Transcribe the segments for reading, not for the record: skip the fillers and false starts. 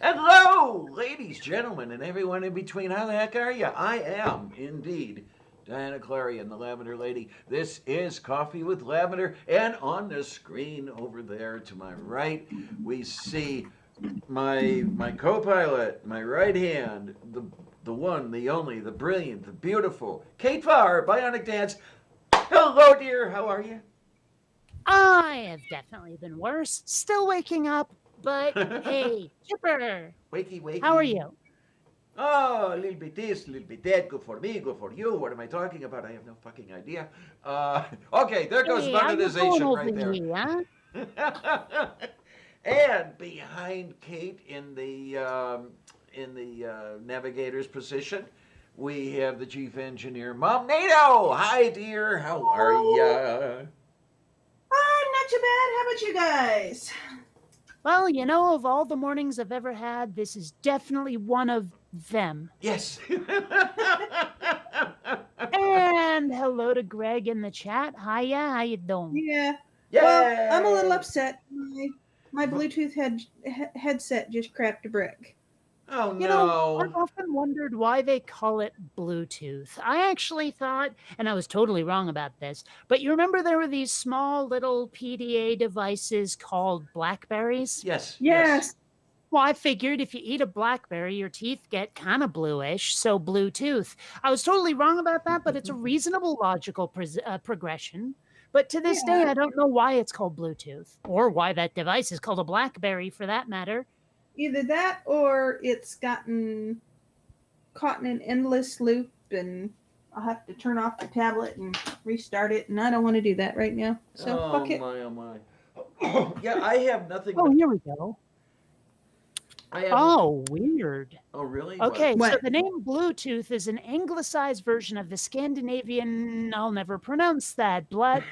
Hello, ladies, gentlemen, and everyone in between. How the heck are you? I am indeed Diana Clarion, the Lavender Lady. This is Coffee with Lavender, and on the screen over there to my right, we see my co-pilot, my right hand, the one, the only, the brilliant, the beautiful Kate Farr, Bionic Dance. Hello, dear. How are you? I have definitely been worse. Still waking up, but hey, Chipper, Wakey, how are wakey. you? Oh, a little bit this, a little bit that. Good for me, good for you. What am I talking about? I have no fucking idea. Okay, there goes Hey, how you doing monetization over right there. here, And behind Kate in the navigator's position, we have the chief engineer, Mom Nato. Hi, dear. How are Oh, ya? I'm not too bad. How about you guys? Well, of all the mornings I've ever had, this is definitely one of them. Yes. And hello to Greg in the chat. Hiya, how you doing? Yeah. Well, I'm a little Yay! upset. My Bluetooth headset just crapped a brick. Oh I've no. often wondered why they call it Bluetooth. I actually thought, and I was totally wrong about this, but you remember there were these small little PDA devices called Blackberries? Yes, yes. Yes. Well, I figured if you eat a blackberry, your teeth get kind of bluish, so Bluetooth. I was totally wrong about that, but it's a reasonable logical progression. But to this day, Yeah. I don't know why it's called Bluetooth, or why that device is called a Blackberry for that matter. Either that or it's gotten caught in an endless loop and I'll have to turn off the tablet and restart it, and I don't want to do that right now. So Oh fuck it. my, oh my. Yeah, I have nothing Oh, but here we go. I have. Oh, weird. Oh really? What? Okay, so What? the name Bluetooth is an anglicized version of the Scandinavian, I'll never pronounce that, Blatan,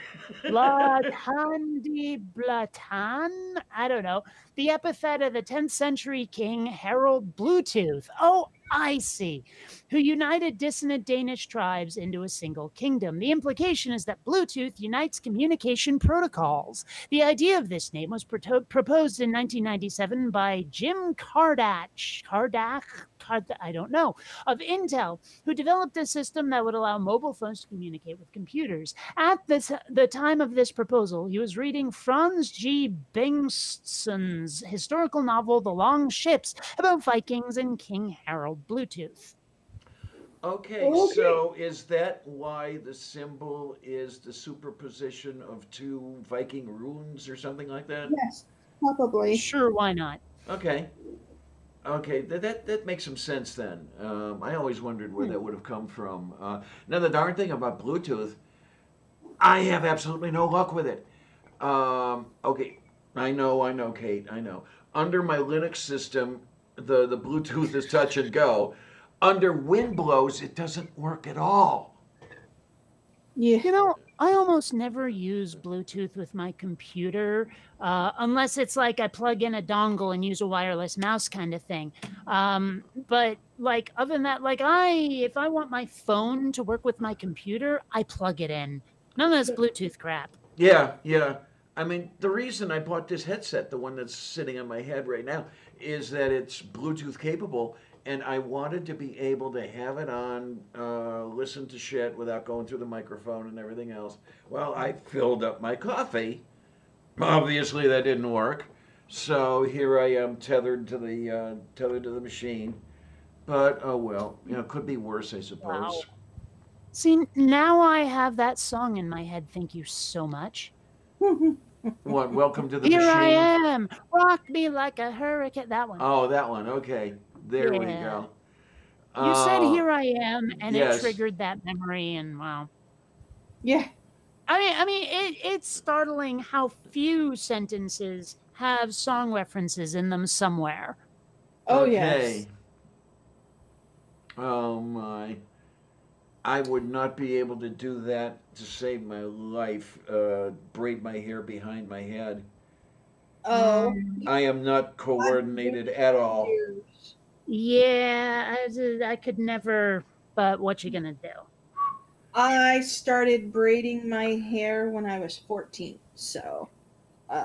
I don't know, the epithet of the 10th century king Harold Bluetooth. Oh, I see. Who united dissonant Danish tribes into a single kingdom. The implication is that Bluetooth unites communication protocols. The idea of this name was proposed in 1997 by Jim I don't know, of Intel, who developed a system that would allow mobile phones to communicate with computers. At the time of this proposal, he was reading Franz G. Bengtsson's historical novel, The Long Ships, about Vikings and King Harold Bluetooth. Okay, Okay. so is that why the symbol is the superposition of two Viking runes or something like that? Yes. Probably. Sure, why not? Okay. Okay, that makes some sense then. I always wondered where that would have come from. Now the darn thing about Bluetooth, I have absolutely no luck with it. Okay, I know, Kate, I know. Under my Linux system, the Bluetooth is touch and go. Under Windows, it doesn't work at all. Yeah. I almost never use Bluetooth with my computer, unless it's like I plug in a dongle and use a wireless mouse kind of thing. But like other than that, if I want my phone to work with my computer, I plug it in. None of this Bluetooth crap. Yeah, yeah. I mean, the reason I bought this headset, the one that's sitting on my head right now, is that it's Bluetooth capable, and I wanted to be able to have it on, listen to shit without going through the microphone and everything else. Well, I filled up my coffee. Obviously, that didn't work. So here I am tethered to the machine. But oh well, it could be worse, I Wow. suppose. See, now I have that song in my head. Thank you so much. What? Welcome to the Here I machine. am, rock me like a hurricane. That one. Oh, that one. Okay, there we Yeah. go. You said Uh, "Here I am," and it yes. triggered that memory, and wow. Yeah. It's startling how few sentences have song references in them somewhere. Oh yes. Okay. Oh my. I would not be able to do that to save my life. Braid my hair behind my head. Oh. Mm, I am not I've coordinated waited at for all. years. yeah, I could never. But what you gonna do? I started braiding my hair when I was 14, so.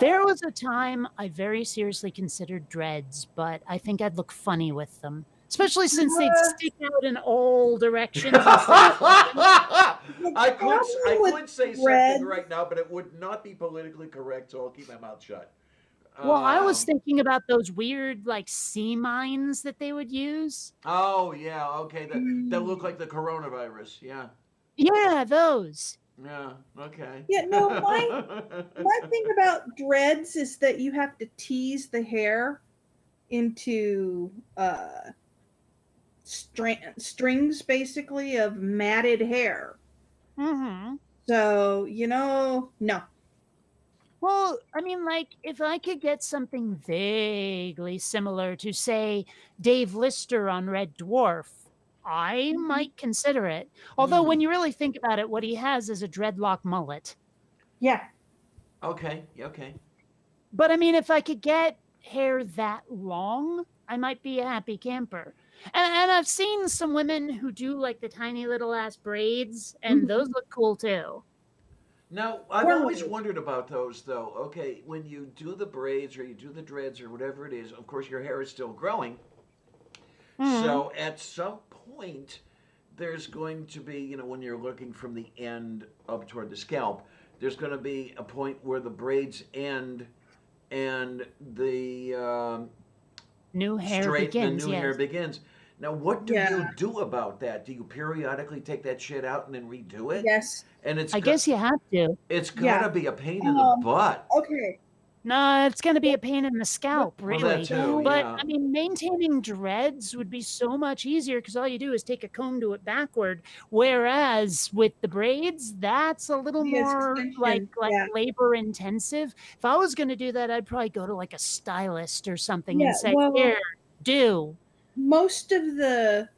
There was a time I very seriously considered dreads, but I think I'd look funny with them, especially since they'd stick out in all directions instead of The I problem could say dreads- something right now, but it would not be politically correct, so I'll keep my mouth shut. Well, I was Um, thinking about those weird, like, sea mines that they would use. oh yeah, okay, that look like the coronavirus. Yeah, Yeah, those. yeah, okay. Yeah, no, my thing about dreads is that you have to tease the hair into strings, basically, of matted hair. Mm-hmm. So, no. Well, I mean, like, if I could get something vaguely similar to, say, Dave Lister on Red Dwarf, I might consider it. Although, when Hmm. you really think about it, what he has is a dreadlock mullet. Yeah. Okay, okay. But I mean, if I could get hair that long, I might be a happy camper. And I've seen some women who do like the tiny little ass braids, and those look cool too. Now, I've Cornrows. always wondered about those, though. Okay, when you do the braids or you do the dreads or whatever it is, of course, your hair is still growing. Mhm. So at some point, there's going to be, when you're looking from the end up toward the scalp, there's going to be a point where the braids end and the New hair straight, begins, the new yes. hair begins. Now, what do Yeah. you do about that? Do you periodically take that shit out and then redo it? Yes. And I guess you have to. it's Yeah. gotta be a pain in the butt. Okay. No, it's going to be a pain in the scalp, Well, really. that too, But yeah. I mean, maintaining dreads would be so much easier because all you do is take a comb to it backward. Whereas with the braids, that's a little The more like extension, yeah. labor intensive. If I was going to do that, I'd probably go to like a stylist or something Yeah, and say, well- "Here, do." Most of the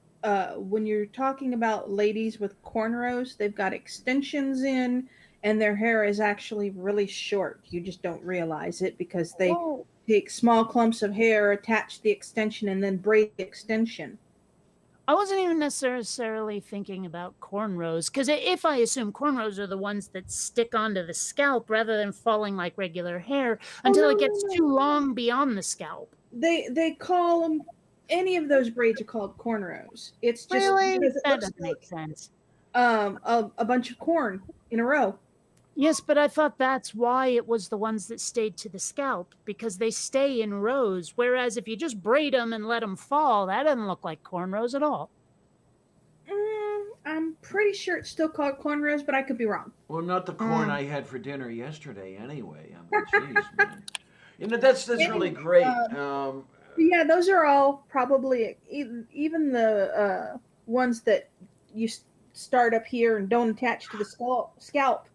when you're talking about ladies with cornrows, they've got extensions in, and their hair is actually really short. You just don't realize it because they Oh, take small clumps of hair, attach the extension, and then braid the extension. I wasn't even necessarily thinking about cornrows because if I assume cornrows are the ones that stick onto the scalp rather than falling like regular hair until no, it gets no. too long beyond the scalp. They call them, any of those braids are called cornrows. It's just Really? because it That looks doesn't make sense. like a bunch of corn in a row. Yes, but I thought that's why it was the ones that stayed to the scalp, because they stay in rows. Whereas if you just braid them and let them fall, that doesn't look like cornrows at all. I'm pretty sure it's still called cornrows, but I could be wrong. Well, not the corn I had for dinner yesterday, anyway. I mean, jeez, man. That's really great. But yeah, those are all probably even the ones that you start up here and don't attach to the scalp.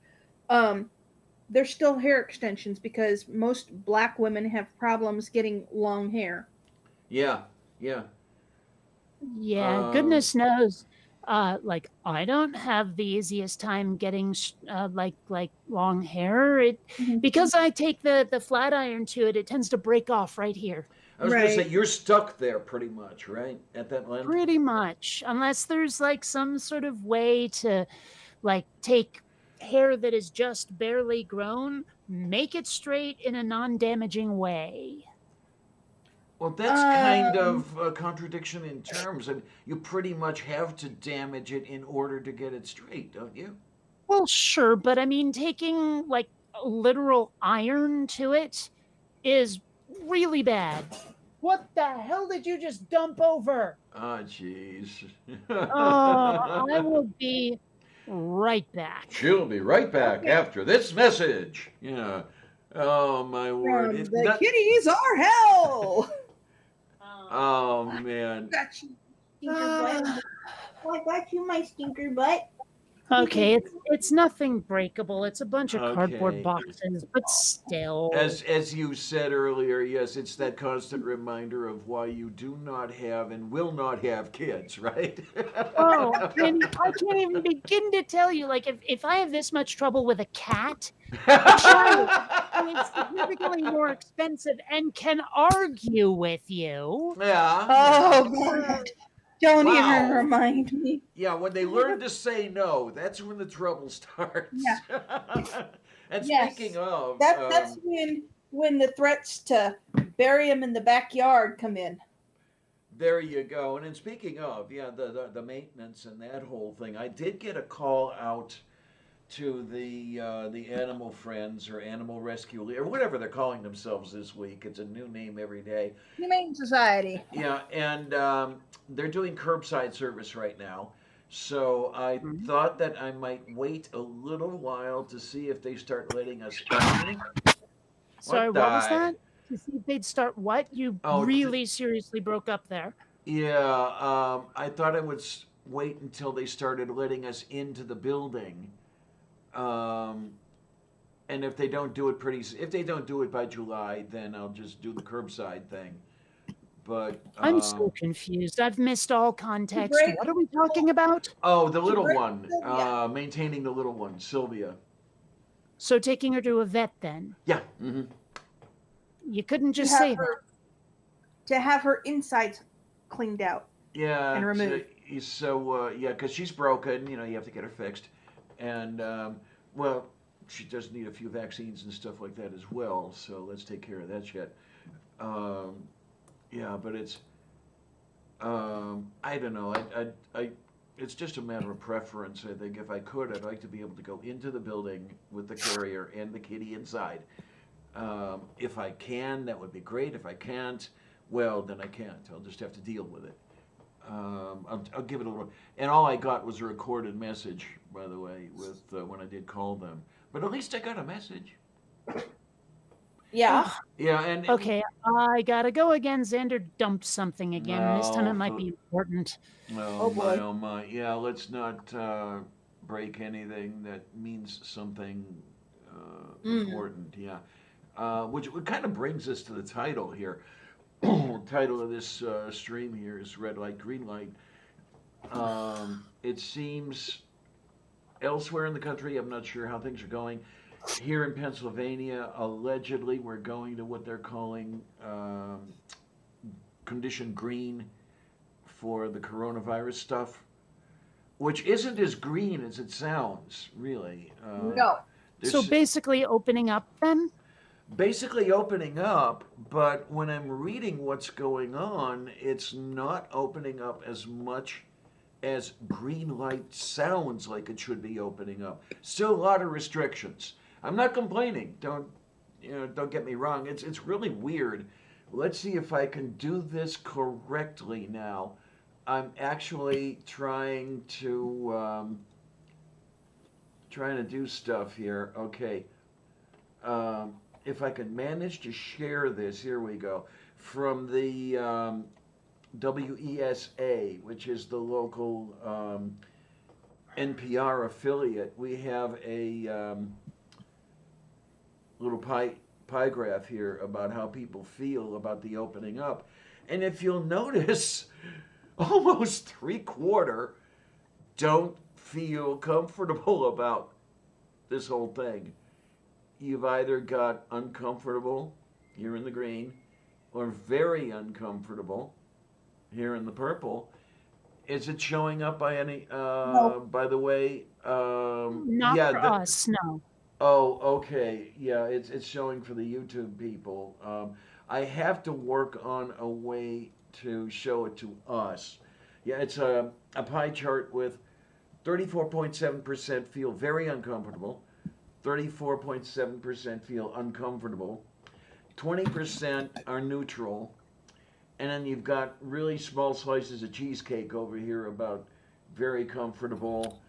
They're still hair extensions because most black women have problems getting long hair. Yeah, yeah. Yeah, goodness knows. Like I don't have the easiest time getting like long hair. Because I take the flat iron to it, it tends to break off right here. I was going to say, Right. you're stuck there pretty much, right? At that length? Pretty much, unless there's like some sort of way to like take hair that is just barely grown, make it straight in a non-damaging way. Well, that's kind of a contradiction in terms. And you pretty much have to damage it in order to get it straight, don't you? Well, sure, but I mean, taking like literal iron to it is really bad. What the hell did you just dump over? Oh, jeez. Oh, I will be right back. She'll be right back Okay. after this message. Yeah. Oh, my word. It's The not- kitties are hell. Oh, man. Got you, stinker butt. I got you, my stinker butt. Okay, it's nothing breakable. It's a bunch of Okay. cardboard boxes, but still. As you said earlier, yes, it's that constant reminder of why you do not have and will not have kids, right? Oh, and I can't even begin to tell you. Like, if I have this much trouble with a cat, and it's significantly more expensive and can argue with you. Yeah. Oh, God. Don't Wow. even remind me. Yeah, when they learn to say no, that's when the trouble starts. Yeah. And Yes. speaking of, That's when the threats to bury him in the backyard come in. there you go. And then speaking of, yeah, the maintenance and that whole thing, I did get a call out to the animal friends or animal rescue or whatever they're calling themselves this week. It's a new name every day. Humane Society. Yeah, and they're doing curbside service right now. So I Mhm. thought that I might wait a little while to see if they start letting us in. Sorry, What what was the? that? To see if they'd start what? You Oh, really seriously broke up there. yeah. I thought I would wait until they started letting us into the building. Um, and if they don't do it if they don't do it by July, then I'll just do the curbside thing. But I'm so confused. I've missed all context. break- What are we talking about? oh, the She little breaks one, Sylvia. maintaining the little one, Sylvia. So taking her to a vet then? Yeah. Mm-hmm. You couldn't To just have say that. her to have her insides cleaned out Yeah. and removed. So yeah, because she's broken. You know, you have to get her fixed, and well, she does need a few vaccines and stuff like that as well. So let's take care of that shit. Um, yeah, but it's I don't know. It's just a matter of preference. I think if I could, I'd like to be able to go into the building with the carrier and the kitty inside. If I can, that would be great. If I can't, well, then I can't. I'll just have to deal with it. I'll give it a little. And all I got was a recorded message, by the way, with when I did call them. But at least I got a message. Yeah. Ugh, Yeah, and okay, I gotta go again. Xander dumped something again. This time it no, might be important. Oh boy. oh my. Yeah, let's not break anything that means something important. Yeah, which kind of brings us to the title here. Title of this stream here is Red Light, Green Light. It seems elsewhere in the country, I'm not sure how things are going. Here in Pennsylvania, allegedly, we're going to what they're calling condition green for the coronavirus stuff, which isn't as green as it sounds, really. No. So There's basically opening up then? basically opening up, but when I'm reading what's going on, it's not opening up as much as green light sounds like it should be opening up. Still a lot of restrictions. I'm not complaining. Don't get me wrong. It's really weird. Let's see if I can do this correctly now. I'm actually trying to do stuff here. Okay. If I can manage to share this, here we go. From the WESA, which is the local NPR affiliate, we have a little pie graph here about how people feel about the opening up. And if you'll notice, almost 3/4 don't feel comfortable about this whole thing. You've either got uncomfortable here in the green or very uncomfortable here in the purple. Is it showing up by any No. by the way Not yeah for us, no. oh okay, yeah, it's showing for the YouTube people. I have to work on a way to show it to us. Yeah, it's a pie chart with 34.7% feel very uncomfortable, 34.7% feel uncomfortable, 20% are neutral, and then you've got really small slices of cheesecake over here about very comfortable,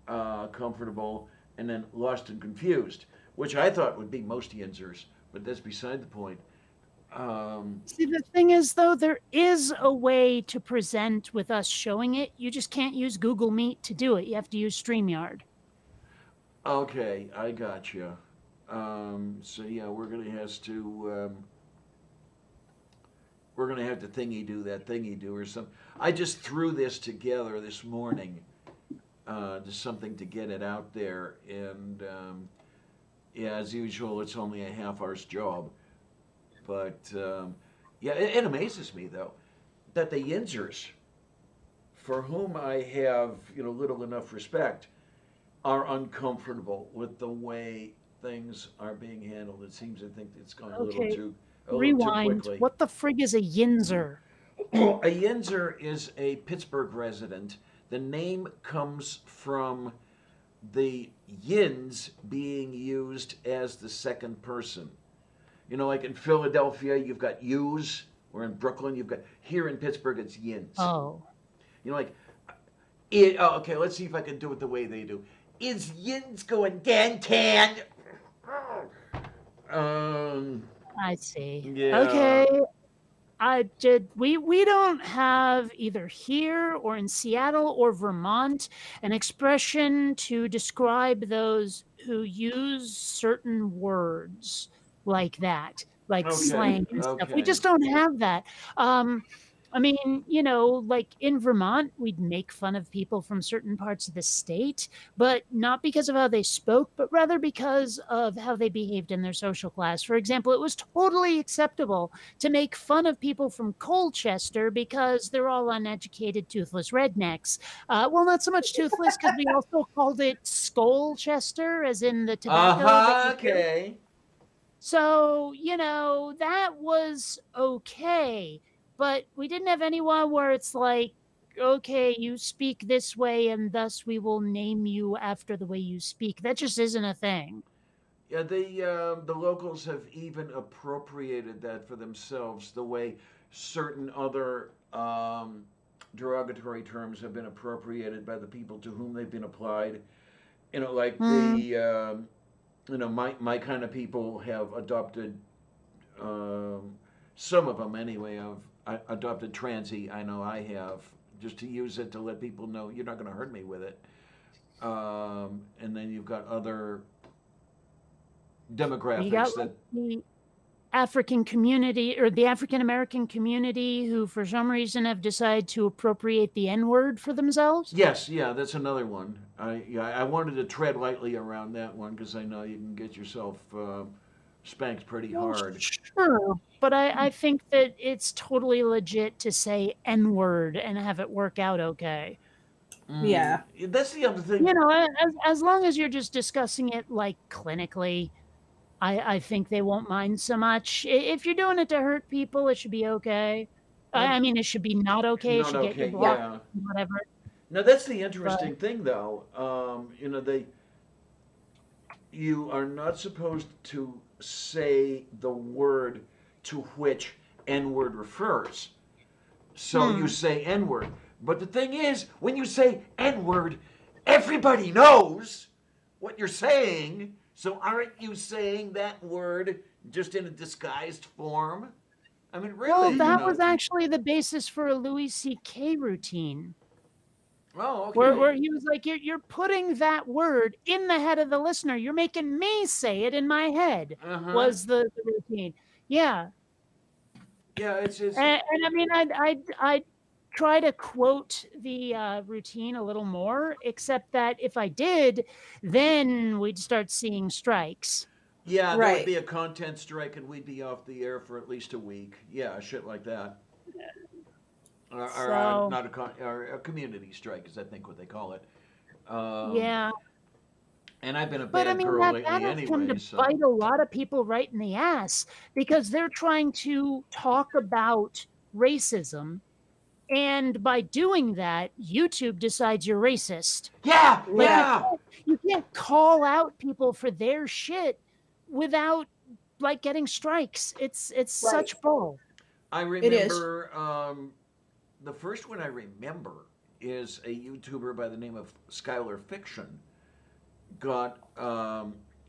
comfortable, and then lost and confused, which I thought would be most Yinzers, but that's beside the point. See, the thing is, though, there is a way to present with us showing it. You just can't use Google Meet to do it. You have to use StreamYard. Okay, I got you. So yeah, we're gonna have to thingy do that thingy do or something. I just threw this together this morning, just something to get it out there, and yeah, as usual, it's only a half-hour's job, but yeah, it amazes me though that the Yinzers, for whom I have little enough respect, are uncomfortable with the way things are being handled. It seems I think it's gone Okay, a little too rewind. quickly. What the frig is a yinzer? A Yinzer is a Pittsburgh resident. The name comes from the yins being used as the second person. You know, like in Philadelphia, you've got yous, or in Brooklyn, you've got, here in Pittsburgh, it's yins. Oh, You know, like, okay, let's see if I can do it the way they do. Is yins going downtown? Um, I see. yeah. Okay, I did. We don't have either here or in Seattle or Vermont an expression to describe those who use certain words like that, like Okay, slang and stuff. We okay. just don't have that. Um, I mean, like in Vermont, we'd make fun of people from certain parts of the state, but not because of how they spoke, but rather because of how they behaved in their social class. For example, it was totally acceptable to make fun of people from Colchester because they're all uneducated, toothless rednecks. Well, not so much toothless because we also called it Skullchester, as in the tobacco that you chew. Okay. So, that was okay. But we didn't have anyone where it's like, okay, you speak this way and thus we will name you after the way you speak. That just isn't a thing. Yeah, the locals have even appropriated that for themselves, the way certain other derogatory terms have been appropriated by the people to whom they've been applied. You know, like Hmm. my kind of people have adopted, um, some of them anyway, have adopted transy. I know I have, just to use it to let people know you're not going to hurt me with it. And then you've got other You got demographics like that, the African community or the African American community who, for some reason, have decided to appropriate the N word for themselves. yes, yeah, that's another one. I wanted to tread lightly around that one because I know you can get yourself spanked pretty Well, hard. sure, but I think that it's totally legit to say N word and have it work out okay. Yeah. That's the other thing. As long as you're just discussing it like clinically, I think they won't mind so much. If you're doing it to hurt people, it should be okay. Well, I mean, it should be not okay. It not should get you okay. blocked, Yeah. whatever. Now that's the But interesting thing, though. You are not supposed to say the word to which N word refers. So you hmm. say N word. But the thing is, when you say N word, everybody knows what you're saying. So aren't you saying that word just in a disguised form? I mean, Well, really, that was actually the basis for a Louis C.K. routine. Oh, Where okay. he was like, you're putting that word in the head of the listener. You're making me say it in my head, Uh huh. was the routine. Yeah. Yeah, it's. And I mean, I'd try to quote the routine a little more, except that if I did, then we'd start seeing strikes. Yeah, there would Right. be a content strike and we'd be off the air for at least a week. Yeah, shit like that. So, Not or a community strike is I think what they call it. Um, yeah. and I've been a But I bad mean, girl that lately has come anyway, to so. bite a lot of people right in the ass because they're trying to talk about racism. And by doing that, YouTube decides you're racist. Yeah, Like Right. yeah. you can't call out people for their shit without like getting strikes. It's Right. such bull. I It is. remember the first one I remember is a YouTuber by the name of Skylar Fiction got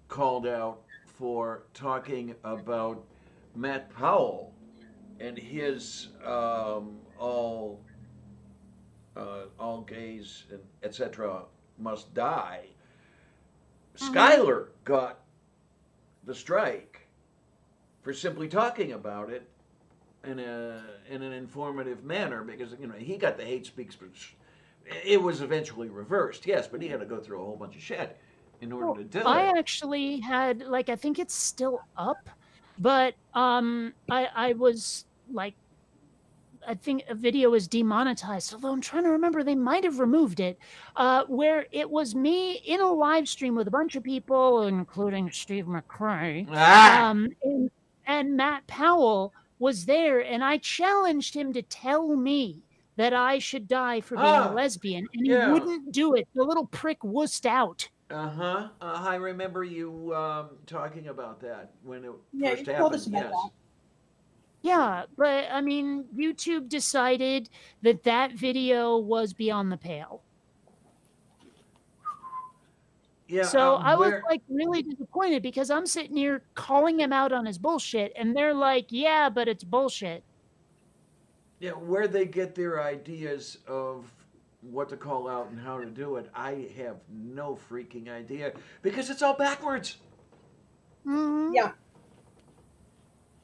called out for talking about Matt Powell and his all gays and etc. must die. Mhm. Skylar got the strike for simply talking about it in an informative manner because he got the hate speech. It was eventually reversed, yes, but he had to go through a whole bunch of shit in order Well, to do I it. actually had like I think it's still up, but I was like I think a video was demonetized, although I'm trying to remember, they might have removed it, where it was me in a live stream with a bunch of people, including Steve McCrae, and Matt Powell was there, and I challenged him to tell me that I should die for being a lesbian, and he wouldn't do it. The little prick wussed out. I remember you talking about that when it first you happened. told us about Yes. that. Yeah, but I mean, YouTube decided that video was beyond the pale. Yeah. So I was like really disappointed because I'm sitting here calling him out on his bullshit, and they're like, "Yeah, but it's bullshit." Yeah, where they get their ideas of what to call out and how to do it, I have no freaking idea because it's all backwards. Mm-hmm. Yeah.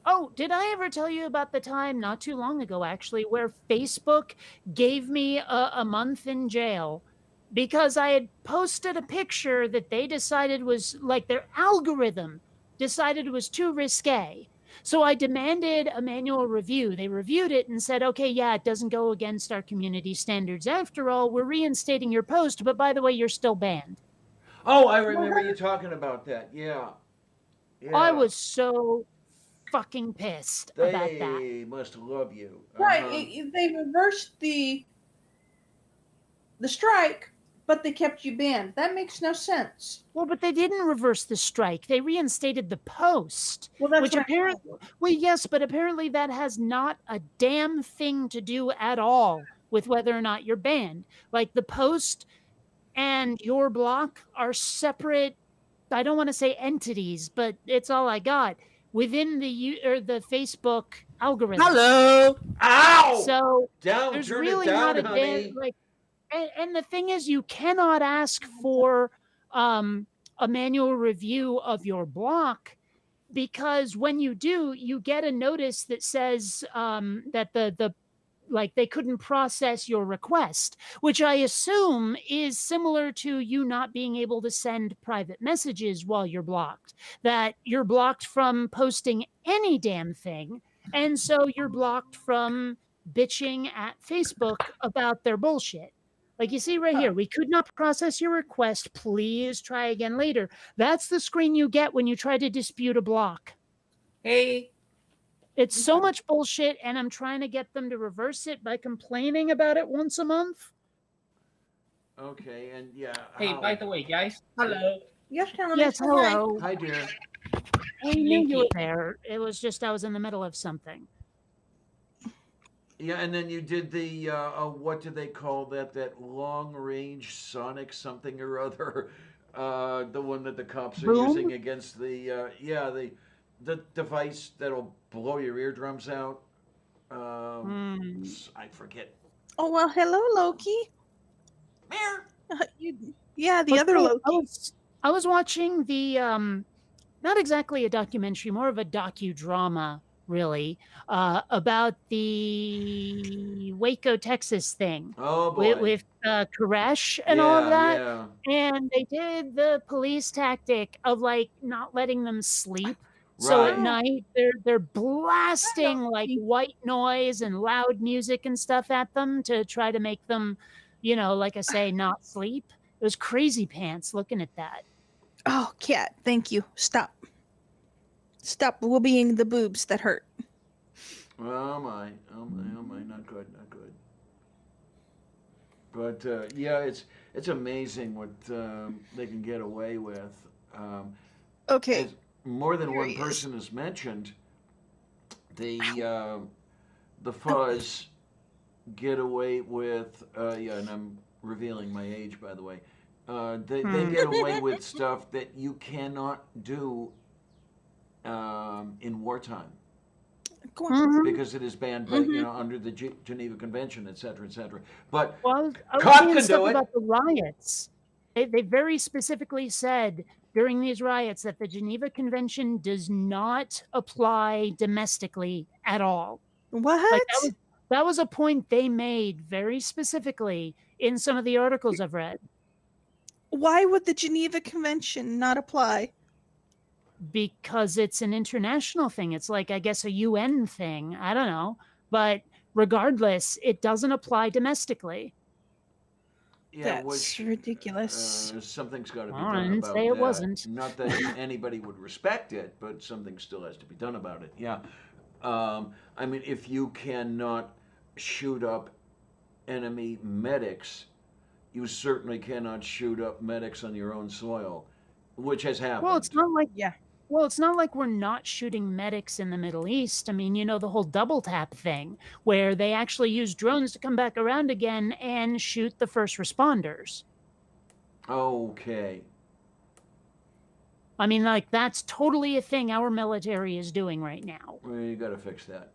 Oh, did I ever tell you about the time not too long ago, actually, where Facebook gave me a month in jail because I had posted a picture that they decided was like their algorithm decided was too risque. So I demanded a manual review. They reviewed it and said, okay, yeah, it doesn't go against our community standards. After all, we're reinstating your post, but by the way, you're still banned. Oh, I remember you talking about that. Yeah. I was so fucking pissed about that. They must love you. Right. They reversed the strike, but they kept you banned. That makes no sense. Well, but they didn't reverse the strike. They reinstated the post. Well, that's which apparently, well, yes, but apparently that has not a damn thing to do at all with whether or not you're banned. Like the post and your block are separate. I don't want to say entities, but it's all I got within the Facebook algorithm. Hello. Ow! So there's really down, not a honey. damn like. And the thing is, you cannot ask for a manual review of your block because when you do, you get a notice that says that the like they couldn't process your request, which I assume is similar to you not being able to send private messages while you're blocked, that you're blocked from posting any damn thing. And so you're blocked from bitching at Facebook about their bullshit. Like you see right here, we could not process your request. Please try again later. That's the screen you get when you try to dispute a block. Hey. It's so much bullshit, and I'm trying to get them to reverse it by complaining about it once a month. Okay, and yeah. Hey, by the way, guys. Hello. Yes, Helen. Yes, hello. Hi, dear. We knew you were there. It was just I was in the middle of something. Yeah, and then you did the what do they call that? That long range sonic something or other, the one that the cops are Boom? using against the the device that'll blow your eardrums out. I forget. Oh, well, hello, Loki. Where? Yeah, the other Loki. I was watching the not exactly a documentary, more of a docudrama, really, about the Waco, Texas thing. Oh boy. With Koresh and all of that. Yeah. And they did the police tactic of like not letting them sleep. So Right. at night they're blasting like white noise and loud music and stuff at them to try to make them, you know, like I say, not sleep. It was crazy pants looking at that. Oh, cat, thank you. Stop. Stop whooping the boobs that hurt. Oh my, not good, not good. But yeah, it's amazing what they can get away with. Okay. As more than one Here he is. person has mentioned, the fuzz get away with yeah, and I'm revealing my age, by the way. They get away with stuff that you cannot do in wartime Go on. because it is banned by, you know, under the Geneva Convention, et cetera, et cetera. But Well, I was Cop saying can stuff do it. about the riots. They very specifically said during these riots that the Geneva Convention does not apply domestically at all. What? Like that was a point they made very specifically in some of the articles I've read. Why would the Geneva Convention not apply? Because it's an international thing. It's like, I guess, a UN thing. I don't know. But regardless, it doesn't apply domestically. Yeah, That's which ridiculous. something's got to be Well, I done didn't about say it that. wasn't. Not that anybody would respect it, but something still has to be done about it. Yeah. I mean, if you cannot shoot up enemy medics, you certainly cannot shoot up medics on your own soil, which has happened. Well, it's not like Yeah. we're not shooting medics in the Middle East. I mean, the whole double tap thing where they actually use drones to come back around again and shoot the first responders. Okay. I mean, like, that's totally a thing our military is doing right now. Well, you got to fix that.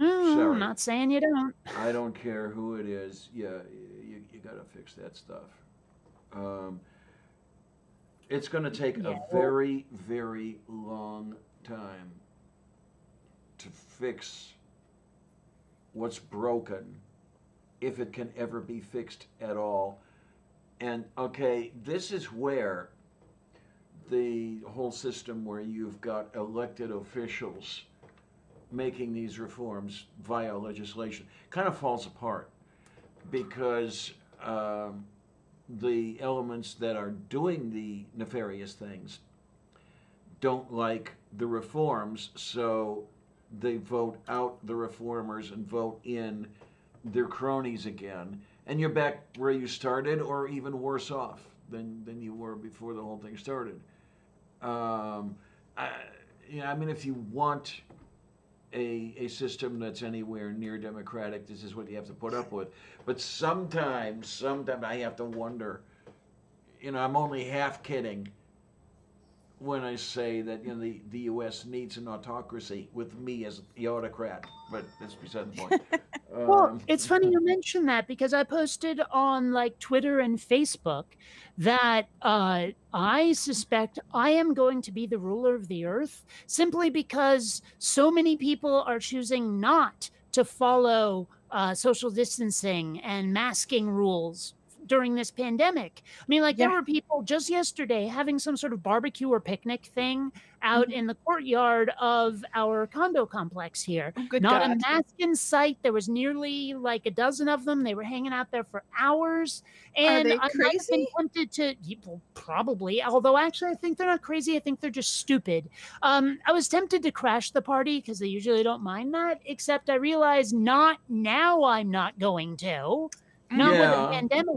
I'm not saying you don't. I don't care who it is. Yeah, you got to fix that stuff. It's going to take a very, very long time to fix what's broken, if it can ever be fixed at all. And okay, this is where the whole system where you've got elected officials making these reforms via legislation kind of falls apart, because the elements that are doing the nefarious things don't like the reforms, so they vote out the reformers and vote in their cronies again, and you're back where you started, or even worse off than you were before the whole thing started. I mean, if you want a system that's anywhere near democratic, this is what you have to put up with. But sometimes I have to wonder, I'm only half kidding when I say that the U.S. needs an autocracy with me as the autocrat, but that's beside the point. Well, it's funny you mention that, because I posted on like Twitter and Facebook that I suspect I am going to be the ruler of the earth, simply because so many people are choosing not to follow social distancing and masking rules during this pandemic. I mean, like, there were people just yesterday having some sort of barbecue or picnic thing out in the courtyard of our condo complex here. Oh, good Not God. a mask in sight. There was nearly like a dozen of them. They were hanging out there for hours. And they I might have been crazy? tempted to, well, probably, although actually I think they're not crazy. I think they're just stupid. I was tempted to crash the party because they usually don't mind that, except I realized not now. I'm not going to. Not with a pandemic.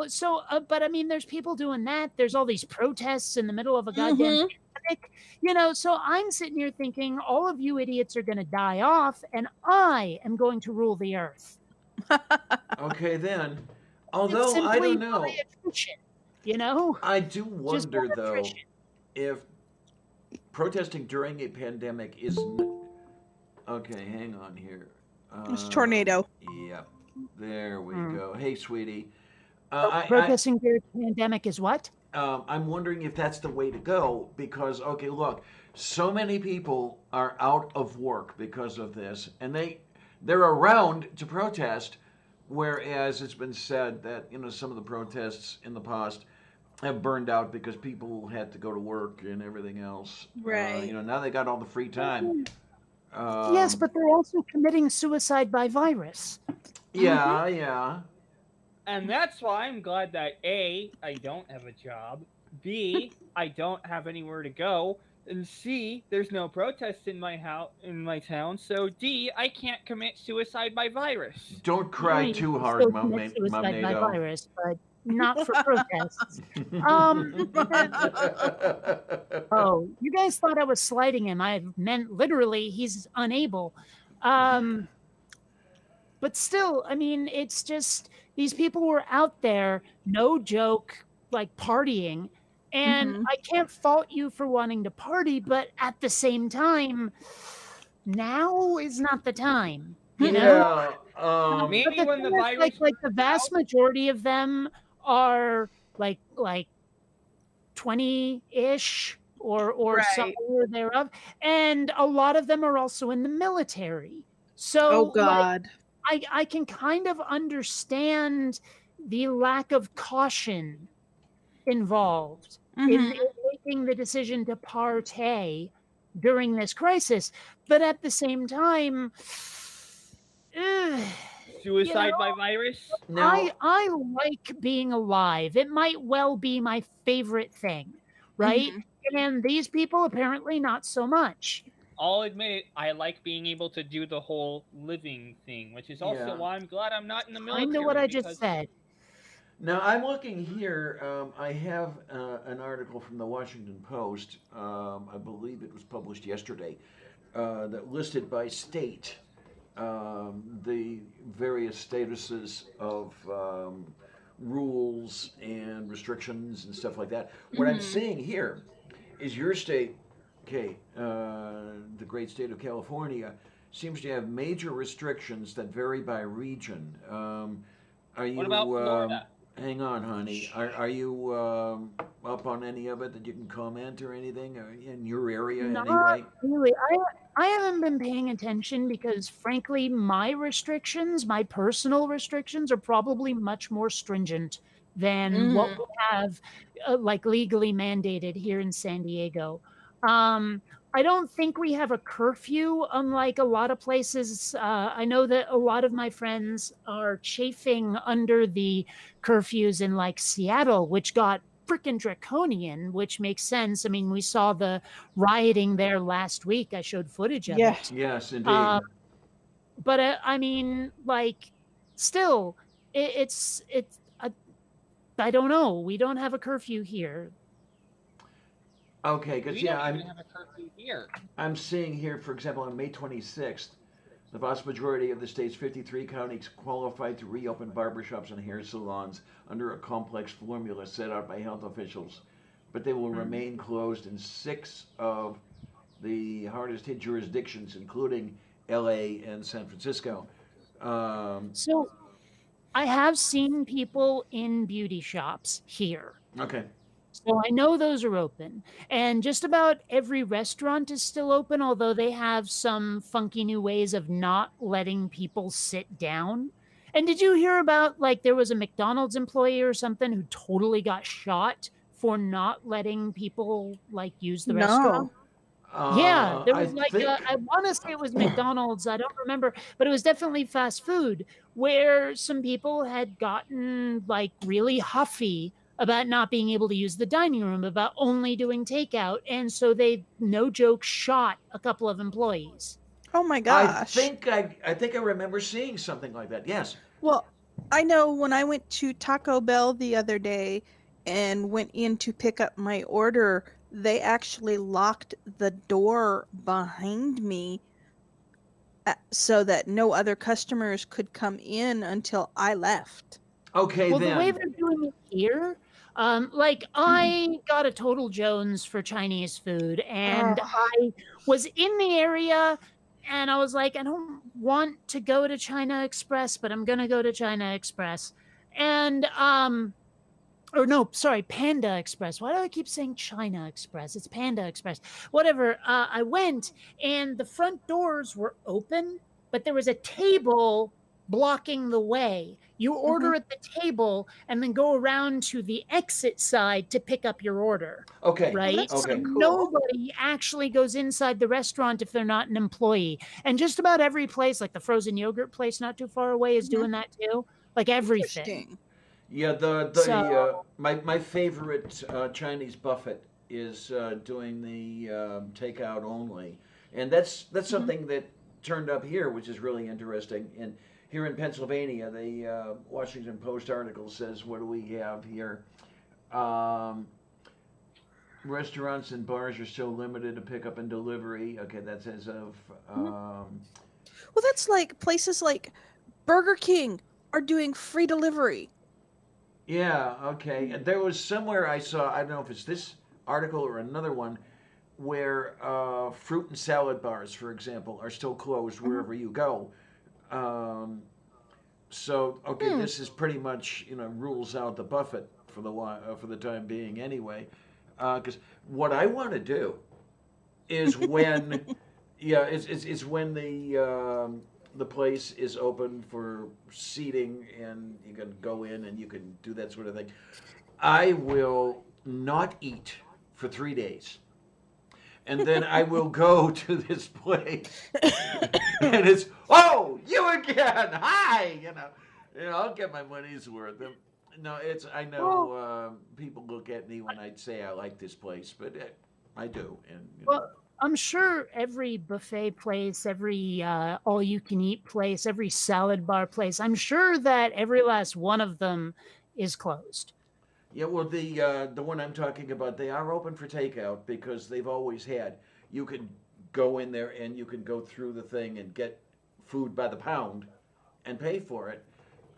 So, but I mean, there's people doing that. There's all these protests in the middle of a goddamn pandemic, so I'm sitting here thinking all of you idiots are going to die off, and I am going to rule the earth. Okay, then. It's Although, I simply don't know. by attrition, I do Just wonder, by though, attrition. if protesting during a pandemic is... Okay, hang on here. It's tornado. Yep. There we go. Hey, sweetie. Protesting during a pandemic is what? I'm wondering if that's the way to go, because, okay, look, so many people are out of work because of this, and they're around to protest, whereas it's been said that, some of the protests in the past have burned out because people had to go to work and everything else. Right. Now they got all the free time. Yes, but they're also committing suicide by virus. Yeah. And that's why I'm glad that A, I don't have a job, B, I don't have anywhere to go, and C, there's no protests in my town, so D, I can't commit suicide by virus. Don't cry You too can hard, still Mom commit suicide by NATO. virus, but not for protests. Oh, you guys thought I was slighting him. I meant literally he's unable. But still, I mean, it's just these people were out there, no joke, like partying. And I can't fault you for wanting to party, but at the same time, now is not the time. Maybe But when the thing is, virus like the vast majority of them are like 20-ish or somewhere thereof, and a lot of them are also in the military. So Oh, God. I can kind of understand the lack of caution involved in making the decision to partay during this crisis, but at the same time, ugh, Suicide by virus? Now, I like being alive. It might well be my favorite thing, right? Mhm. And these people apparently not so much. I'll admit it, I like being able to do the whole living thing, which is also yeah. why I'm glad I'm not in the Kind of what military I just because said. Now I'm looking here. I have an article from the Washington Post. I believe it was published yesterday. That listed by state the various statuses of rules and restrictions and stuff like that. What I'm Mhm. seeing here is your state, okay, the great state of California, seems to have major restrictions that vary by region. Are what about you, Florida? hang on, honey, are you up on any of it that you can comment or anything in your area Not anyway? really. I haven't been paying attention because frankly my restrictions, my personal restrictions are probably much more stringent than what Mhm. we have like legally mandated here in San Diego. Um I don't think we have a curfew, unlike a lot of places. I know that a lot of my friends are chafing under the curfews in like Seattle, which got freaking draconian, which makes sense. I mean, we saw the rioting there last week. I showed footage of Yeah. it. Yes, Uh, indeed. but I mean, like, still, it's. I don't know. We don't have a curfew here. Okay, because We yeah, don't even have a curfew here. I'm seeing here, for example, on May 26th, the vast majority of the state's 53 counties qualified to reopen barbershops and hair salons under a complex formula set out by health officials, but they will remain closed in 6 of the hardest hit jurisdictions, including LA and San Francisco. Um, So I have seen people in beauty shops here. okay. So I know those are open. And just about every restaurant is still open, although they have some funky new ways of not letting people sit down. And did you hear about like there was a McDonald's employee or something who totally got shot for not letting people like use the restaurant? No. Yeah, there I was like think, I want to say it was McDonald's. I don't remember, but it was definitely fast food where some people had gotten like really huffy about not being able to use the dining room, about only doing takeout, and so they, no joke, shot a couple of employees. Oh my I gosh. think I think I remember seeing something like that. Yes. Well, I know when I went to Taco Bell the other day and went in to pick up my order, they actually locked the door behind me so that no other customers could come in until I left. Okay, Well, the way then. they're doing it here, like I got a Total Jones for Chinese food, and Oh, I was in the area, and I was like, I don't want to go to China Express, but I'm gonna go to China Express, and or no, sorry, Panda Express. Why do I keep saying China Express? It's Panda Express. Whatever. I went, and the front doors were open, but there was a table blocking the way. You mhm. order at the table and then go around to the exit side to pick up your order. Okay. Oh, Right? that's So so Okay. cool. nobody actually goes inside the restaurant if they're not an employee. And just about every place, like the frozen yogurt place not too far away, is Mhm. doing that too. Like everything. Interesting. Yeah, So my favorite Chinese buffet is doing the takeout only, and that's Mhm. something that turned up here, which is really interesting. And here in Pennsylvania, the Washington Post article says, what do we have here? Um, Restaurants and bars are still limited to pickup and delivery. Okay, that's as of Mhm. Well, that's like places like Burger King are doing free delivery. yeah. Okay, and there was somewhere I saw. I don't know if it's this article or another one where fruit and salad bars, for example, are still closed Mhm. wherever you go. Um, so, okay, Hmm. this is pretty much rules out the buffet for the time being anyway. Because what I want to do is when, yeah, it's when the place is open for seating and you can go in and you can do that sort of thing. I will not eat for 3 days and then I will go to this place, and it's, oh, you again, hi, I'll get my money's worth. No, I know people look at me when I'd say I like this place, but I do, and Well, I'm sure every buffet place, every all-you-can-eat place, every salad bar place, I'm sure that every last one of them is closed. Yeah, well, the one I'm talking about, they are open for takeout because they've always had. You can go in there and you can go through the thing and get food by the pound and pay for it.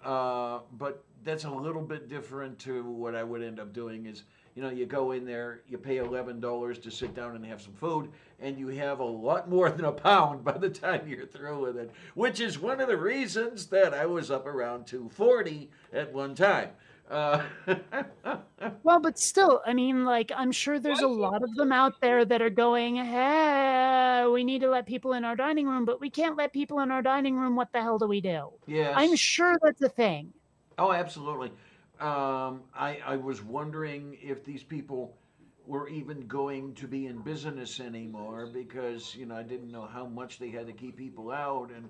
But that's a little bit different to what I would end up doing is, you go in there, you pay $11 to sit down and have some food, and you have a lot more than a pound by the time you're through with it, which is one of the reasons that I was up around 240 at one time. Well, but still, I mean, like, I'm sure there's a lot of them out there that are going, hey, we need to let people in our dining room, but we can't let people in our dining room. What the hell do we do? Yes. I'm sure that's a thing. Oh, absolutely. I was wondering if these people were even going to be in business anymore because, I didn't know how much they had to keep people out and,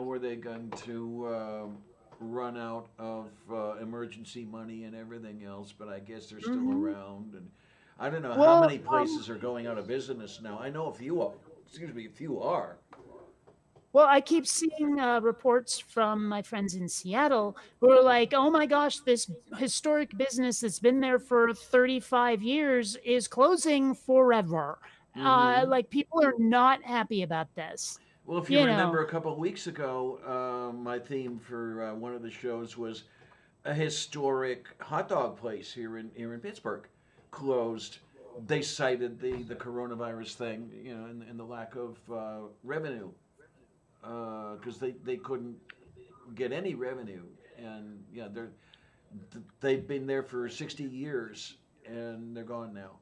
were they going to run out of emergency money and everything else, but I guess they're still around. And I don't know how many places are going out of business now. I know a few are. Well, I keep seeing reports from my friends in Seattle who are like, oh my gosh, this historic business that's been there for 35 years is closing forever. Like, people are not happy about this. Well, if you remember a couple of weeks ago, my theme for one of the shows was a historic hot dog place here in Pittsburgh closed. They cited the coronavirus thing, and the lack of revenue because they couldn't get any revenue, and they've been there for 60 years and they're gone now.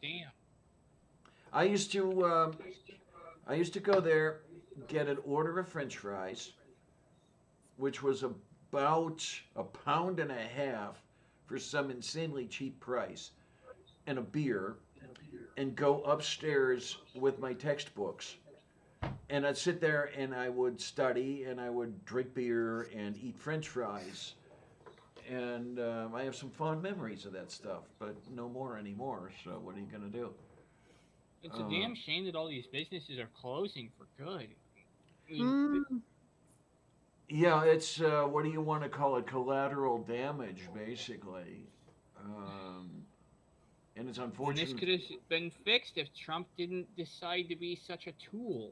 Damn. I used to go there, get an order of French fries, which was about a pound and a half for some insanely cheap price, and a beer, and go upstairs with my textbooks. And I'd sit there and I would study and I would drink beer and eat French fries. And I have some fond memories of that stuff, but no more anymore. So what are you going to do? It's a damn shame that all these businesses are closing for good. I mean, Yeah, it's what do you want to call it? Collateral damage, basically. And it's unfortunate. this could have been fixed if Trump didn't decide to be such a tool.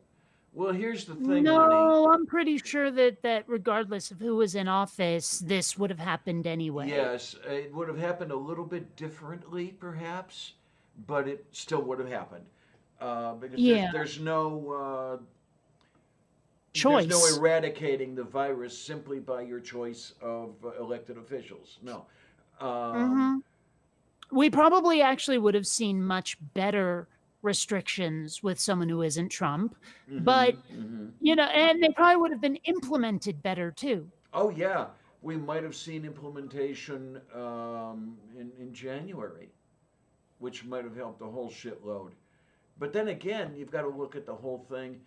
Well, here's the thing, No, honey. I'm pretty sure that regardless of who was in office, this would have happened anyway. Yes, it would have happened a little bit differently, perhaps, but it still would have happened because there's no choice. There's no eradicating the virus simply by your choice of elected officials. No. We probably actually would have seen much better restrictions with someone who isn't Trump, but and they probably would have been implemented better too. Oh yeah, we might have seen implementation in January, which might have helped a whole shitload. But then again, you've got to look at the whole thing.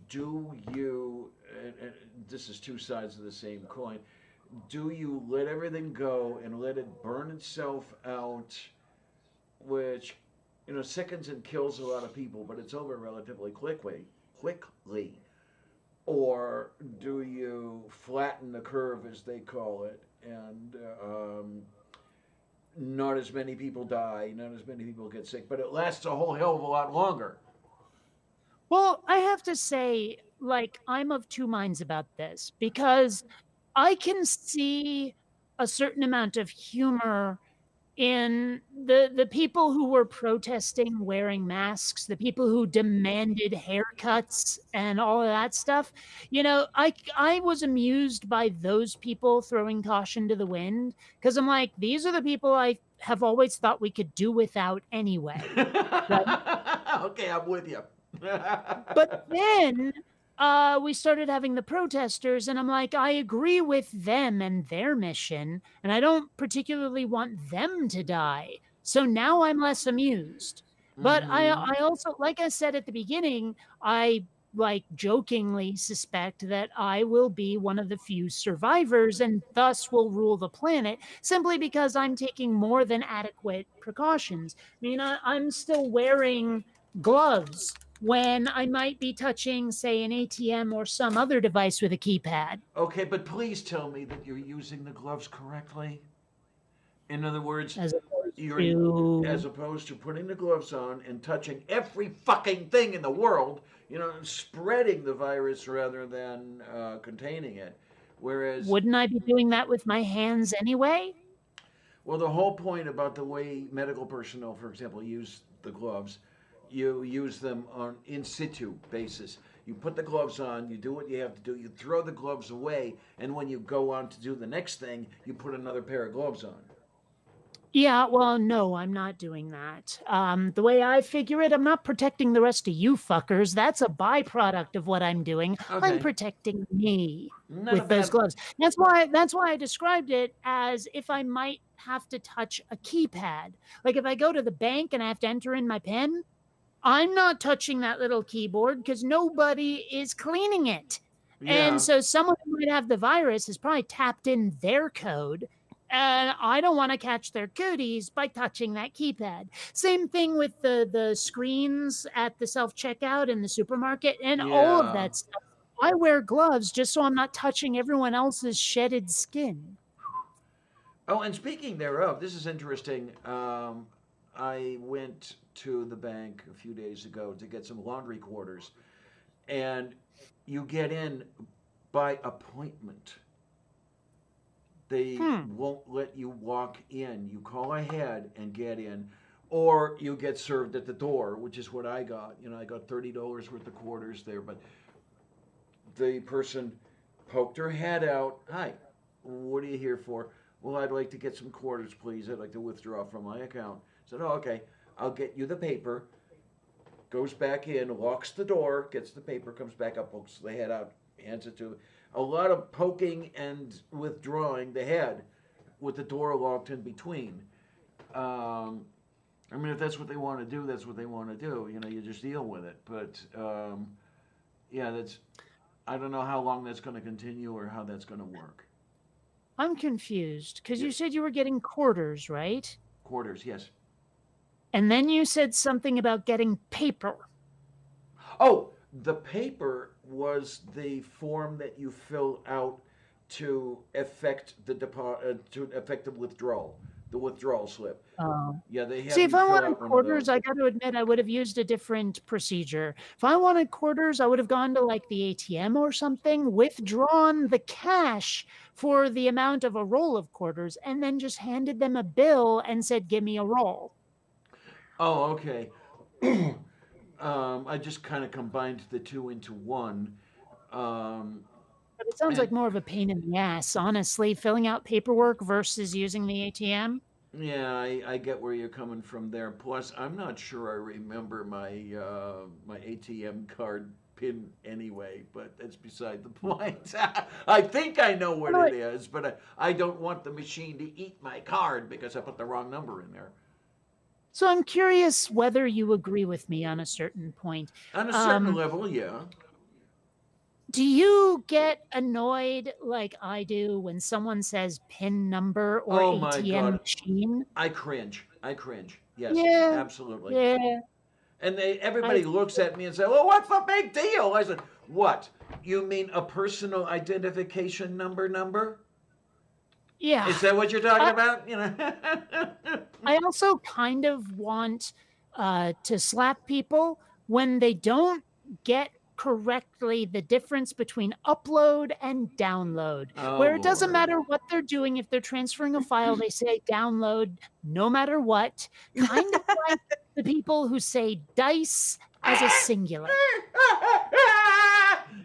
Do you? And this is two sides of the same coin. Do you let everything go and let it burn itself out? Which, sickens and kills a lot of people, but it's over relatively quickly. Or do you flatten the curve, as they call it, and not as many people die, not as many people get sick, but it lasts a whole hell of a lot longer? Well, I have to say, like, I'm of two minds about this because I can see a certain amount of humor in the people who were protesting wearing masks, the people who demanded haircuts and all of that stuff. I was amused by those people throwing caution to the wind because I'm like, these are the people I have always thought we could do without anyway. Okay, I'm with you. But then we started having the protesters, and I'm like, I agree with them and their mission, and I don't particularly want them to die. So now I'm less amused. But Mhm. I also, like I said at the beginning, I like jokingly suspect that I will be one of the few survivors and thus will rule the planet simply because I'm taking more than adequate precautions. I mean, I'm still wearing gloves when I might be touching, say, an ATM or some other device with a keypad. Okay, but please tell me that you're using the gloves correctly. In other words, As opposed you're as to, opposed to putting the gloves on and touching every fucking thing in the world, spreading the virus rather than containing it. Whereas, wouldn't I be doing that with my hands anyway? well, the whole point about the way medical personnel, for example, use the gloves, you use them on in situ basis. You put the gloves on, you do what you have to do, you throw the gloves away, and when you go on to do the next thing, you put another pair of gloves on. Yeah, well, no, I'm not doing that. The way I figure it, I'm not protecting the rest of you fuckers. That's a byproduct of what I'm doing. I'm Okay, protecting me not a with those bad. gloves. That's why I described it as if I might have to touch a keypad. Like if I go to the bank and I have to enter in my PIN, I'm not touching that little keyboard because nobody is cleaning it. And Yeah. so someone who might have the virus has probably tapped in their code. And I don't want to catch their cooties by touching that keypad. Same thing with the screens at the self checkout in the supermarket and all of Yeah. that stuff. I wear gloves just so I'm not touching everyone else's shedded skin. Oh, and speaking thereof, this is interesting. I went to the bank a few days ago to get some laundry quarters, and you get in by appointment. They Hmm. won't let you walk in. You call ahead and get in, or you get served at the door, which is what I got. I got $30 worth of quarters there, but the person poked her head out. Hi, what are you here for? Well, I'd like to get some quarters, please. I'd like to withdraw from my account. I said, oh, okay. I'll get you the paper. Goes back in, locks the door, gets the paper, comes back up, pokes the head out, hands it to. A lot of poking and withdrawing the head with the door locked in between. I mean, if that's what they want to do, that's what they want to do. You just deal with it. But yeah, that's. I don't know how long that's going to continue or how that's going to work. I'm confused because Yeah, you said you were getting quarters, right? quarters, yes. And then you said something about getting paper. Oh, the paper was the form that you fill out to affect the withdrawal, the withdrawal slip. Oh. Yeah, they have See, if you I fill wanted out one of quarters, those. I got to admit I would have used a different procedure. If I wanted quarters, I would have gone to like the ATM or something, withdrawn the cash for the amount of a roll of quarters, and then just handed them a bill and said, "Give me a roll." Oh, okay. I just kind of combined the two into one. Um, But it sounds and like more of a pain in the ass, honestly, filling out paperwork versus using the ATM. yeah, I get where you're coming from there. Plus, I'm not sure I remember my ATM card pin anyway, but that's beside the point. I think I know what it is, but I don't want the machine to eat my card because I put the wrong number in there. So I'm curious whether you agree with me on a certain point. On a certain Um, level, yeah. Do you get annoyed like I do when someone says PIN number or Oh my ATM God, machine? I cringe. I cringe. Yes, Yeah, absolutely. yeah. And I everybody looks at me and say, "Well, what's the big deal?" I said, "What? You mean a personal identification number? yeah. Is that what you're talking I, about?" I also kind of want to slap people when they don't get correctly the difference between upload and download, Oh where it doesn't Lord. matter what they're doing. If they're transferring a file, they say download no matter what, kind of like the people who say dice as a singular.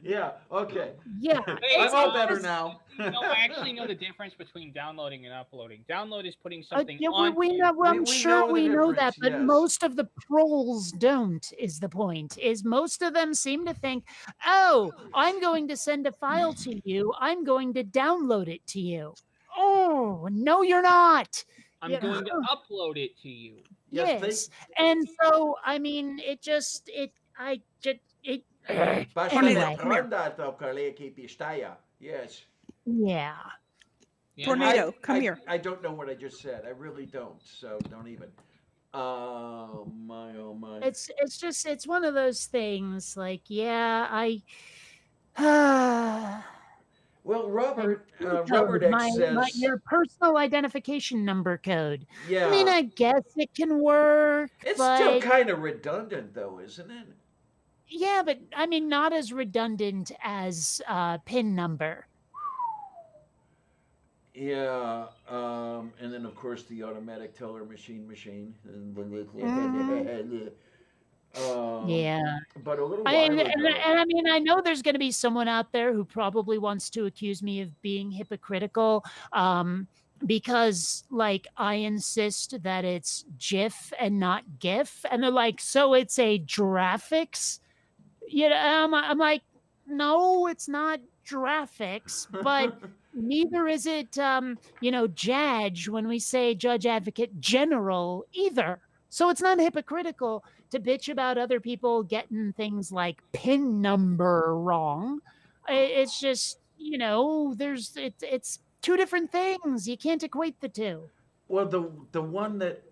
Yeah. Okay. Yeah, Hey, I'm all it's better just, now. no, I actually know the difference between downloading and uploading. Download is putting something yeah, onto we you. know. Well, I'm We sure know the we know that, difference. but Yes. most of the trolls don't. Is the point? Is most of them seem to think, "Oh, I'm going to send a file to you. I'm going to download it to you." Oh no, you're not. I'm Yeah. going to upload it to you. Yes. And so, I mean, it just, it, I just, it, Tornado, anyway, come here. Yes. yeah. Yeah. Tornado, come here. I don't know what I just said. I really don't. So don't even. Oh my, oh my. It's just, it's one of those things like, yeah, Well, and Robert, code, Robert X my says, your personal identification number code. I mean, yeah, I guess it can work, it's still but kind of redundant, though, isn't it? yeah, but I mean, not as redundant as PIN number. Yeah, and then of course the automatic teller machine. Yeah. But a little I while and, ago, and I mean, I know there's going to be someone out there who probably wants to accuse me of being hypocritical, because like I insist that it's GIF and not GIF, and they're like, so it's a graphics. You know, I'm like, no, it's not graphics, but neither is it, judge when we say judge advocate general either. So it's not hypocritical to bitch about other people getting things like pin number wrong. It's just, it's two different things. You can't equate the two. well, the one that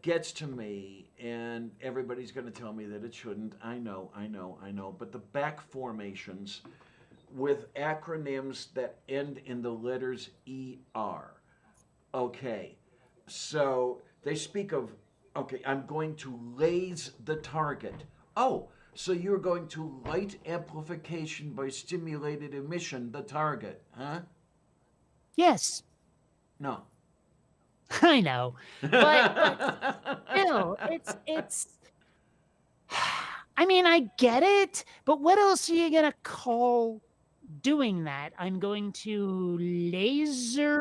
gets to me, and everybody's going to tell me that it shouldn't. I know. But the back formations with acronyms that end in the letters ER. Okay, so they speak of, okay, I'm going to laze the target. Oh, so you're going to light amplification by stimulated emission the target, huh? Yes, No. I know. But still, it's I mean, I get it, but what else are you gonna call doing that? I'm going to lasery.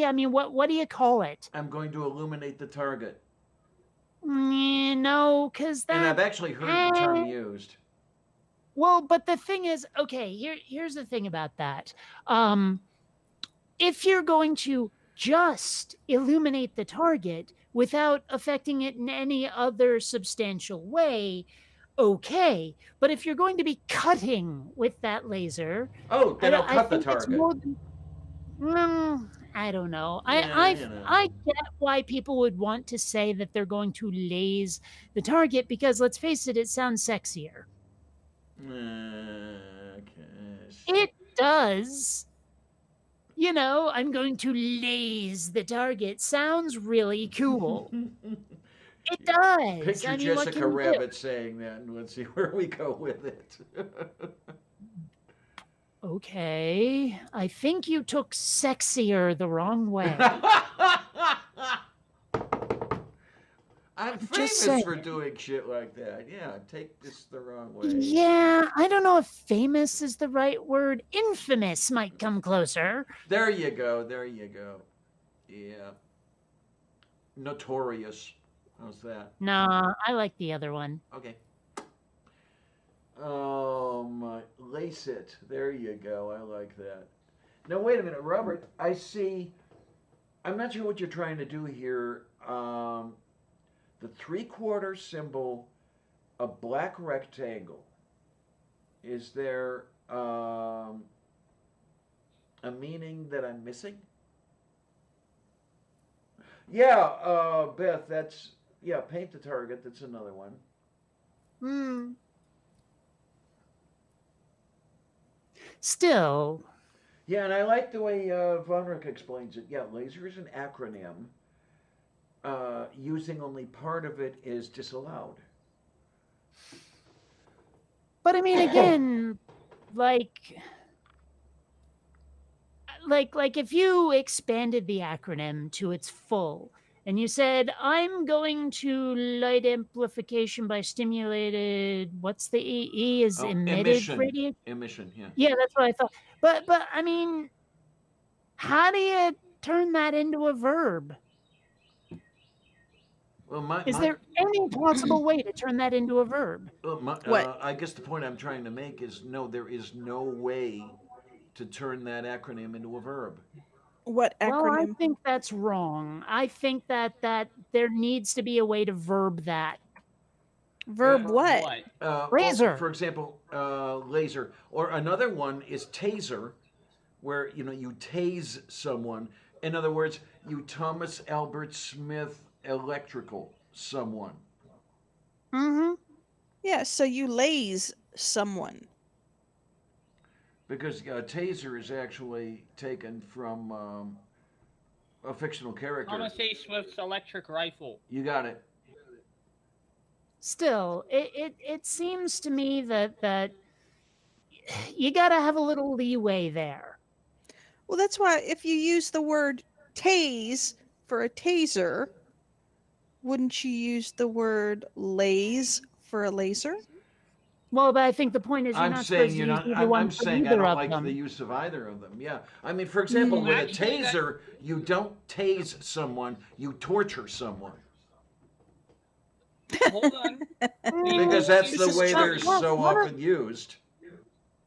I mean, what do you call it? I'm going to illuminate the target. No, because And I've that. actually heard the term used. Well, but the thing is, okay, here's the thing about that. If you're going to just illuminate the target without affecting it in any other substantial way, okay. But if you're going to be cutting with that laser, Oh, then I'll I cut the think it's target. more than. I don't know. Yeah, you know. I get why people would want to say that they're going to laze the target because let's face it, it sounds sexier. Okay. It does. You know, I'm going to laze the target. Sounds really cool. It does. Picture I mean, what Jessica can you do? Rabbit saying that, and let's see where we go with it. Okay, I think you took sexier the wrong way. I'm Just famous saying. for doing shit like that. Yeah, take this the wrong way. Yeah, I don't know if famous is the right word. Infamous might come closer. There you go. There you go. Yeah. Notorious. How's that? Nah, I like the other one. Okay. Oh my, lace it. There you go. I like that. Now wait a minute, Robert. I see. I'm not sure what you're trying to do here. The 3/4 symbol, a black rectangle. Is there a meaning that I'm missing? Yeah, Beth. That's paint the target. That's another one. Still, Yeah, and I like the way Von Rick explains it. Yeah, laser is an acronym. Using only part of it is disallowed. but I mean, again, like if you expanded the acronym to its full and you said, I'm going to light amplification by stimulated, what's the E is emitted Emission. radiation? Emission, yeah. Yeah, that's what I thought. But I mean, how do you turn that into a verb? Well, Is there any possible way to turn that into a verb? What? I guess the point I'm trying to make is no, there is no way to turn that acronym into a verb. What Well, I acronym? think that's wrong. I think that there needs to be a way to verb that. Verb what? What? Razor. For example, laser. Or another one is taser, where you tase someone. In other words, you Thomas Albert Smith electrical someone. Mm-hmm. Yeah, so you laze someone. Because taser is actually taken from a fictional character. Thomas A. Swift's electric rifle. You got it. Still, it seems to me that you got to have a little leeway there. Well, that's why if you use the word tase for a taser, wouldn't you use the word laze for a laser? Well, but I think the point is you're I'm not saying supposed to you're use not. either one I'm for saying I either don't of like them. the use of either of them. Yeah. I mean, for example, with a Actually, that- taser, you don't tase someone. You torture someone. Hold on. Because that's This the is way true. they're so One of- often used.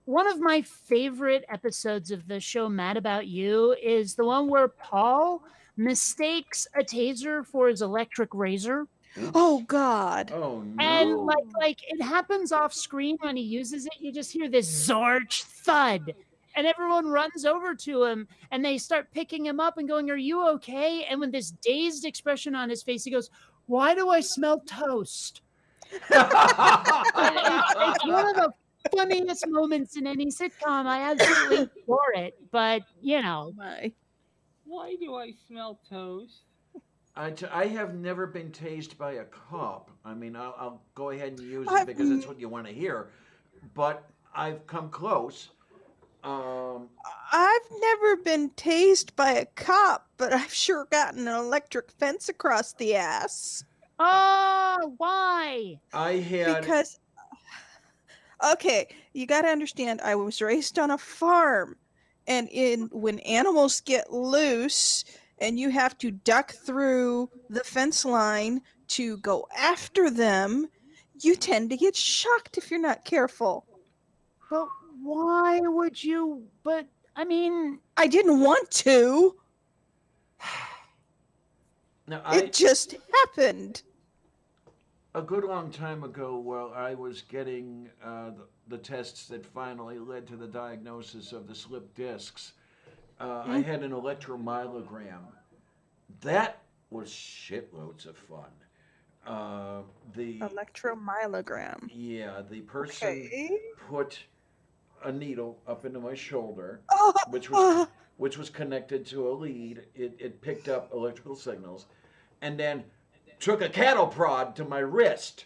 One of my favorite episodes of the show Mad About You is the one where Paul mistakes a taser for his electric razor. Oops. Oh God. Oh no. And like it happens off screen when he uses it, you just hear this zorch thud. And everyone runs over to him and they start picking him up and going, "Are you okay?" And with this dazed expression on his face, he goes, "Why do I smell toast?" It's one of the funniest moments in any sitcom. I absolutely adore it. But, My. Why do I smell toast? I have never been tased by a cop. I mean, I'll go ahead and use it I've because that's what you want to hear. But I've come close. I've never been tased by a cop, but I've sure gotten an electric fence across the ass. oh, why? I had. Because okay, you got to understand I was raised on a farm, and when animals get loose and you have to duck through the fence line to go after them, you tend to get shocked if you're not careful. But why would you? But, I mean, I didn't want to. Now, It just happened. a good long time ago, while I was getting the tests that finally led to the diagnosis of the slipped discs, I had an electromyogram. That was shitloads of fun. The Electromyogram. the person Okay. put a needle up into my shoulder, Oh, which was connected to a lead. It picked up electrical signals, and then took a cattle prod to my wrist.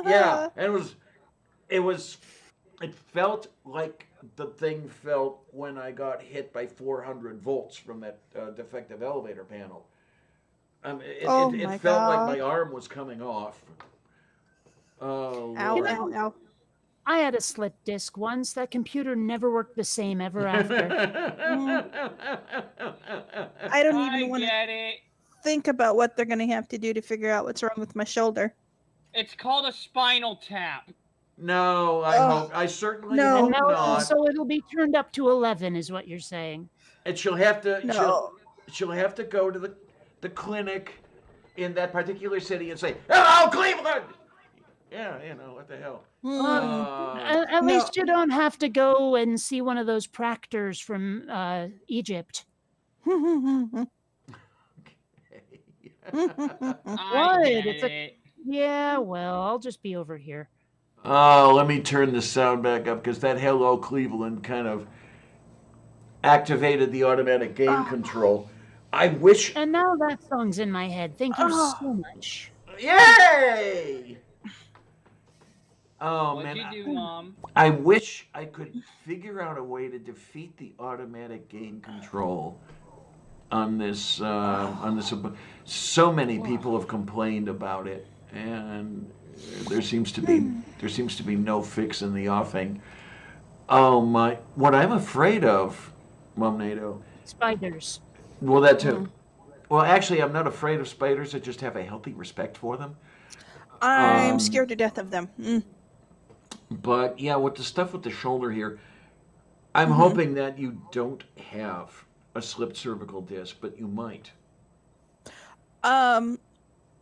Yeah, and it felt like the thing felt when I got hit by 400 volts from that defective elevator panel. Oh It my felt like God. my arm was coming off. Oh, Ow, Lord. ow, ow. I had a slip disc once. That computer never worked the same ever after. I don't I even want to get it. think about what they're going to have to do to figure out what's wrong with my shoulder. It's called a spinal tap. No, I certainly No. hope No, not. so it'll be turned up to 11, is what you're saying. And she'll have to No. she'll have to go to the clinic in that particular city and say, "Hello, Cleveland." Yeah, what the hell. At least you don't have to go and see one of those proctors from Egypt. I What? get It's a- it. Yeah, well, I'll just be over here. Oh, let me turn the sound back up because that "Hello, Cleveland" kind of activated the automatic gain control. I wish. And now that song's in my head. Thank you so much. Yay! Oh What'd man, you do, Mom? I wish I could figure out a way to defeat the automatic gain control on this. So many people have complained about it, and there seems to be no fix in the offing. Oh my! What I'm afraid of, Mom NATO. Spiders. Well, that too. Well, actually, I'm not afraid of spiders. I just have a healthy respect for them. I'm scared to death of them. But yeah, with the stuff with the shoulder here, I'm Mhm. hoping that you don't have a slipped cervical disc, but you might. Um,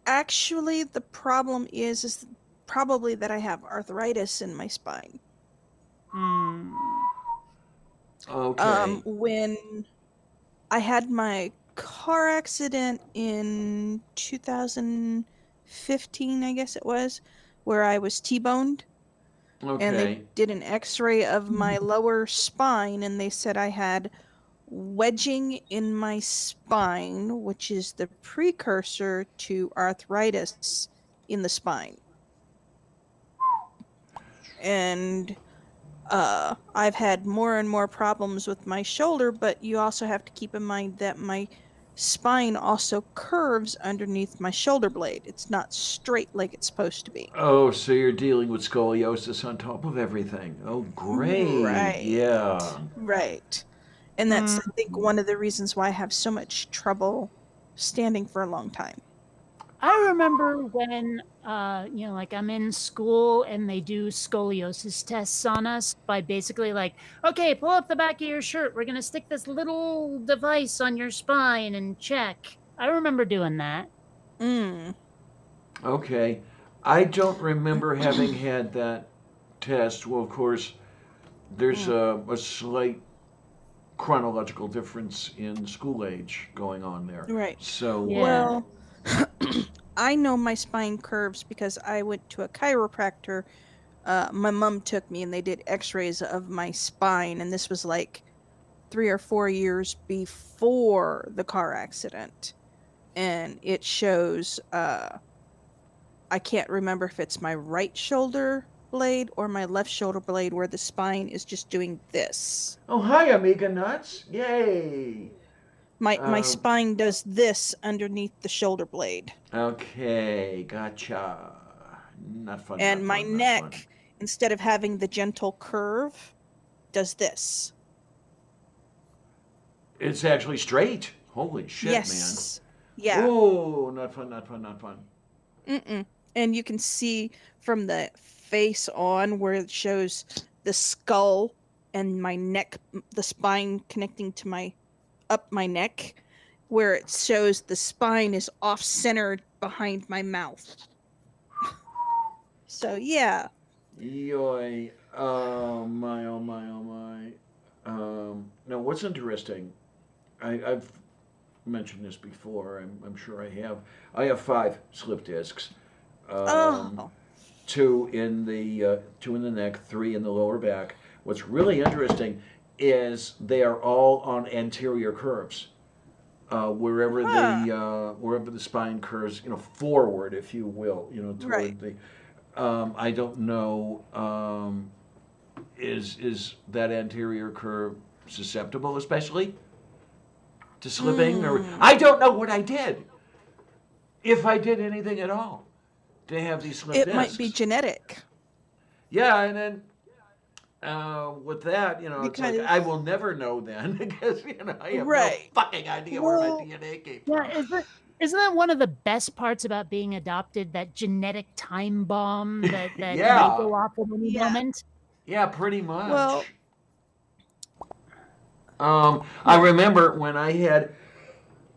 actually, the problem is probably that I have arthritis in my spine. Hmm. Okay. When I had my car accident in 2015, I guess it was, where I was T-boned, and they Okay. did an X-ray of my lower spine, and they said I had wedging in my spine, which is the precursor to arthritis in the spine. And I've had more and more problems with my shoulder, but you also have to keep in mind that my spine also curves underneath my shoulder blade. It's not straight like it's supposed to be. Oh, so you're dealing with scoliosis on top of everything. Oh, great. Right. Yeah. Right. And that's, I think, one of the reasons why I have so much trouble standing for a long time. I remember when, like I'm in school and they do scoliosis tests on us by basically like, okay, pull up the back of your shirt. We're going to stick this little device on your spine and check. I remember doing that. Mm. Okay. I don't remember having had that test. Well, of course, there's a slight chronological difference in school age going on there. Right. So, Yeah. Well, I know my spine curves because I went to a chiropractor. My mom took me and they did x-rays of my spine, and this was like 3 or 4 years before the car accident. And it shows, I can't remember if it's my right shoulder blade or my left shoulder blade where the spine is just doing this. oh, hi, Amiga Nuts. Yay. My Um, spine does this underneath the shoulder blade. okay, gotcha. Not fun, And not my fun, not fun. neck, instead of having the gentle curve, does this. It's actually straight. Holy shit, Yes. man. Yeah. Oh, not fun, not fun, not fun. Mm-mm. And you can see from the face on where it shows the skull and my neck, the spine connecting to my neck, where it shows the spine is off centered behind my mouth. So yeah. Yoy. Oh my, oh my, oh my. Now, what's interesting, I've mentioned this before, I'm sure I have. I have 5 slip discs. Oh. 2 in the neck, 3 in the lower back. What's really interesting is they are all on anterior curves. Wherever wherever the spine curves, forward, if you will, toward Right. the. I don't know. Is that anterior curve susceptible, especially to slipping? Or I don't know what I did, if I did anything at all, to have these slip It discs. might be genetic. Yeah, and then with that, it's like Because I will never know then because I have Right. no fucking idea where my DNA came from. Yeah, isn't that one of the best parts about being adopted? That genetic time bomb that Yeah. may go off at any Yeah. moment. Yeah, pretty much. Well- I remember when I had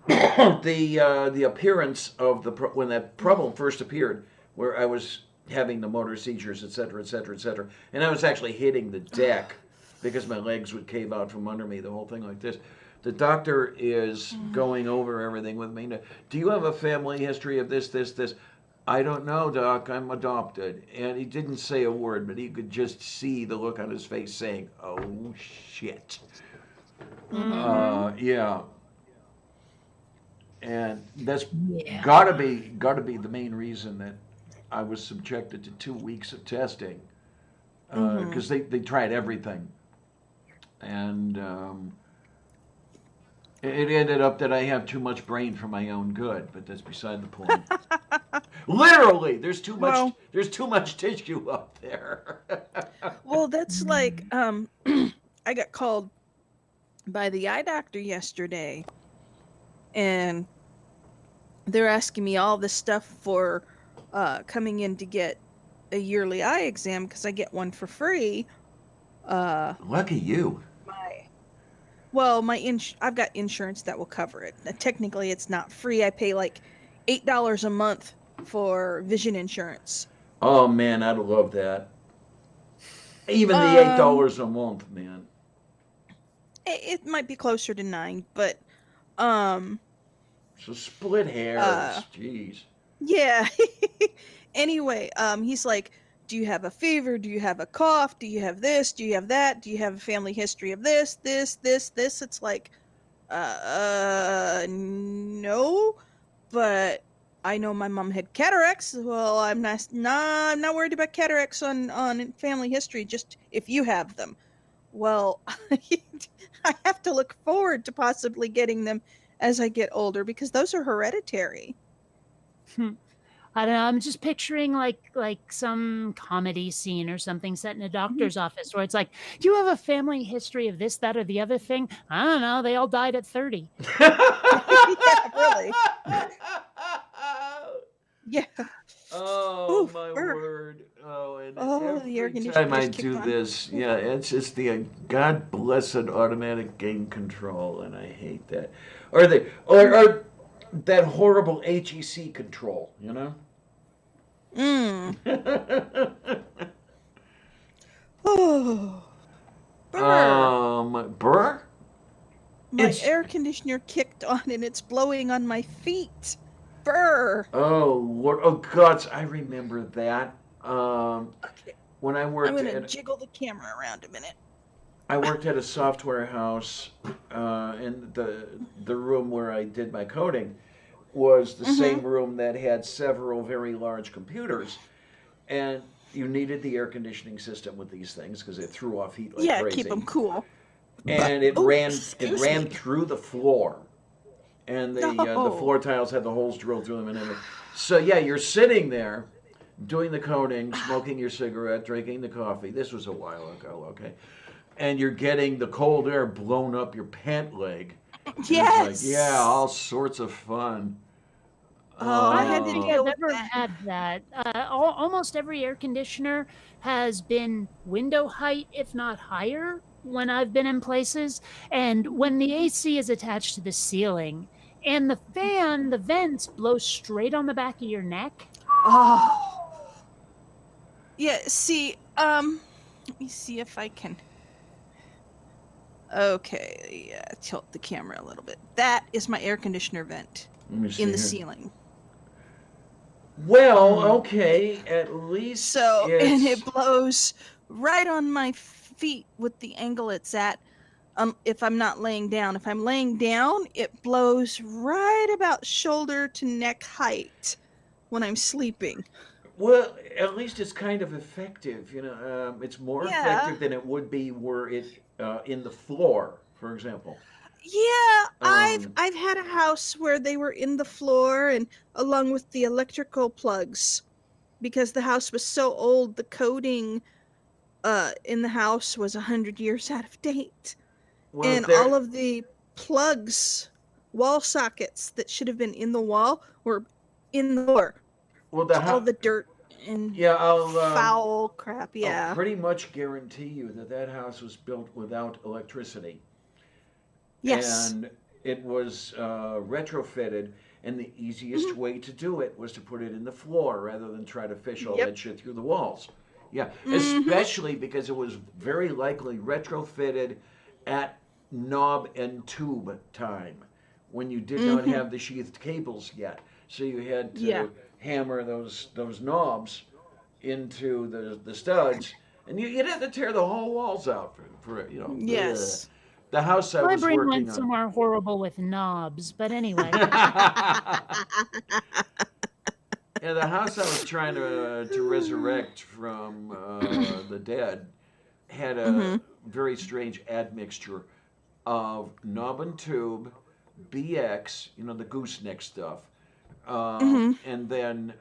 the appearance of when that problem first appeared, where I was having the motor seizures, et cetera, et cetera, et cetera, and I was actually hitting the deck because my legs would cave out from under me, the whole thing like this. The doctor is going over everything with me. Do you have a family history of this, this, this? I don't know, Doc. I'm adopted. And he didn't say a word, but he could just see the look on his face saying, oh, shit. Yeah. And that's gotta be the main reason that I was subjected to 2 weeks of testing. Because they tried everything. And it ended up that I have too much brain for my own good, but that's beside the point. Literally, there's too much tissue up there. Well, that's like I got called by the eye doctor yesterday, and they're asking me all this stuff for coming in to get a yearly eye exam because I get one for free. Lucky you. Well, I've got insurance that will cover it. Technically, it's not free. I pay like $8 a month for vision insurance. Oh man, I'd love that. Even the $8 Um, a month, man. it might be closer to 9, but um, So split uh, hairs. Jeez. yeah. Anyway, he's like, "Do you have a fever? Do you have a cough? Do you have this? Do you have that? Do you have a family history of this, this, this, this?" It's like, no, but I know my mom had cataracts. Well, I'm not worried about cataracts on family history. Just if you have them. Well, I have to look forward to possibly getting them as I get older because those are hereditary. I don't know. I'm just picturing like some comedy scene or something set in a doctor's office where it's like, "Do you have a family history of this, that, or the other thing?" I don't know. They all died at 30. Yeah, really. Yeah. Oh Ooh, my burr. word! Oh, and Oh, the air every conditioner time I just kicked do on. this, yeah, it's just the God blessed automatic gain control, and I hate that. Or that horrible HEC control, you know? Mm. Oh, burr. Burr? My It's air conditioner kicked on and it's blowing on my feet. Burr. oh Lord, oh gods, I remember that. Okay, When I'm gonna jiggle the camera around a minute. I worked at a software house, in the room where I did my coding was the same room that had several very large computers, and you needed the air conditioning system with these things because it threw off heat like Yeah, crazy. keep them cool. And it Oh, ran excuse me. through the floor, and the No. floor tiles had the holes drilled through them and everything. So yeah, you're sitting there doing the coding, smoking your cigarette, drinking the coffee. This was a while ago, okay? And you're getting the cold air blown up your pant leg. And Yes. it's like, yeah, all sorts of fun. Oh, I I had don't to think deal I've with ever that. had that. Almost every air conditioner has been window height, if not higher, when I've been in places. And when the AC is attached to the ceiling and the fan, the vents blow straight on the back of your neck. Oh. Yeah, see, let me see if I can. Okay, yeah, tilt the camera a little bit. That is my air conditioner vent Let me see in the here. ceiling. Well, okay, at least So, and it's it blows right on my feet with the angle it's at. If I'm not laying down. If I'm laying down, it blows right about shoulder to neck height when I'm sleeping. well, at least it's kind of effective. You know, it's more Yeah. effective than it would be were it in the floor, for example. Yeah, I've Um, I've had a house where they were in the floor and along with the electrical plugs because the house was so old, the coding in the house was 100 years out of date. well, And there. all of the plugs, wall sockets that should have been in the wall were in the floor. Well, All the dirt and yeah, foul crap, I'll yeah. pretty much guarantee you that that house was built without electricity, Yes. and it was retrofitted. And the easiest way to do it was to put it in the floor rather than try to fish all Yep. that shit through the walls. Yeah, Mhm. especially because it was very likely retrofitted at knob and tube time when you did not Mhm. have the sheathed cables yet. So you had to Yeah. hammer those knobs into the studs, and you'd have to tear the whole walls out for you know. Ugh. Yes. The house I My was brain working went on. somewhere horrible with knobs, but anyway. Yeah, the house I was trying to resurrect from the dead had a Mhm. very strange admixture of knob and tube, BX, you know, the gooseneck stuff, Mhm. and then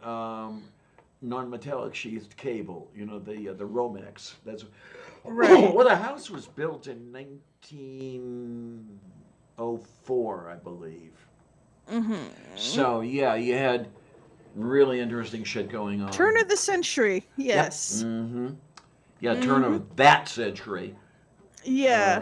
non-metallic sheathed cable, you know, the Romex. That's Right. well, the house was built in 1904, I believe. Mhm. So yeah, you had really interesting shit going on. Turn of the century. Yes. Mm-hmm. Yeah, turn of that century. Yeah.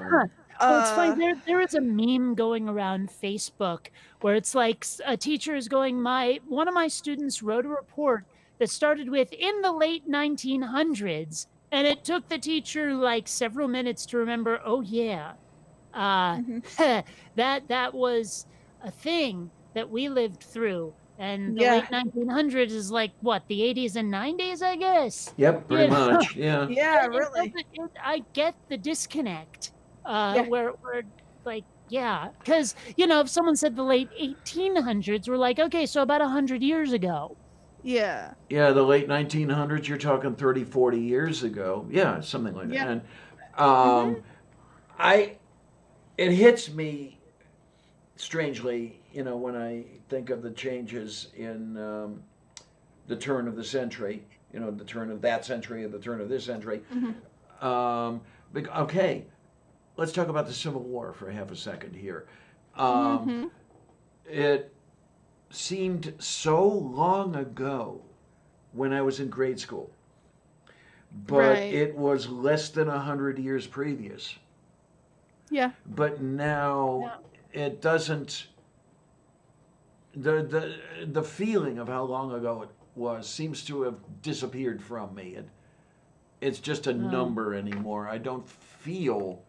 Uh, Well, it's funny. There is a meme going around Facebook where it's like a teacher is going, one of my students wrote a report that started with in the late 1900s, and it took the teacher like several minutes to remember. Oh yeah, Mhm. that was a thing that we lived through, and the Yeah. late 1900s is like what, the 80s and 90s, I guess. Yep, pretty You know? much. Yeah. Yeah, It really. I get the disconnect. Yeah. Where like, yeah, because if someone said the late 1800s, we're like, okay, so about 100 years ago. Yeah. Yeah, the late 1900s, you're talking 30, 40 years ago. Yeah, something like Yeah. that. And it hits me strangely, when I think of the changes in the turn of the century, the turn of that century or the turn of this century. Okay, let's talk about the Civil War for half a second here. It seemed so long ago when I was in grade school, but Right. it was less than 100 years previous. Yeah. But now it doesn't. The feeling of how long ago it was seems to have disappeared from me. It's just a number anymore. I don't feel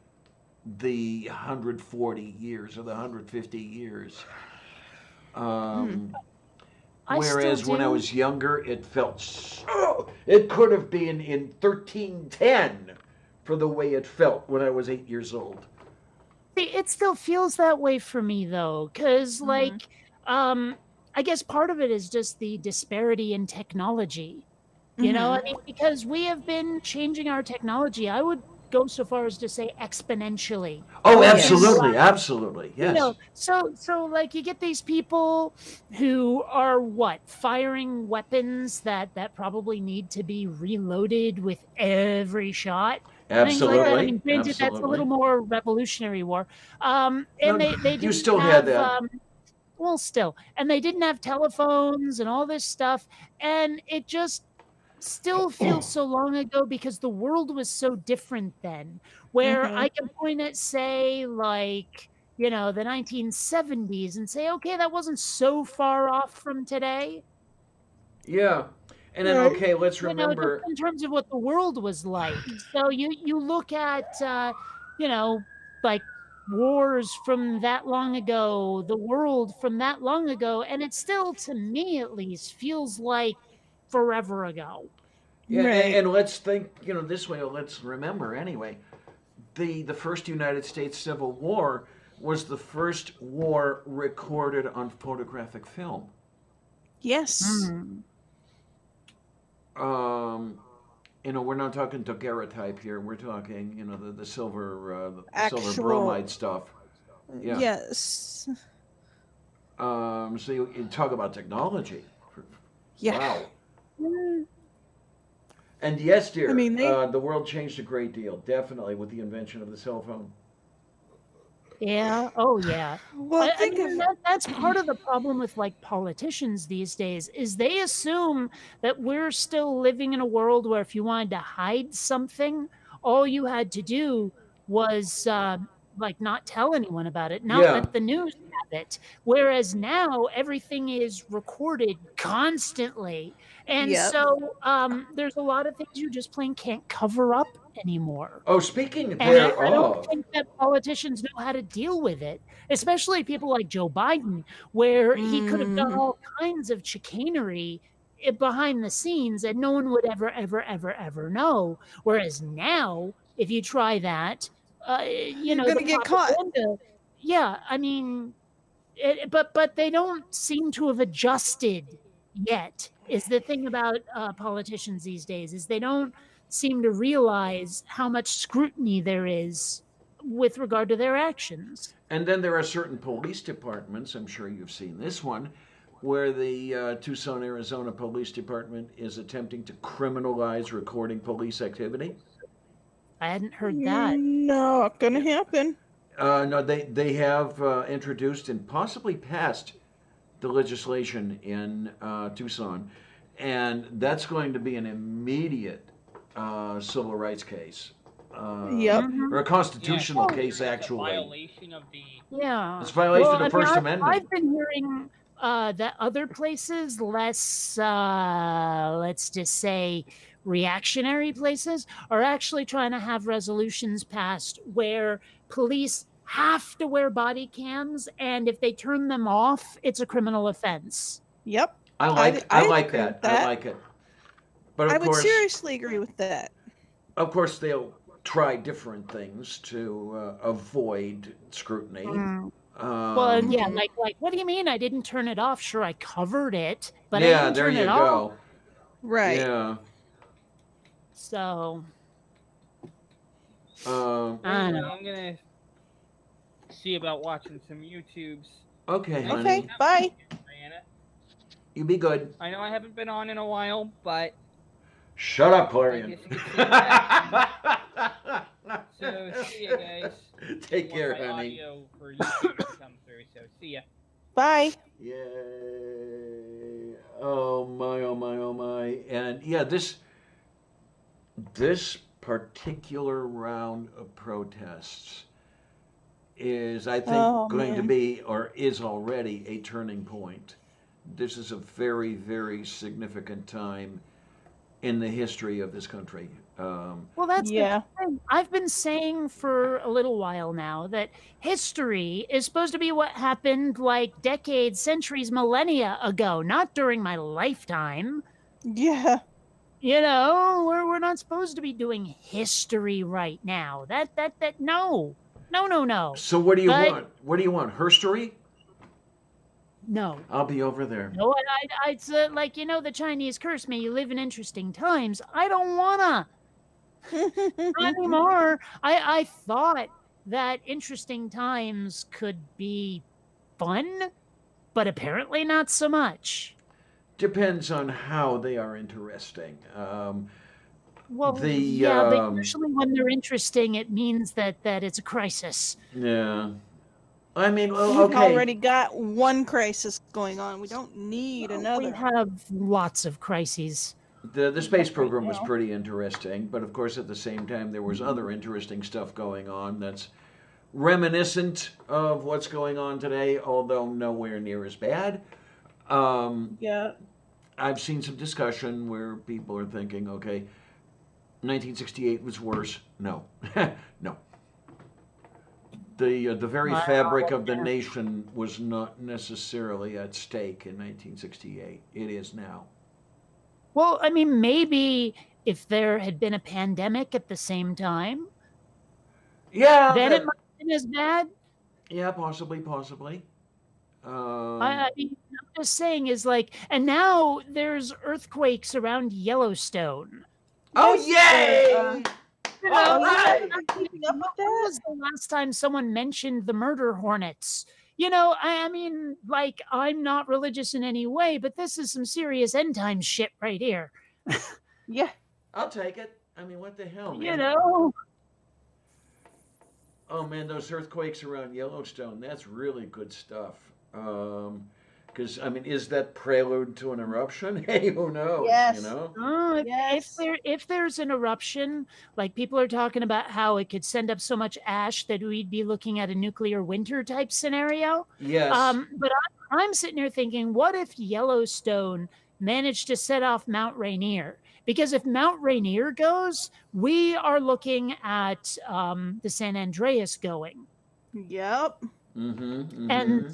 the 140 years or the 150 years. Whereas when I was younger, it felt so. It could have been in 1310 for the way it felt when I was 8 years old. It still feels that way for me though, because like, I guess part of it is just the disparity in technology. I mean, because we have been changing our technology, I would go so far as to say exponentially. Oh, Yes. absolutely, absolutely, yes. So like you get these people who are firing weapons that probably need to be reloaded with every shot. Things like that. I Absolutely, mean, granted, that's a little absolutely. more Revolutionary War. And No, they you didn't still have, had that. well, still, and they didn't have telephones and all this stuff, and it just still feels so long ago because the world was so different then. Where I can point at, say, like, the 1970s and say, okay, that wasn't so far off from today. Yeah, and then Right. okay, let's Just remember. in terms of what the world was like. So you look at like wars from that long ago, the world from that long ago, and it still, to me at least, feels like forever ago. Yeah, Right. and let's think, this way. Let's remember anyway. The first United States Civil War was the first war recorded on photographic film. Yes. We're not talking daguerreotype here. We're talking, the silver, silver Actual. bromide stuff. Yeah. Yes. So you talk about technology. Yeah. Wow. And yes, dear, I mean, the world changed a great deal, definitely, with the invention of the cell phone. Yeah. Oh, yeah. Well, I think mean, of that's part of the problem with like politicians these days is they assume that we're still living in a world where if you wanted to hide something, all you had to do was like not tell anyone about it, not Yeah. let the news have it. Whereas now everything is recorded constantly, and Yep. so there's a lot of things you just plain can't cover up anymore. Oh, speaking And I don't thereof, think that politicians know how to deal with it, especially people like Joe Biden, where he could have done all kinds of chicanery behind the scenes and no one would ever, ever, ever, ever know. Whereas now, if you try that, You're gonna the get caught. propaganda, yeah, I mean, but they don't seem to have adjusted yet. Is the thing about politicians these days is they don't seem to realize how much scrutiny there is with regard to their actions. and then there are certain police departments, I'm sure you've seen this one, where the Tucson, Arizona Police Department is attempting to criminalize recording police activity. I hadn't heard that. Not gonna happen. No, they have introduced and possibly passed the legislation in Tucson, and that's going to be an immediate civil rights case. Yep. or a constitutional Yeah, case it's a actually. violation of the. Yeah. It's a violation Well, of the I mean, First I've Amendment. been hearing that other places, less, let's just say, reactionary places, are actually trying to have resolutions passed where police have to wear body cams, and if they turn them off, it's a criminal offense. Yep. I I like agree that. with that. I like it. But I of would course, seriously agree with that. they'll try different things to avoid scrutiny. Well, yeah, Mhm. like, what do you mean I didn't turn it off? Sure, I covered it, but I yeah, didn't there turn you it off. go. Right. Yeah. So, Um, I don't Anyway, know. I'm gonna see about watching some YouTubes. okay, Nice honey. Okay. Bye. Brianna. You be good. I know I haven't been on in a while, but Shut up, I Clarion. guess you could say that. So see ya, guys. Take I care, want my honey. audio for YouTube to come through. So see ya. Bye. Yay. Oh my, oh my, oh my. And yeah, this particular round of protests is, I think, Oh, going to man. be, or is already, a turning point. This is a very, very significant time in the history of this country. Well, that's Yeah. the thing. I've been saying for a little while now that history is supposed to be what happened like decades, centuries, millennia ago, not during my lifetime. Yeah. You know, we're not supposed to be doing history right now. No. So what do you But- want? What do you want? Herstory? No. I'll be over there. No, it's like, you know, the Chinese curse, may you live in interesting times. I don't wanna. Not anymore. I thought that interesting times could be fun, but apparently not so much. Depends on how they are interesting. Well, The, yeah, but usually when they're interesting, it means that it's a crisis. Yeah. I mean, well, We've okay. already got one crisis going on. We don't need We another. have lots of crises. The space Right program was now. pretty interesting, but of course, at the same time, there was other interesting stuff going on that's reminiscent of what's going on today, although nowhere near as bad. Yeah. I've seen some discussion where people are thinking, okay, 1968 was worse. No, no. The very Wow. fabric of the nation was not necessarily at stake in 1968. It is now. Well, I mean, maybe if there had been a pandemic at the same time, Yeah, then it might have been as bad. yeah, possibly. I mean, I'm just saying is like, and now there's earthquakes around Yellowstone. Oh, Yes, yay! You All know, right. when was the last time someone mentioned the murder hornets? You know, I mean, like, I'm not religious in any way, but this is some serious end time shit right here. Yeah. I'll take it. I mean, what the hell, man? You know, Oh man, those earthquakes around Yellowstone, that's really good stuff. Because I mean, is that prelude to an eruption? Hey, who knows? Yes. You know? if Yes. if there's an eruption, like people are talking about how it could send up so much ash that we'd be looking at a nuclear winter type scenario. Yes. But I'm sitting here thinking, what if Yellowstone managed to set off Mount Rainier? Because if Mount Rainier goes, we are looking at the San Andreas going. Yep. And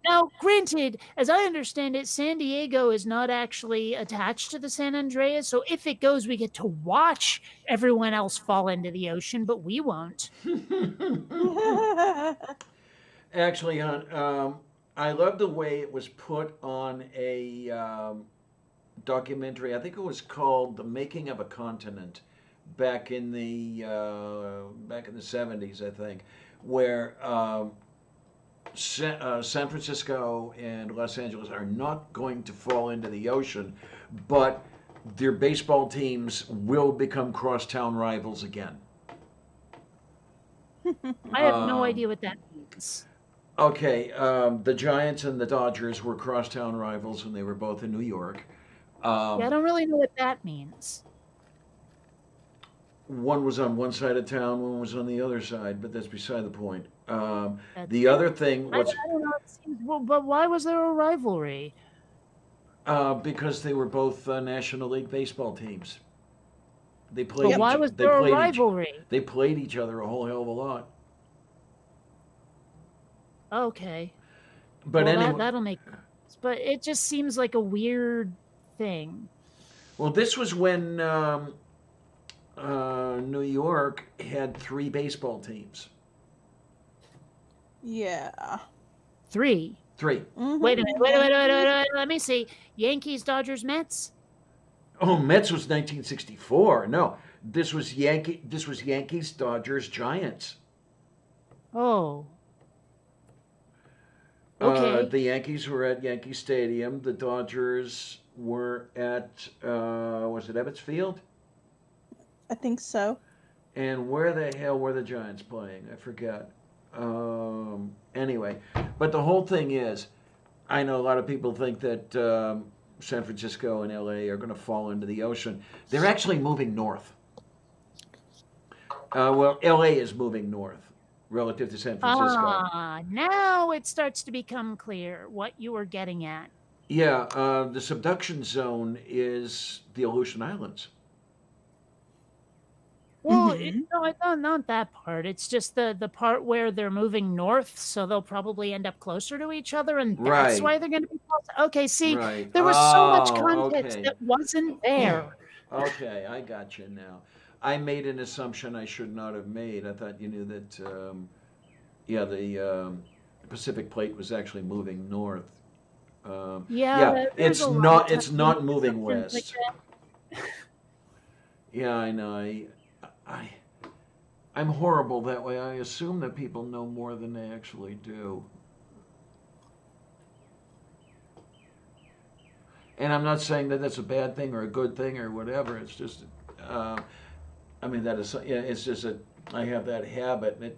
now, granted, as I understand it, San Diego is not actually attached to the San Andreas. So if it goes, we get to watch everyone else fall into the ocean, but we won't. Actually, hon, I love the way it was put on a documentary. I think it was called "The Making of a Continent," back in the 70s, I think, where San Francisco and Los Angeles are not going to fall into the ocean, but their baseball teams will become crosstown rivals again. I have no idea what that means. Okay, the Giants and the Dodgers were crosstown rivals when they were both in New York. Yeah, I don't really know what that means. one was on one side of town, one was on the other side, but that's beside the point. That's The other thing, I what's don't know. It seems, well, but why was there a rivalry? because they were both National League baseball teams. They But played why each. was They there a played each. rivalry? They played each other a whole hell of a lot. Okay. But Well, anyway, that'll make sense. But it just seems like a weird thing. well, this was when New York had 3 baseball teams. Yeah. 3. 3. Mhm. Wait a minute. Wait. Let me see. Yankees, Dodgers, Mets. Oh, Mets was 1964. No, this was Yankees, Dodgers, Giants. Oh. Okay. The Yankees were at Yankee Stadium. The Dodgers were at was it Ebbets Field? I think so. And where the hell were the Giants playing? I forget. Anyway, but the whole thing is, I know a lot of people think that San Francisco and LA are going to fall into the ocean. They're actually moving north. Well, LA is moving north relative to San Francisco. Now it starts to become clear what you were getting at. Yeah, the subduction zone is the Aleutian Islands. Well, Mhm. not that part. It's just the part where they're moving north, so they'll probably end up closer to each other, and that's Right. why they're going to be close. Okay, see, Right. there was so much Oh, context okay. that wasn't there. Okay, I got you now. I made an assumption I should not have made. I thought you knew that, the Pacific Plate was actually moving north. Yeah, there's a lot of It's not tiny moving assumptions like west. that. Yeah, I know. I'm horrible that way. I assume that people know more than they actually do. And I'm not saying that that's a bad thing or a good thing or whatever. It's just, that is, yeah, it's just that I have that habit and it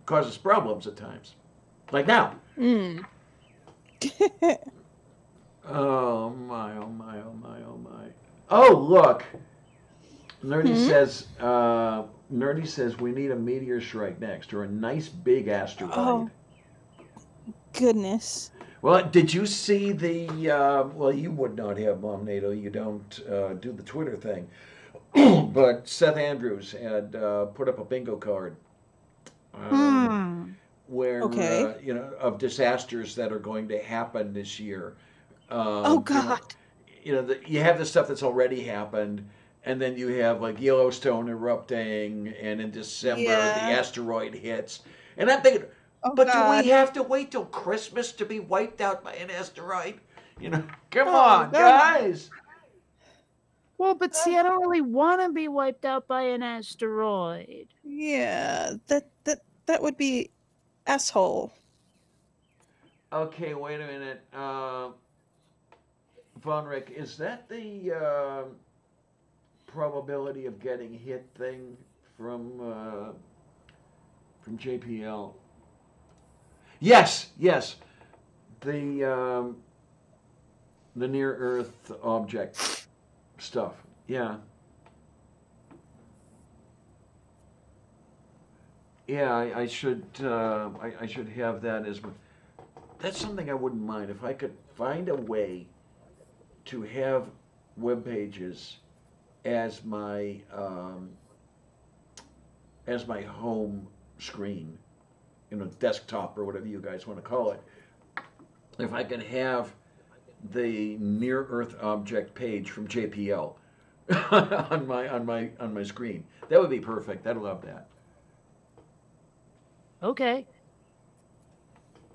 causes problems at times. Like now. Mm. Oh my, oh my, oh my, oh my. Oh, look. Nerdy says we need a meteor strike next, or a nice big asteroid. Oh. Goodness. Well, did you see the? Well, you would not have, Mom NATO. You don't do the Twitter thing, but Seth Andrews had put up a bingo card where Okay. of disasters that are going to happen this year. Oh God. You have the stuff that's already happened. And then you have like Yellowstone erupting, and in December Yeah. the asteroid hits. And I'm thinking, Oh but God. do we have to wait till Christmas to be wiped out by an asteroid? Come Oh, on, God. guys. Well, but see, I don't really want to be wiped out by an asteroid. Yeah. That would be asshole. Okay, wait a minute. Von Rick, is that the probability of getting hit thing from JPL? Yes. The near Earth object stuff. Yeah. Yeah, I should I should have that as well. That's something I wouldn't mind if I could find a way to have web pages as my home screen, desktop or whatever you guys want to call it. If I can have the near Earth object page from JPL on my screen, that would be perfect. I'd love that. Okay.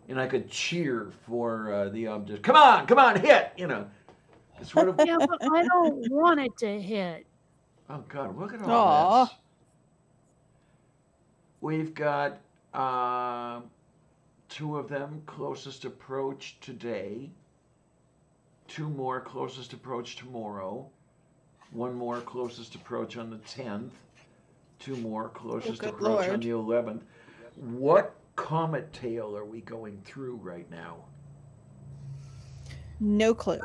And I could cheer for the object. Come on, hit! It's sort of. Yeah, but I don't want it to hit. Oh God, look at all Aw. this. We've got 2 of them closest approach today. 2 more closest approach tomorrow. 1 more closest approach on the 10th. 2 more closest good approach on Lord. the 11th. What comet tail are we going through right now? No clue.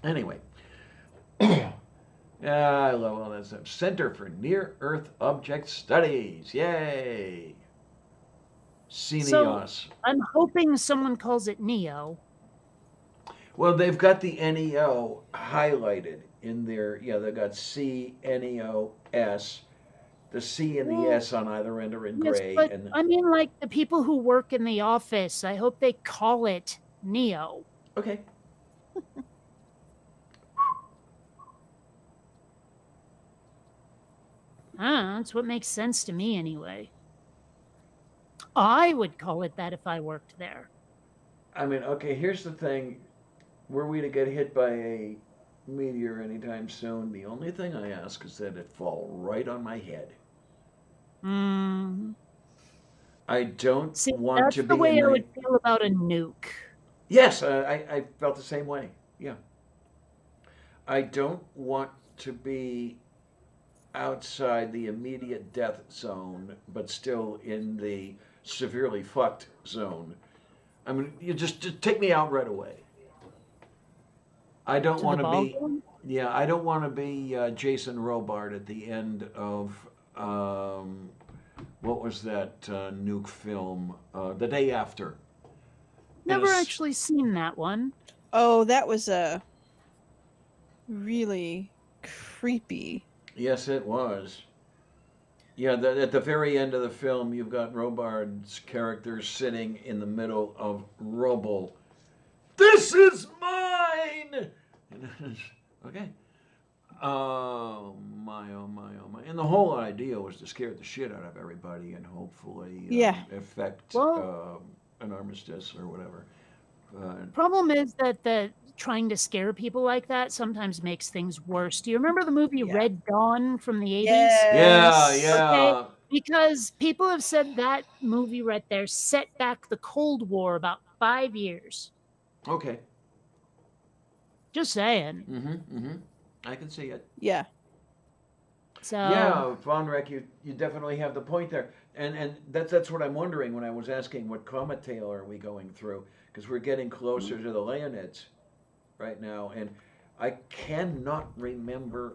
Anyway, Yeah, I love all that stuff. Center for Near Earth Object Studies. Yay! So CNEOS. I'm hoping someone calls it Neo. Well, they've got the NEO highlighted in there. Yeah, they've got CNEOS. The C and the Well, S on either end are in yes, gray. but And I mean, like the people who work in the office, I hope they call it Neo. okay. That's what makes sense to me anyway. I would call it that if I worked there. I mean, okay, here's the thing. Were we to get hit by a meteor anytime soon, the only thing I ask is that it fall right on my head. Mm. I don't See, want that's to the be way in I the. would feel about a nuke. Yes, I felt the same way. Yeah. I don't want to be outside the immediate death zone, but still in the severely fucked zone. I mean, you just take me out right away. I don't To want the to ball be, game? yeah, I don't want to be Jason Robart at the end of, what was that nuke film? The Day After. Never Yes. actually seen that one. Oh, that was a really creepy. Yes, it was. Yeah, at the very end of the film, you've got Robart's character sitting in the middle of rubble. This is mine! Okay. Oh my, oh my, oh my. And the whole idea was to scare the shit out of everybody and hopefully Yeah. effect Well- an armistice or whatever. Problem is that trying to scare people like that sometimes makes things worse. Do you remember the movie Yeah. Red Dawn from the 80s? Yeah, Yes. yeah. Because people have said that movie right there set back the Cold War about 5 years. Okay. Just saying. Mm-hmm. I can see it. Yeah. So Yeah, Von Rek, you definitely have the point there, and that's what I'm wondering when I was asking what comet tail are we going through, because we're getting closer to the Leonids right now, and I cannot remember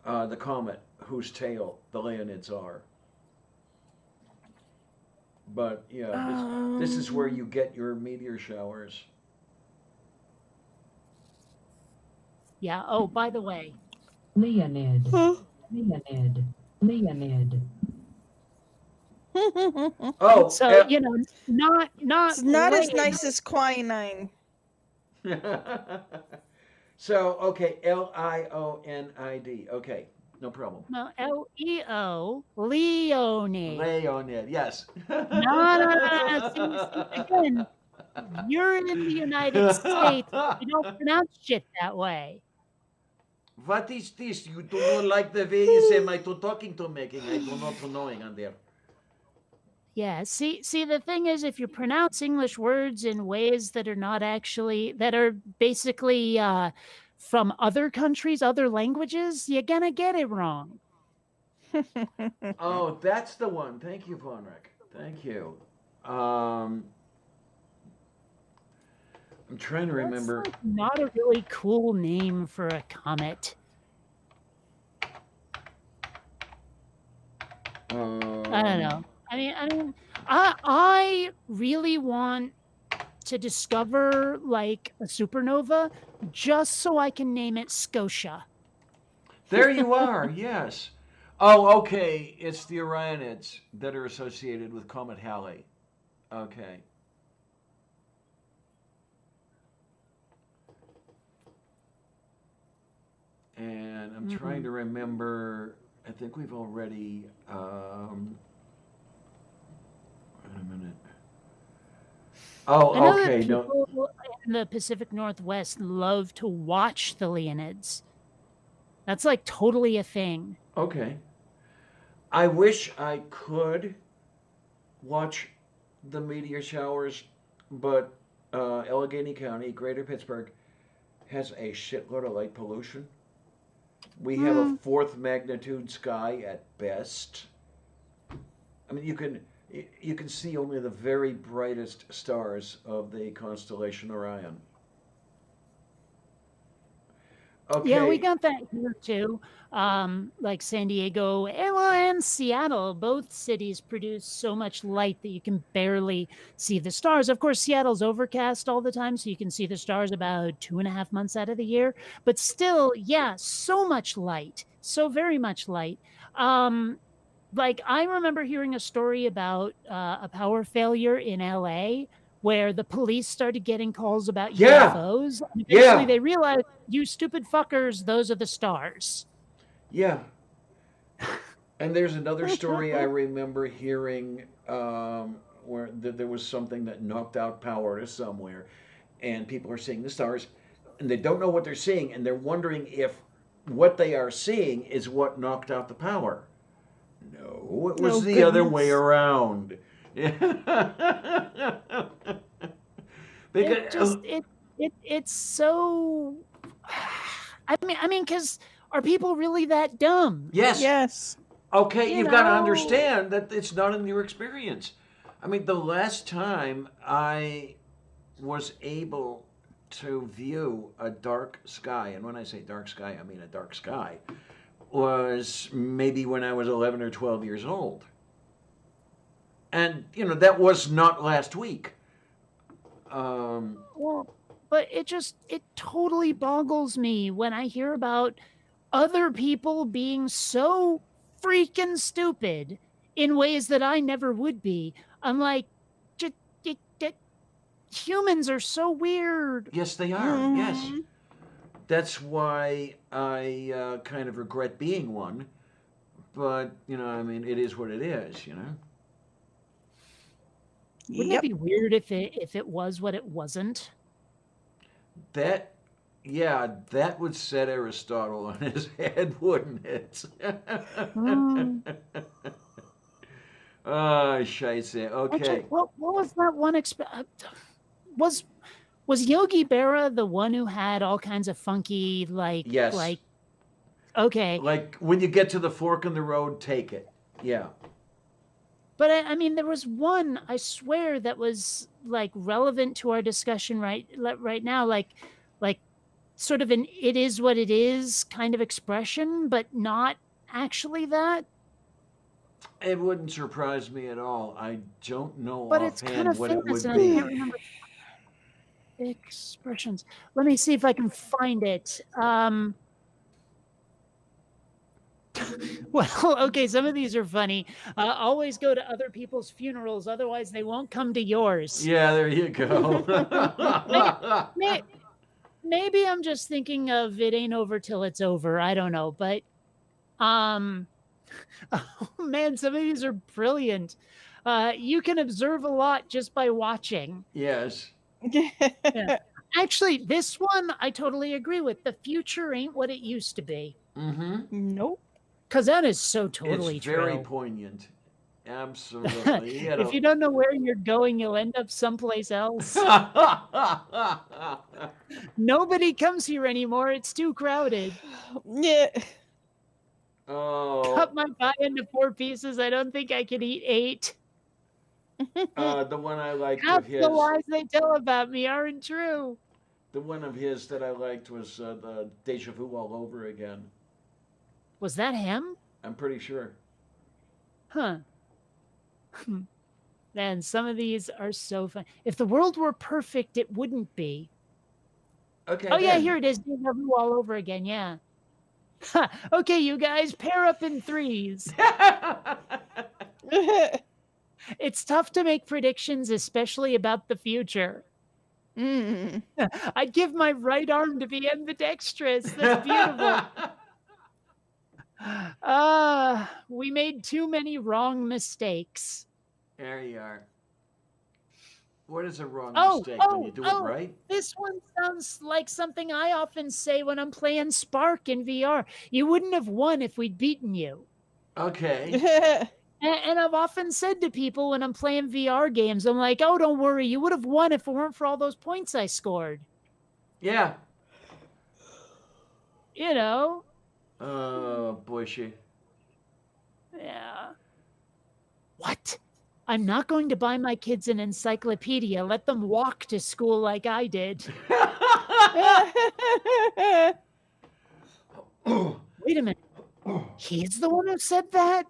the comet whose tail the Leonids are. But yeah, this is where you get your meteor showers. yeah. Oh, by the way, Leonid, Huh? Leonid, Leonid. Oh, so you know, not It's not as Leonid. nice as quinine. so okay, Lionid. Okay, no problem. No, Leo, Leonid. Leonid, yes. No. See, again, you're in the United States. You don't pronounce shit that way. What is this? You do not like the way you say my talking to making. I do not knowing on there. Yeah, see, the thing is, if you pronounce English words in ways that are not actually, that are basically from other countries, other languages, you're gonna get it wrong. Oh, that's the one. Thank you, Von Rek. Thank you. I'm trying to remember. That's like not a really cool name for a comet. I don't know. I mean, I really want to discover like a supernova just so I can name it Scotia. There you are. Yes. Oh, okay. It's the Orionids that are associated with Comet Halley. Okay. And I'm trying to remember. I think we've already. Wait a minute. Oh, I know okay. that No. people in the Pacific Northwest love to watch the Leonids. That's like totally a thing. Okay. I wish I could watch the meteor showers, but Allegheny County, Greater Pittsburgh, has a shitload of light pollution. We have a 4th magnitude sky at best. I mean, you can see only the very brightest stars of the constellation Orion. Okay. Yeah, we got that here too. Like San Diego and Seattle, both cities produce so much light that you can barely see the stars. Of course, Seattle's overcast all the time, so you can see the stars about 2.5 months out of the year. But still, yeah, so much light, so very much light. Like I remember hearing a story about a power failure in LA where the police started getting calls about Yeah. UFOs. And eventually Yeah. they realized, you stupid fuckers, those are the stars. Yeah. And there's another story I remember hearing where there was something that knocked out power to somewhere, and people are seeing the stars, and they don't know what they're seeing, and they're wondering if what they are seeing is what knocked out the power. No, it was Oh, the other way goodness. around. It just Because it's so I mean cuz are people really that dumb? yes, Yes. okay, You you've got to know? understand that it's not in your experience. I mean, the last time I was able to view a dark sky, and when I say dark sky, I mean a dark sky, was maybe when I was 11 or 12 years old. And, that was not last week. Well, but it totally boggles me when I hear about other people being so freaking stupid in ways that I never would be. I'm like, just, humans are so weird. Yes, they are. Yes. Mhm. That's why I kind of regret being one. But, I mean, it is what it is. Wouldn't Yep. it be weird if it was what it wasn't? That, yeah, that would set Aristotle on his head, wouldn't it? Hmm. Oh, scheisse. Actually, Okay. what was that one? Was Yogi Berra the one who had all kinds of funky Yes. Okay, Like when you get to the fork in the road, take it. Yeah. but I mean there was one I swear that was like relevant to our discussion right now, like sort of an "it is what it is" kind of expression, but not actually that. It wouldn't surprise me at all. I don't know But it's kind offhand of what it famous, would and I be. can't remember expressions. Let me see if I can find it. Well, okay, some of these are funny. Always go to other people's funerals, otherwise they won't come to yours. Yeah, there you go. Maybe I'm just thinking of "it ain't over till it's over." I don't know, but oh man, some of these are brilliant. You can observe a lot just by watching. Yes. Yeah. Actually, this one I totally agree with. The future ain't what it used to be. Mm-hmm. Nope. Because that is so totally It's very true. poignant. Absolutely. If you don't know where you're going, you'll end up someplace else. Nobody comes here anymore. It's too crowded. Yeah. Oh, Cut my pie into 4 pieces. I don't think I can eat 8. the one I liked Half of his, the lies they tell about me aren't true. the one of his that I liked was the Deja Vu all over again. Was that him? I'm pretty sure. Huh. Man, some of these are so fun. If the world were perfect, it wouldn't be. Okay. Oh, yeah, then. here it is. Deja Vu all over again. Yeah. Okay, you guys, pair up in 3s. It's tough to make predictions, especially about the future. Mm. I'd give my right arm to be ambidextrous. That's beautiful. We made too many wrong mistakes. There you are. What is a wrong Oh, mistake when you do oh, it right? This one sounds like something I often say when I'm playing Spark in VR. You wouldn't have won if we'd beaten you. Okay. And I've often said to people when I'm playing VR games, I'm like, oh, don't worry, you would have won if it weren't for all those points I scored. Yeah. You know? Oh, bushy. Yeah. What? I'm not going to buy my kids an encyclopedia. Let them walk to school like I did. Wait a minute. He's the one who said that?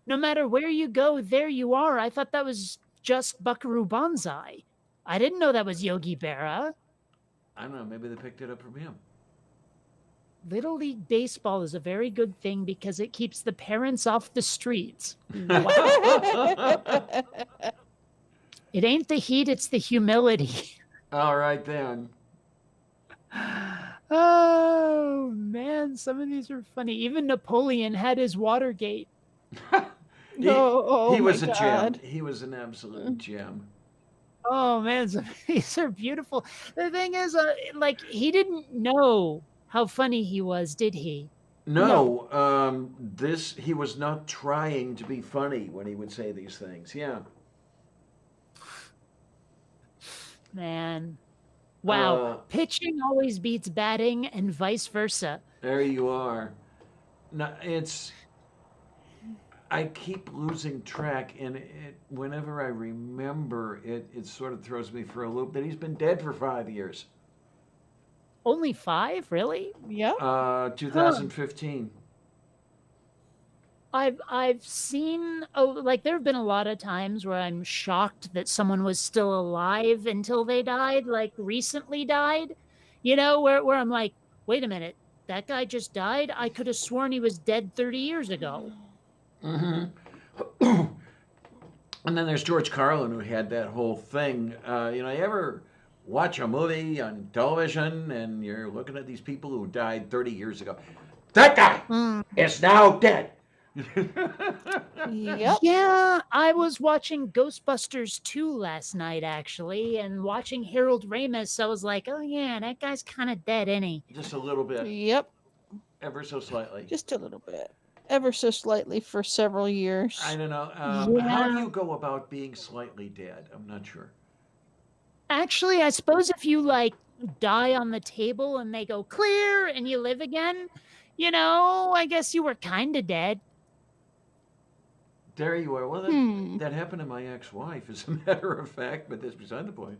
No matter where you go, there you are. I thought that was just Buckaroo Banzai. I didn't know that was Yogi Berra. I don't know. Maybe they picked it up from him. Little League Baseball is a very good thing because it keeps the parents off the streets. It ain't the heat, it's the humility. All right then. Oh, man, some of these are funny. Even Napoleon had his Watergate. He, Oh he was my a gem. God. He was an absolute gem. Oh, man, these are beautiful. The thing is, like, he didn't know how funny he was, did he? No, he was not trying to be funny when he would say these things. Yeah. Man. Wow. Pitching always beats batting and vice versa. There you are. No, I keep losing track, and whenever I remember it, it sort of throws me for a loop that he's been dead for 5 years. Only 5, really? Yep. 2015. I've seen like there have been a lot of times where I'm shocked that someone was still alive until they died, like recently died. You know, where I'm like, wait a minute, that guy just died? I could have sworn he was dead 30 years ago. Mm-hmm. And then there's George Carlin, who had that whole thing. You ever watch a movie on television and you're looking at these people who died 30 years ago? That guy is now dead. Yep. Yeah, I was watching Ghostbusters 2 last night, actually, and watching Harold Ramis. I was like, oh, yeah, that guy's kind of dead, isn't he? Just a little bit. Yep. Ever so slightly. Just a little bit. Ever so slightly for several years. I don't know. How do you go about being slightly dead? I'm not sure. Actually, I suppose if you, like, die on the table and they go clear and you live again, I guess you were kind of dead. There you are. Well, that happened to my ex-wife, as a matter of fact, but that's beside the point.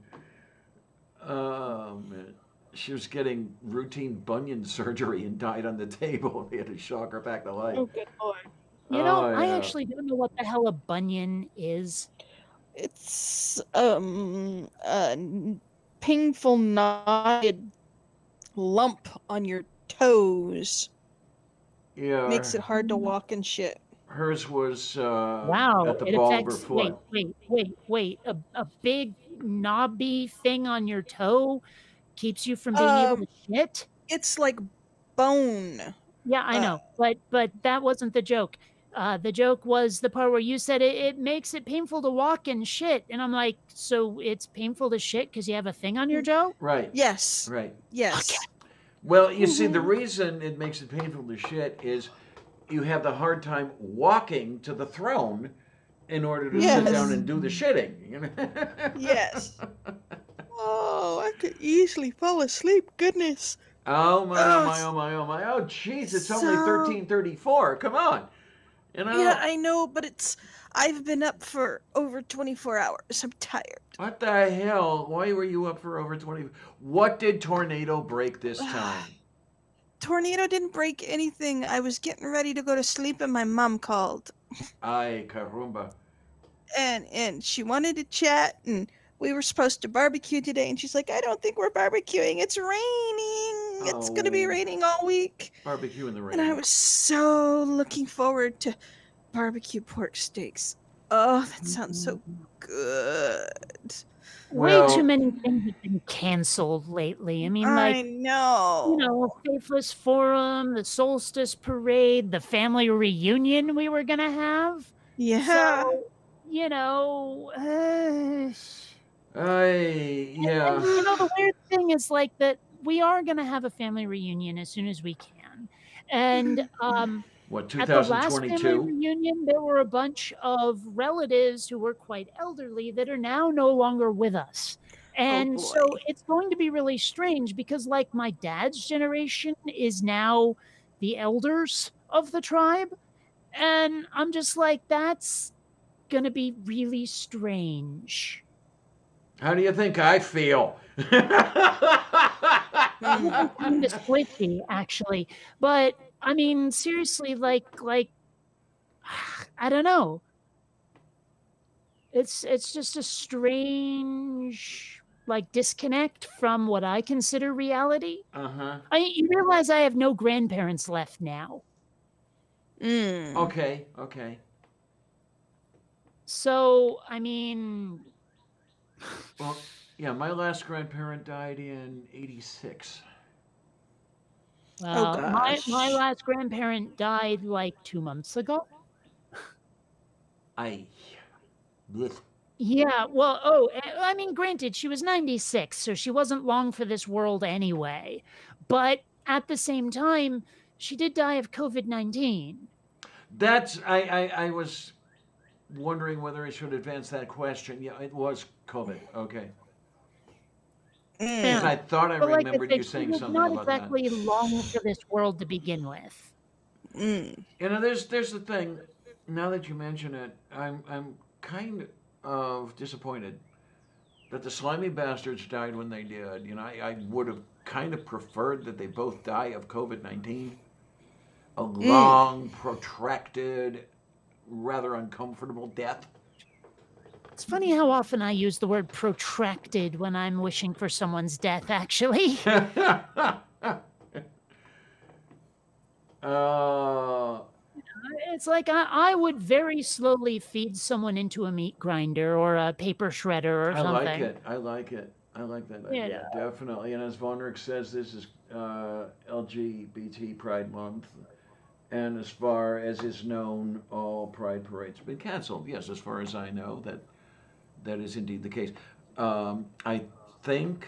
Man. She was getting routine bunion surgery and died on the table. They had to shock her back to life. Oh, good Lord. I actually don't know what the hell a bunion is. It's a painful knotted lump on your toes. Yeah. Makes it hard to walk and shit. Hers was Wow, at the it ball of her affects. foot. Wait. A big knobby thing on your toe keeps you from being able to shit? It's like bone. Yeah, I know, but that wasn't the joke. The joke was the part where you said it makes it painful to walk and shit, and I'm like, so it's painful to shit because you have a thing on your toe? Right. Yes. Right. Yes. Okay. Well, you see, the reason it makes it painful to shit is you have the hard time walking to the throne in order to sit down and do the shitting. Yes. Oh, I could easily fall asleep. Goodness. Oh my, oh my, oh my, oh my. Oh, jeez, it's only 13:34. Come on. Yeah, I know, but I've been up for over 24 hours. I'm tired. What the hell? Why were you up for over 20? What did Tornado break this time? Tornado didn't break anything. I was getting ready to go to sleep and my mom called. Ay, caramba. And she wanted to chat and we were supposed to barbecue today and she's like, I don't think we're barbecuing. It's raining. It's going to be raining all week. Barbecue in the rain. And I was so looking forward to barbecue pork steaks. Oh, that sounds so good. Way too many things have been canceled lately. I mean, I know. Faithless Forum, the Solstice Parade, the family reunion we were going to have. Yeah. So, yeah. And, the weird thing is like that we are going to have a family reunion as soon as we can. And what, at the last 2022? family reunion, there were a bunch of relatives who were quite elderly that are now no longer with us. And so it's going to be really strange because, like, my dad's generation is now the elders of the tribe. And I'm just like, that's going to be really strange. How do you think I feel? kind of squishy, actually. But I mean, seriously, like I don't know. It's just a strange like disconnect from what I consider reality. Uh-huh. You realize I have no grandparents left now. Mm. Okay, okay. So, I mean, Well, yeah, my last grandparent died in 86. Oh well, my gosh. last grandparent died like 2 months ago. I. Blech. Yeah, well, I mean, granted, she was 96, so she wasn't long for this world anyway. But at the same time, she did die of COVID-19. That's I was wondering whether I should advance that question. Yeah, it was COVID. Okay. Because Mm. I thought I But like I remembered said, you she saying was something not about that. exactly long for this world to begin with. Mm. You know, there's the thing. Now that you mention it, I'm kind of disappointed that the slimy bastards died when they did. You know, I would have kind of preferred that they both die of COVID-19. A long, protracted, rather uncomfortable death. It's funny how often I use the word protracted when I'm wishing for someone's death, actually. uh, It's like I would very slowly feed someone into a meat grinder or a paper shredder or I like something. it. I like it. I like that You idea. Definitely. And as Vonrick says, this is LGBT Pride Month. And as far as is known, all Pride parades have been canceled. Yes, as far as I know, that is indeed the case. I think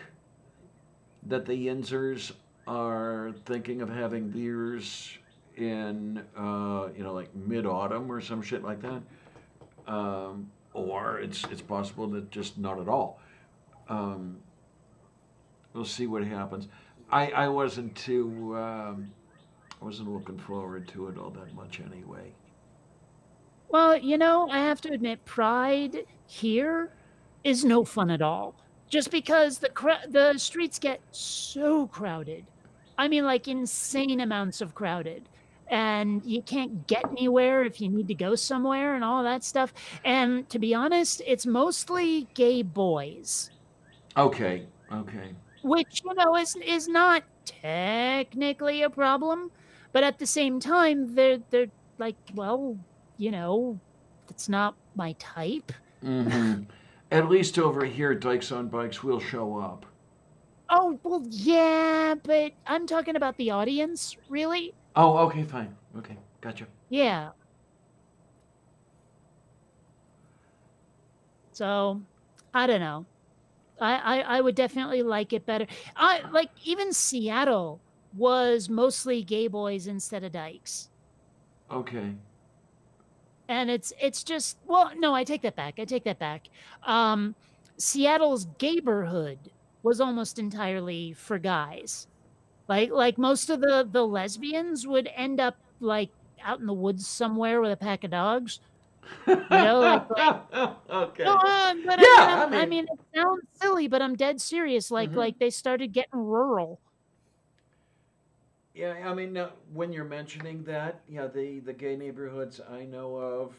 that the Yinzers are thinking of having theirs in, like mid-autumn or some shit like that. Or it's possible that just not at all. Um, we'll see what happens. I wasn't too. I wasn't looking forward to it all that much anyway. Well, I have to admit, Pride here is no fun at all. Just because the streets get so crowded. I mean, like insane amounts of crowded. And you can't get anywhere if you need to go somewhere and all that stuff. And to be honest, it's mostly gay boys, Okay, okay. which is not technically a problem, but at the same time, they're like, well, that's not my type. Mm-hmm. At least over here, Dykes on Bikes will show up. Oh, well, yeah, but I'm talking about the audience, really. Oh, okay, fine. Okay, gotcha. Yeah. So, I don't know. I would definitely like it better. I like even Seattle was mostly gay boys instead of dykes. Okay. And it's just, well, no, I take that back. Seattle's gayborhood was almost entirely for guys. Like most of the lesbians would end up like out in the woods somewhere with a pack of dogs. Okay. No, but Yeah, I mean, it sounds silly, but I'm dead serious. Like they started getting rural. Yeah, I mean, when you're mentioning that, yeah, the gay neighborhoods I know of,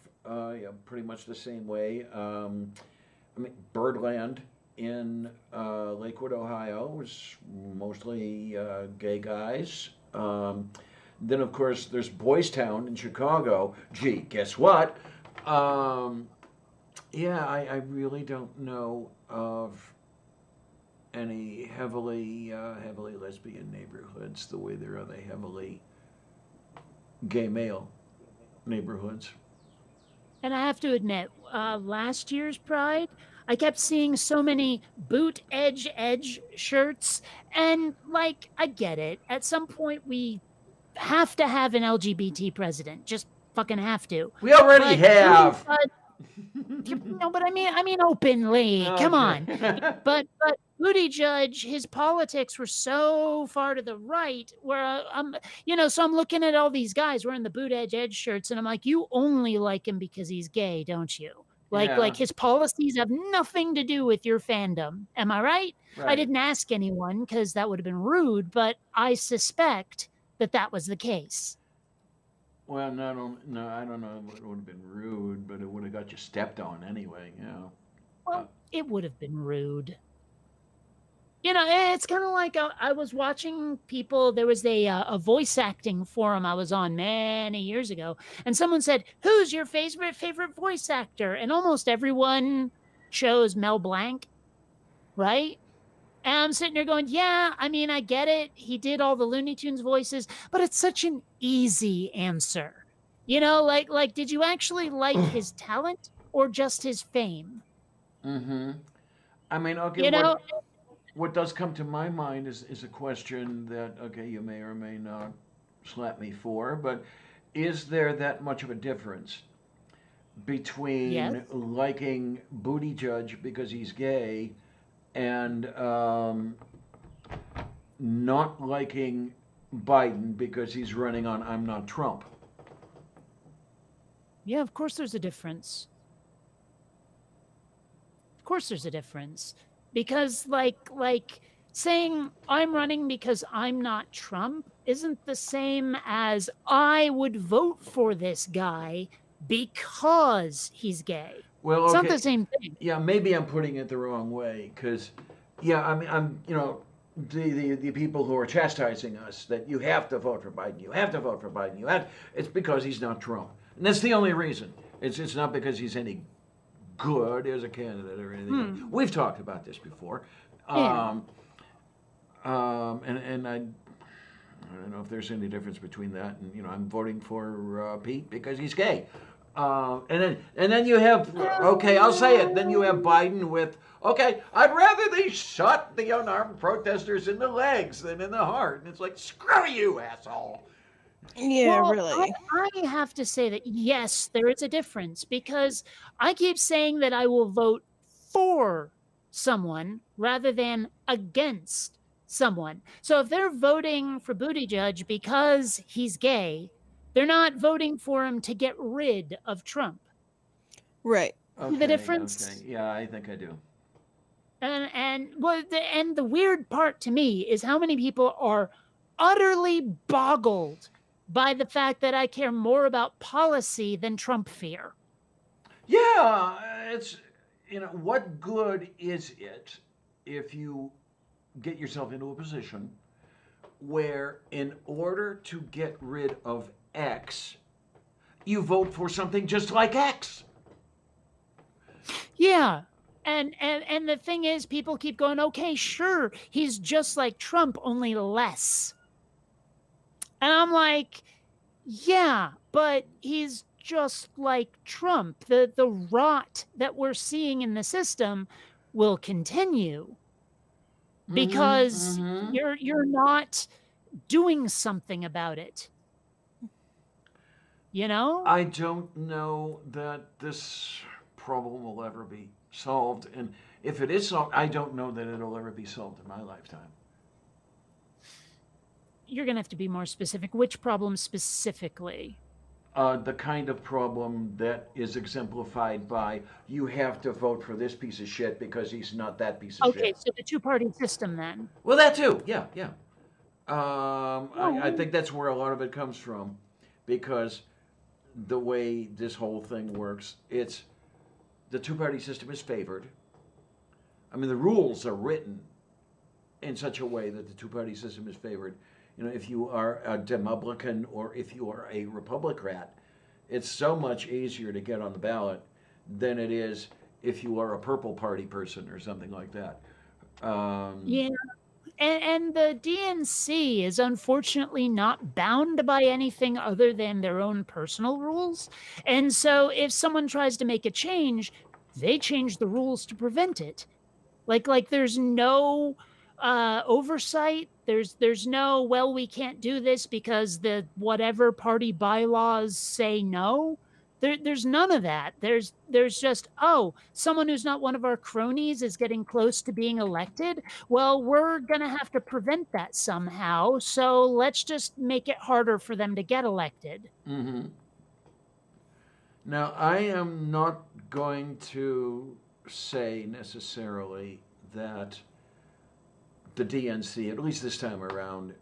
yeah, pretty much the same way. I mean, Birdland in Lakewood, Ohio, was mostly gay guys. Then, of course, there's Boys Town in Chicago. Gee, guess what? Yeah, I really don't know of any heavily lesbian neighborhoods the way there are the heavily gay male neighborhoods. And I have to admit, last year's Pride, I kept seeing so many boot edge shirts, and like I get it. At some point, we have to have an LGBT president. Just fucking have to. We already But have. no, but I mean openly. Come on. But Buttigieg, his politics were so far to the right where so I'm looking at all these guys wearing the boot edge shirts and I'm like, you only like him because he's gay, don't you? Like Yeah. his policies have nothing to do with your fandom. Am I right? I Right. didn't ask anyone because that would have been rude, but I suspect that that was the case. Well, no, I don't know. It would have been rude, but it would have got you stepped on anyway. Well, it would have been rude. It's kind of like I was watching people. There was a voice acting forum I was on many years ago, and someone said, "Who's your favorite voice actor?" And almost everyone chose Mel Blanc, right? And I'm sitting there going, "Yeah, I mean, I get it. He did all the Looney Tunes voices, but it's such an easy answer." Like, did you actually like his talent or just his fame? Mm-hmm. I mean, okay, You know, what does come to my mind is a question that, okay, you may or may not slap me for, but is there that much of a difference between Yes. liking Booty Judge because he's gay and not liking Biden because he's running on I'm not Trump? Yeah, of course there's a difference. Of course there's a difference. Because like saying I'm running because I'm not Trump isn't the same as I would vote for this guy because he's gay. Well, It's not okay, the same thing. yeah, maybe I'm putting it the wrong way because, yeah, I mean, the people who are chastising us that you have to vote for Biden, you have to vote for Biden, it's because he's not Trump, and that's the only reason. It's not because he's any good as a candidate or anything. We've talked about this before, Yeah. and I don't know if there's any difference between that and I'm voting for Pete because he's gay. And then you have, okay, I'll say it. Then you have Biden with, okay, I'd rather they shot the unarmed protesters in the legs than in the heart. And it's like, screw you, asshole. Yeah, Well, really. I have to say that yes, there is a difference because I keep saying that I will vote for someone rather than against someone. So if they're voting for Buttigieg because he's gay, they're not voting for him to get rid of Trump. Right. See the difference? Okay. Yeah, I think I do. And the weird part to me is how many people are utterly boggled by the fact that I care more about policy than Trump fear. Yeah, it's, what good is it if you get yourself into a position where, in order to get rid of X, you vote for something just like X? Yeah. And the thing is, people keep going, okay, sure, he's just like Trump, only less. And I'm like, yeah, but he's just like Trump. The rot that we're seeing in the system will continue because you're not doing something about it. I don't know that this problem will ever be solved, and if it is solved, I don't know that it'll ever be solved in my lifetime. You're going to have to be more specific. Which problem specifically? The kind of problem that is exemplified by you have to vote for this piece of shit because he's not that piece of shit. Okay, so the two-party system then. Well, that too. Yeah. I think that's where a lot of it comes from, because the way this whole thing works, it's the two-party system is favored. I mean, the rules are written in such a way that the two-party system is favored. If you are a Demoblican or if you are a Republican, it's so much easier to get on the ballot than it is if you are a Purple Party person or something like that. Yeah. And the DNC is unfortunately not bound by anything other than their own personal rules. And so if someone tries to make a change, they change the rules to prevent it. Like there's no oversight. There's no, well, we can't do this because the whatever party bylaws say no. There's none of that. There's just, oh, someone who's not one of our cronies is getting close to being elected. Well, we're going to have to prevent that somehow. So let's just make it harder for them to get elected. Mm-hmm. Now, I am not going to say necessarily that the DNC, at least this time around,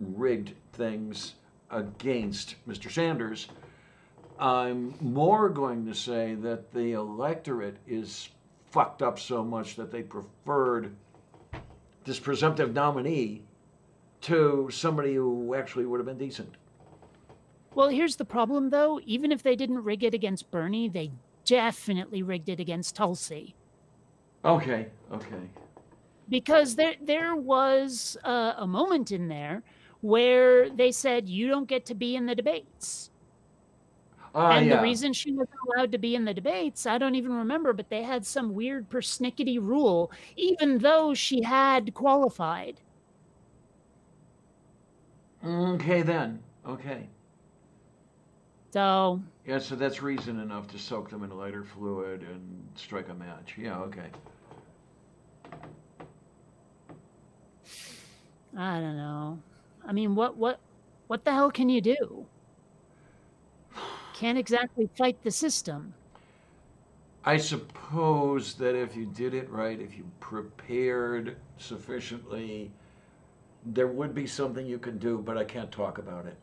rigged things against Mr. Sanders. I'm more going to say that the electorate is fucked up so much that they preferred this presumptive nominee to somebody who actually would have been decent. Well, here's the problem, though. Even if they didn't rig it against Bernie, they definitely rigged it against Tulsi. Okay. Because there was a moment in there where they said, you don't get to be in the debates. And yeah. the reason she wasn't allowed to be in the debates, I don't even remember, but they had some weird persnickety rule, even though she had qualified. Okay, then. Okay. So, Yeah, so that's reason enough to soak them in lighter fluid and strike a match. Yeah, okay. I don't know. I mean, what the hell can you do? Can't exactly fight the system. I suppose that if you did it right, if you prepared sufficiently, there would be something you could do, but I can't talk about it.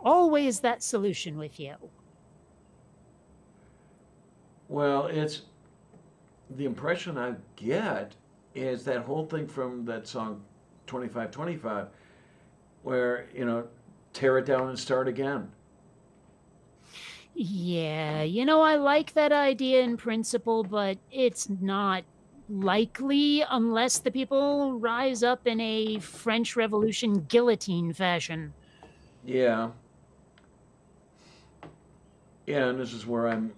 Always that solution with you. Well, it's the impression I get is that whole thing from that song 2525 where, tear it down and start again. Yeah, I like that idea in principle, but it's not likely unless the people rise up in a French Revolution guillotine fashion. Yeah. Yeah, and this is where I'm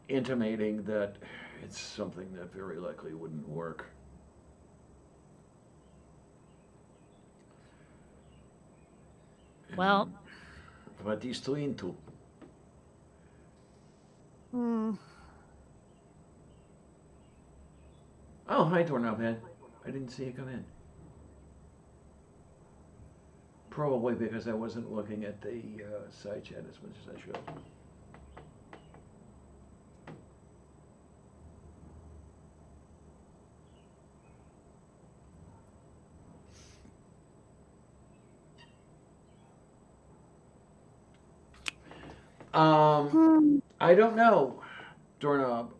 intimating that it's something that very likely wouldn't work. Well, What is to into? hmm. Oh, hi, Doorknob Head. I didn't see you come in. Probably because I wasn't looking at the side chat as much as I should. I don't know, Doorknob.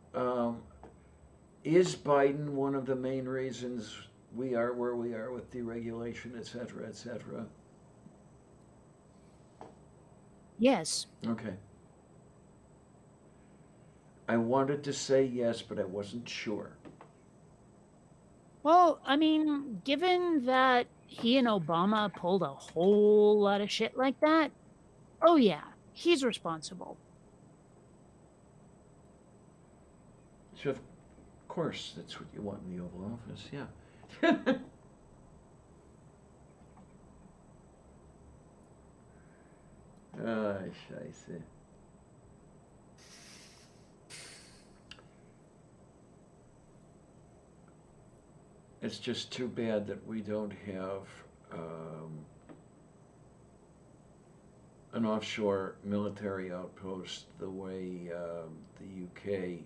Is Biden one of the main reasons we are where we are with deregulation, et cetera, et cetera? Yes. Okay. I wanted to say yes, but I wasn't sure. Well, I mean, given that he and Obama pulled a whole lot of shit like that, oh yeah, he's responsible. So, of course, that's what you want in the Oval Office, yeah. Ah, scheiße. It's just too bad that we don't have an offshore military outpost the way the UK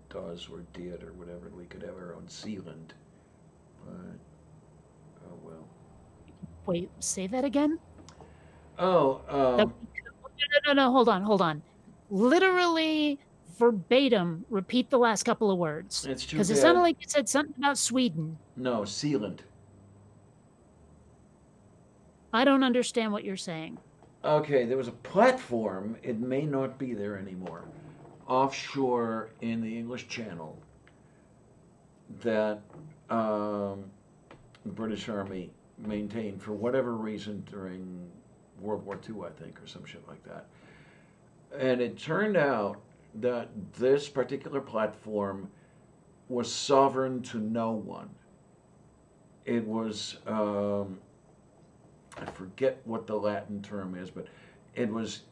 does or did or whatever. We could have our own Sealand. But, oh well. Wait, say that again? Oh, No, hold on. Literally verbatim, repeat the last couple of words. it's too Because it bad. sounded like you said something about Sweden. No, Sealand. I don't understand what you're saying. Okay, there was a platform, it may not be there anymore, offshore in the English Channel that the British Army maintained for whatever reason during World War II, I think, or some shit like that. And it turned out that this particular platform was sovereign to no one. It was, I forget what the Latin term is, but it was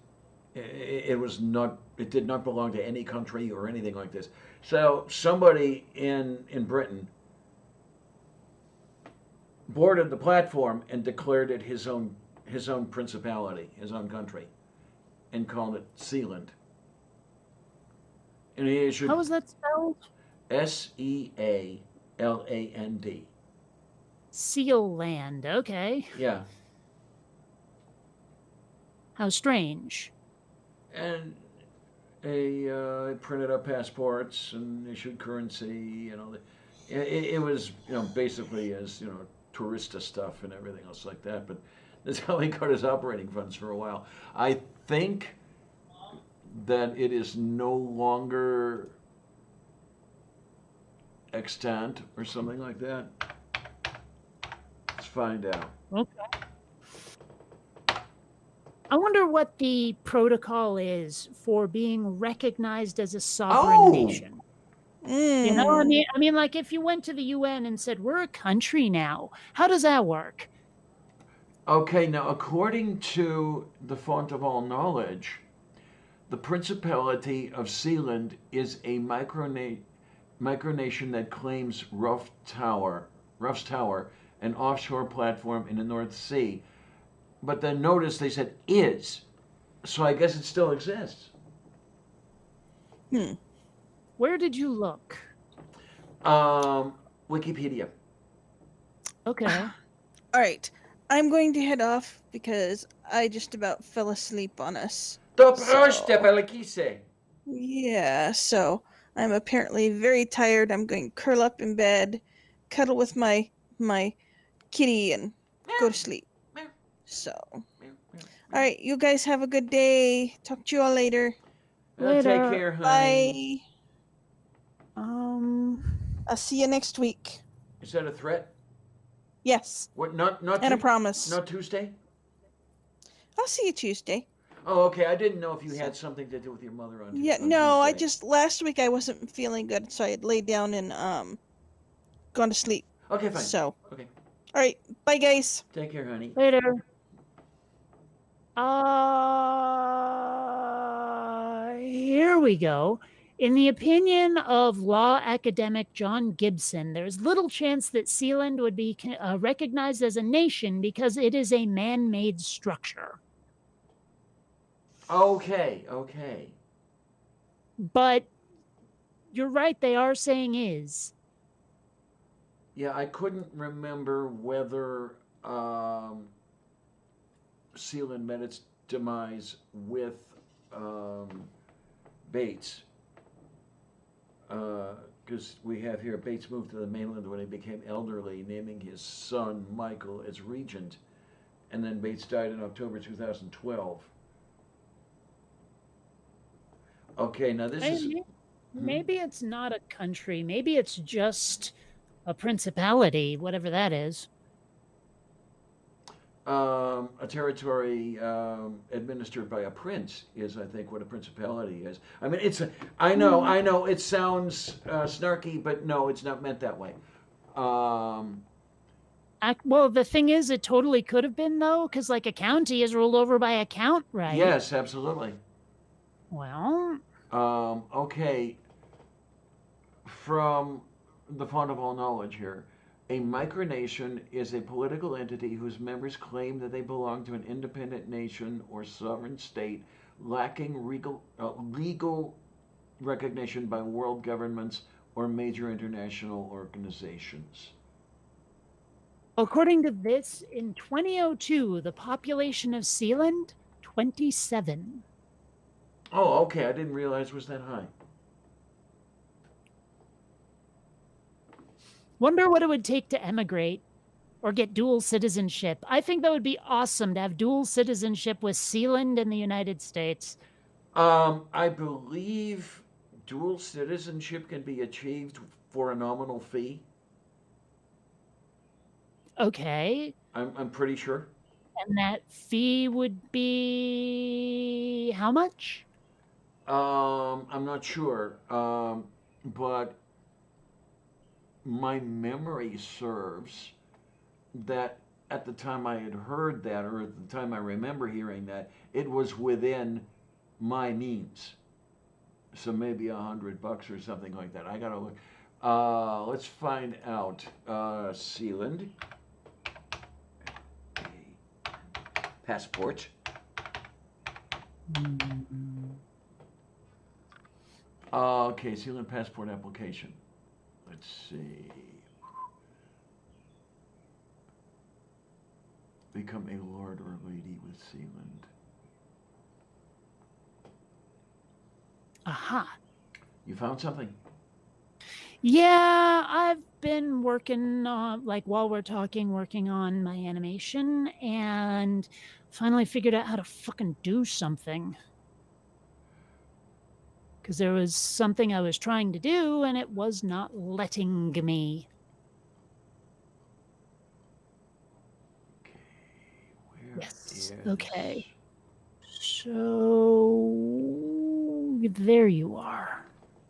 not, it did not belong to any country or anything like this. So somebody in Britain boarded the platform and declared it his own principality, his own country, and called it Sealand. And he issued How was that spelled? Sealand. Seal land. Okay. Yeah, How strange. and they printed up passports and issued currency. It was basically as tourista stuff and everything else like that. But that's how he got his operating funds for a while. I think that it is no longer extant or something like that. Let's find out. Okay. I wonder what the protocol is for being recognized as a sovereign nation. You know, I mean, like if you went to the UN and said we're a country now, how does that work? Okay, now according to the font of all knowledge, the Principality of Sealand is a micronation that claims Ruff's Tower, an offshore platform in the North Sea. But then notice they said is, so I guess it still exists. Where did you look? Wikipedia. Okay. All right. I'm going to head off because I just about fell asleep on us. Yeah, so I'm apparently very tired. I'm going to curl up in bed, cuddle with my kitty, and go to sleep. So, all right, you guys have a good day. Talk to you all later. Take care, honey. Bye. I'll see you next week. Is that a threat? Yes. What? Not and a promise. Not Tuesday? I'll see you Tuesday. Oh, okay. I didn't know if you had something to do with your mother on. Yeah, on no. Tuesday. Last week I wasn't feeling good, so I had laid down and gone to sleep. Okay, fine. So. Okay. All right. Bye, guys. Take care, honey. Later. Here we go. In the opinion of law academic John Gibson, there's little chance that Sealand would be recognized as a nation because it is a man-made structure. Okay. But you're right, they are saying is. Yeah, I couldn't remember whether Sealand met its demise with Bates. Because we have here, Bates moved to the mainland when he became elderly, naming his son Michael as regent, and then Bates died in October 2012. Okay, now this is... Maybe it's not a country. Maybe it's just a principality, whatever that is. A territory administered by a prince is, I think, what a principality is. I mean, I know, it sounds snarky, but no, it's not meant that way. Well, the thing is, it totally could have been, though, because, like, a county is ruled over by a count, right? Yes, absolutely. Well... okay. From the font of all knowledge here, a micronation is a political entity whose members claim that they belong to an independent nation or sovereign state lacking legal recognition by world governments or major international organizations. According to this, in 2002, the population of Sealand, 27. Oh, okay. I didn't realize it was that high. Wonder what it would take to emigrate or get dual citizenship. I think that would be awesome to have dual citizenship with Sealand and the United States. I believe dual citizenship can be achieved for a nominal fee. Okay. I'm pretty sure. And that fee would be how much? I'm not sure. But my memory serves that at the time I had heard that, or at the time I remember hearing that, it was within my means. So maybe $100 or something like that. I gotta look. Let's find out. Sealand. passport. Okay, Sealand passport application. Let's see. Become a lord or lady with Sealand. Aha. You found something? Yeah, I've been working on, like, while we're talking, working on my animation, and finally figured out how to fucking do something. Because there was something I was trying to do, and it was not letting me. Okay, where Yes. is... Okay. So there you are.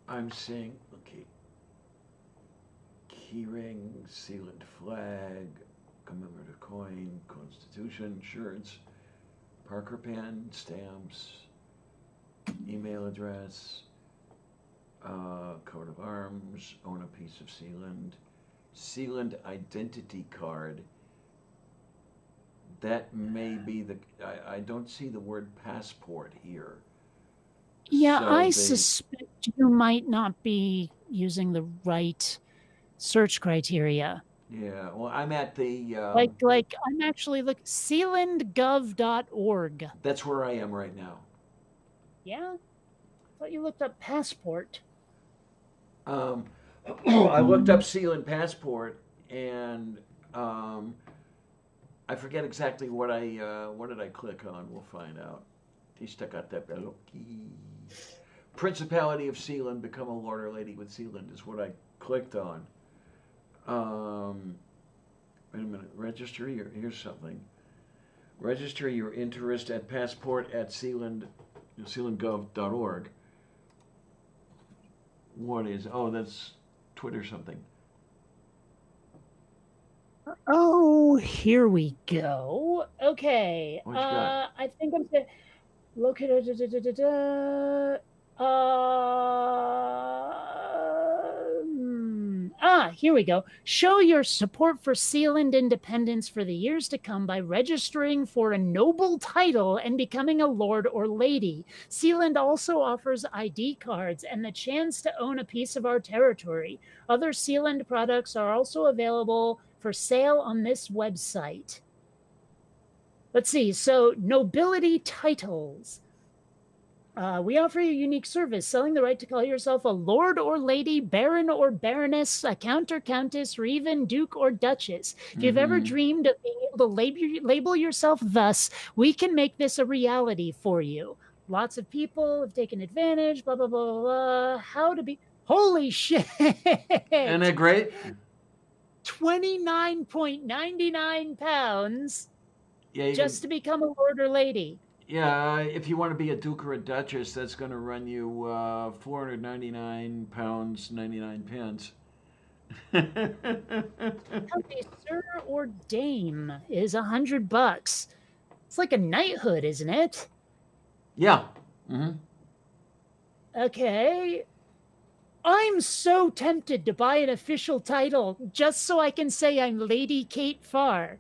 I'm seeing, okay. Keyring, Sealand flag, commemorative coin, Constitution, shirts, Parker pen, stamps, email address, coat of arms, own a piece of Sealand, Sealand identity card. That may be the, I don't see the word passport here. Yeah, So I they- suspect you might not be using the right search criteria. Yeah, well, I'm at the, Like I'm actually sealandgov.org. that's where I am right now. Yeah? Thought you looked up passport. I looked up Sealand passport, and I forget exactly what did I click on. We'll find out. Principality of Sealand, become a lord or lady with Sealand is what I clicked on. Wait a minute. Register your, here's something. Register your interest at passport at sealandgov.org. What is? Oh, that's Twitter something. Oh, here we go. Okay. What you got? I think I'm gonna located. Here we go. Show your support for Sealand independence for the years to come by registering for a noble title and becoming a lord or lady. Sealand also offers ID cards and the chance to own a piece of our territory. Other Sealand products are also available for sale on this website. Let's see. So, nobility titles. We offer you a unique service, selling the right to call yourself a lord or lady, baron or baroness, a count or countess, or even duke or duchess. If you've ever dreamed of being able to label yourself thus, we can make this a reality for you. Lots of people have taken advantage, blah, blah, blah, blah, blah. How to be... Holy shit! Isn't that great? 29.99 pounds Yeah, you just can, to become a lord or lady. yeah. If you want to be a duke or a duchess, that's going to run you 499 pounds 99 pence. Okay, sir or dame is $100. It's like a knighthood, isn't it? Yeah. Mm-hmm. Okay. I'm so tempted to buy an official title just so I can say I'm Lady Kate Farr.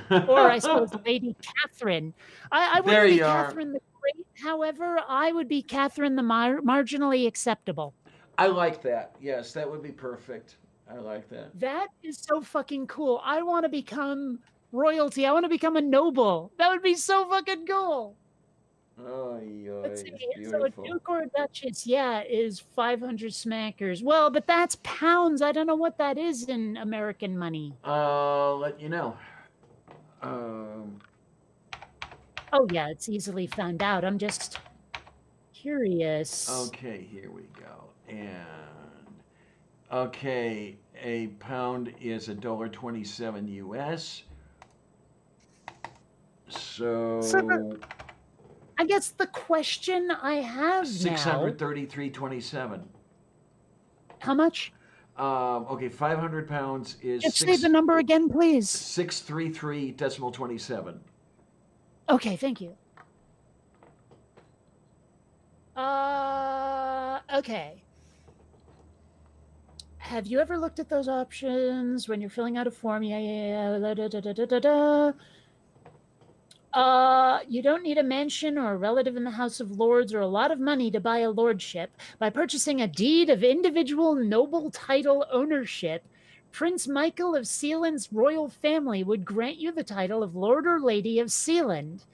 Or I suppose Lady Catherine. I There wouldn't be you are. Catherine the Great, however, I would be Catherine the marginally acceptable. I like that. Yes, that would be perfect. I like that. That is so fucking cool. I want to become royalty. I want to become a noble. That would be so fucking cool. Oh, Let's see. it's So a beautiful. duke or a duchess, yeah, is 500 smackers. Well, but that's pounds. I don't know what that is in American money. Let you know. Oh, yeah, it's easily found out. I'm just curious. Okay, here we go. And okay, a pound is $1.27 US. So I guess the question I have now. 633.27. How much? Okay, 500 pounds is Just say the number again, please. 633.27. Okay, thank you. Okay. Have you ever looked at those options when you're filling out a form? Yeah. You don't need a mansion or a relative in the House of Lords or a lot of money to buy a lordship. By purchasing a deed of individual noble title ownership, Prince Michael of Sealand's royal family would grant you the title of Lord or Lady of Sealand.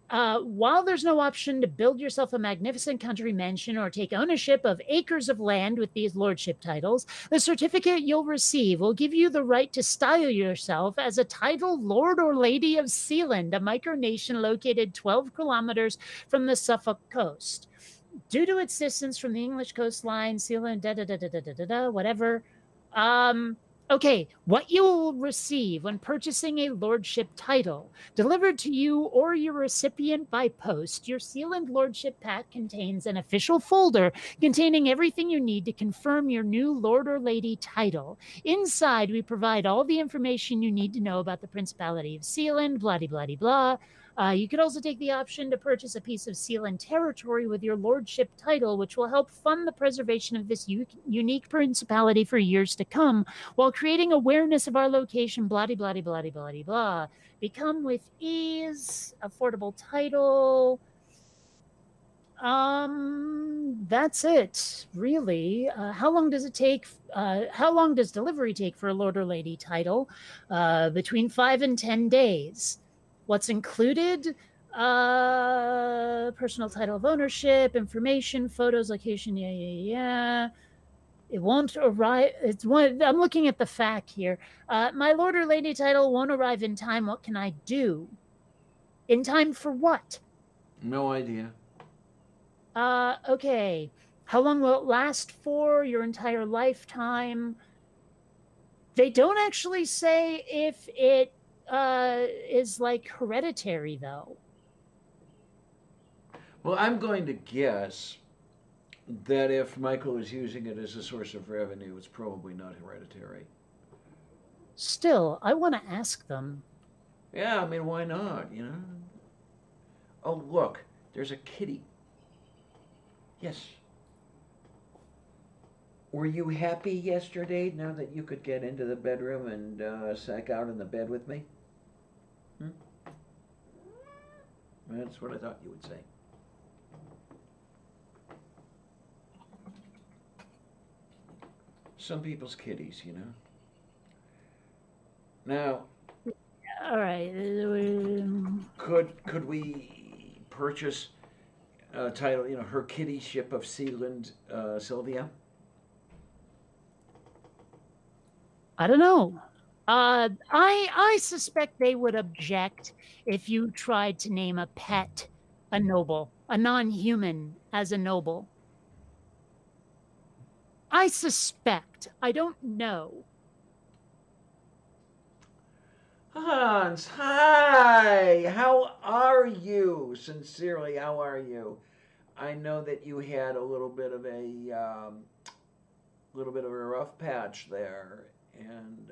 While there's no option to build yourself a magnificent country mansion or take ownership of acres of land with these lordship titles, the certificate you'll receive will give you the right to style yourself as a titled Lord or Lady of Sealand, a micronation located 12 kilometers from the Suffolk coast. Due to its distance from the English coastline, Sealand, whatever. Okay, what you will receive when purchasing a lordship title, delivered to you or your recipient by post, your Sealand Lordship Pack contains an official folder containing everything you need to confirm your new Lord or Lady title. Inside, we provide all the information you need to know about the Principality of Sealand, blah-de-blah-de-blah. You could also take the option to purchase a piece of Sealand territory with your lordship title, which will help fund the preservation of this unique principality for years to come, while creating awareness of our location, blah-de-blah-de-blah-de-blah-de-blah. Become with ease, affordable title. That's it, really. How long does it take? How long does delivery take for a Lord or Lady title? Between 5 and 10 days. What's included? Personal title of ownership, information, photos, location, yeah. It won't arrive. I'm looking at the fact here. My Lord or Lady title won't arrive in time. What can I do? In time for what? No idea. Okay. How long will it last for? Your entire lifetime? They don't actually say if it is like hereditary, though. Well, I'm going to guess that if Michael is using it as a source of revenue, it's probably not hereditary. Still, I want to ask them. Yeah, I mean, why not, you know? Oh, look, there's a kitty. Yes. Were you happy yesterday now that you could get into the bedroom and sack out in the bed with me? That's what I thought you would say. Some people's kitties, you know. Now, all right. Could we purchase a title, you know, her kitty ship of Sealand, Sylvia? I don't know. I suspect they would object if you tried to name a pet a noble, a non-human as a noble. I suspect. I don't know. Hans, hi! How are you? Sincerely, how are you? I know that you had a little bit of a rough patch there, and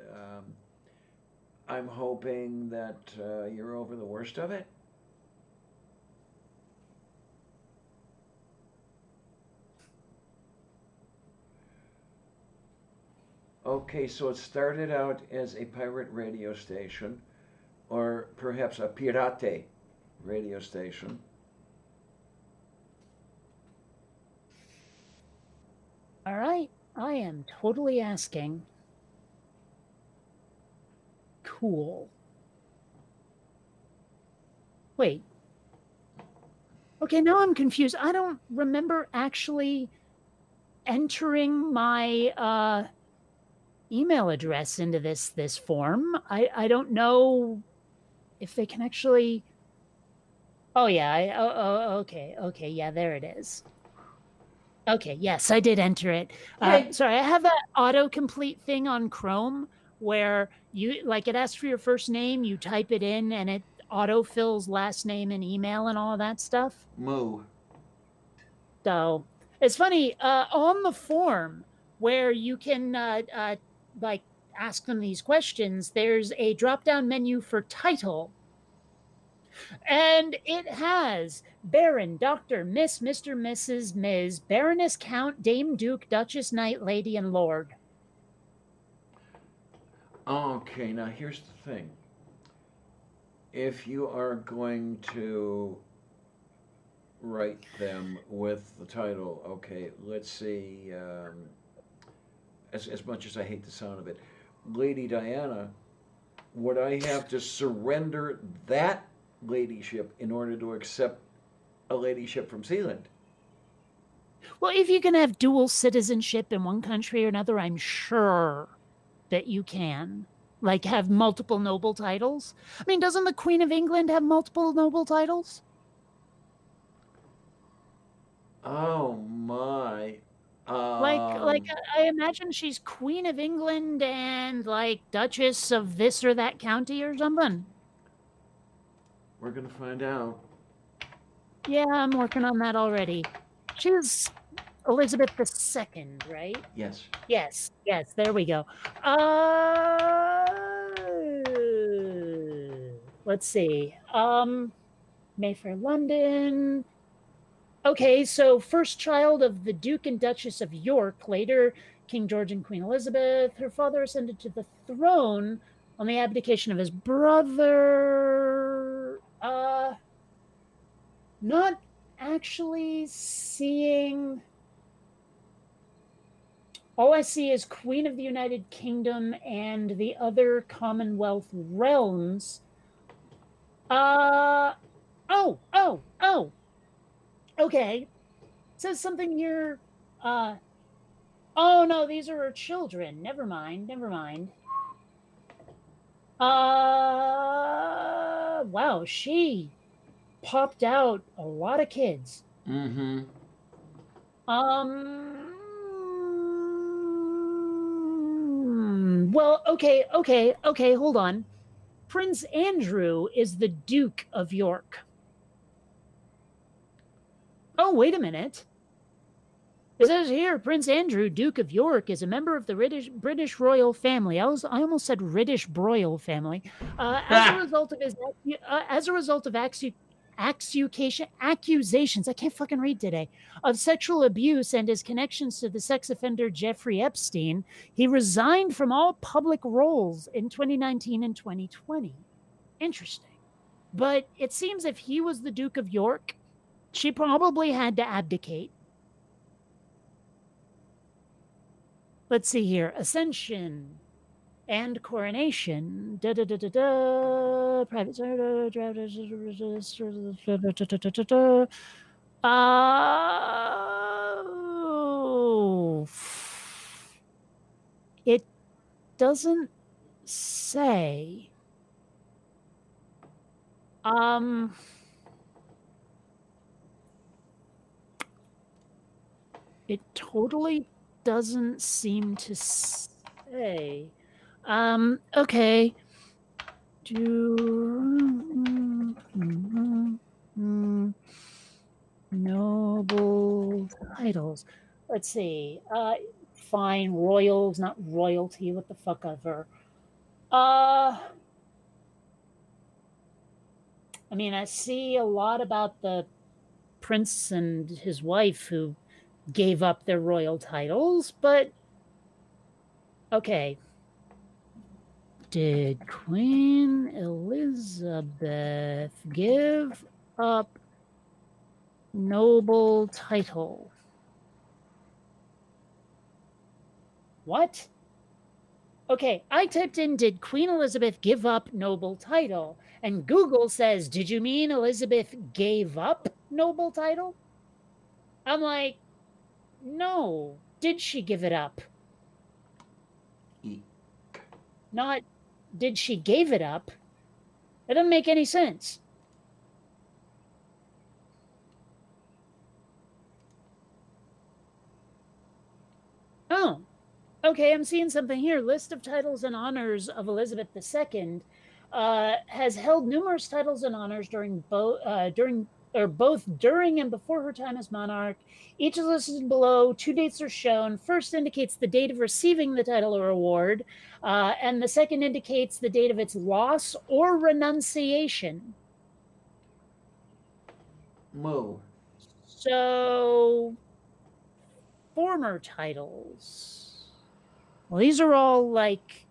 I'm hoping that you're over the worst of it. Okay, so it started out as a pirate radio station, or perhaps a pirate radio station. All right, I am totally asking. Cool. Wait. Okay, now I'm confused. I don't remember actually entering my email address into this form. I don't know if they can actually. Oh yeah. Okay. Yeah, there it is. Okay. Yes, I did enter it. Sorry, I have that autocomplete thing on Chrome where you like it asks for your first name, you type it in, and it autofills last name and email and all of that stuff. Moo. So it's funny on the form where you can like ask them these questions. There's a drop-down menu for title, and it has Baron, Doctor, Miss, Mr., Mrs., Ms., Baroness, Count, Dame, Duke, Duchess, Knight, Lady, and Lord. Okay, now here's the thing. if you are going to write them with the title, okay, let's see, as much as I hate the sound of it, Lady Diana, would I have to surrender that ladyship in order to accept a ladyship from Sealand? Well, if you can have dual citizenship in one country or another, I'm sure that you can. Like, have multiple noble titles. I mean, doesn't the Queen of England have multiple noble titles? Oh my. Like I imagine she's Queen of England and like Duchess of this or that county or something. We're gonna find out. Yeah, I'm working on that already. She's Elizabeth II, right? Yes. Yes, there we go. Let's see. Mayfair, London. Okay, so first child of the Duke and Duchess of York, later King George and Queen Elizabeth. Her father ascended to the throne on the abdication of his brother. Not actually seeing. All I see is Queen of the United Kingdom and the other Commonwealth realms. Oh. Okay. It says something here. Oh no, these are her children. Never mind. Wow, she popped out a lot of kids. Mm-hmm. Well, okay, hold on. Prince Andrew is the Duke of York. Oh, wait a minute. It says here, Prince Andrew, Duke of York, is a member of the British royal family. I almost said British broil family. As a result of accusations, I can't fucking read today, of sexual abuse and his connections to the sex offender Jeffrey Epstein, he resigned from all public roles in 2019 and 2020. Interesting. But it seems if he was the Duke of York, she probably had to abdicate. Let's see here. Ascension and coronation. Private it doesn't say. It totally doesn't seem to say. Okay. Noble titles. Let's see. Fine, royals, not royalty. What the fuck ever. I mean, I see a lot about the prince and his wife who gave up their royal titles, but okay. Did Queen Elizabeth give up noble title? What? Okay, I typed in, did Queen Elizabeth give up noble title? And Google says, did you mean Elizabeth gave up noble title? I'm like, no. Did she give it up? Eek. Not, did she gave it up? That doesn't make any sense. Oh, okay, I'm seeing something here. List of titles and honors of Elizabeth II has held numerous titles and honors both during and before her time as monarch. Each is listed below. 2 dates are shown. First indicates the date of receiving the title or award, and the second indicates the date of its loss or renunciation. Moo. So, former titles. Well, these are all like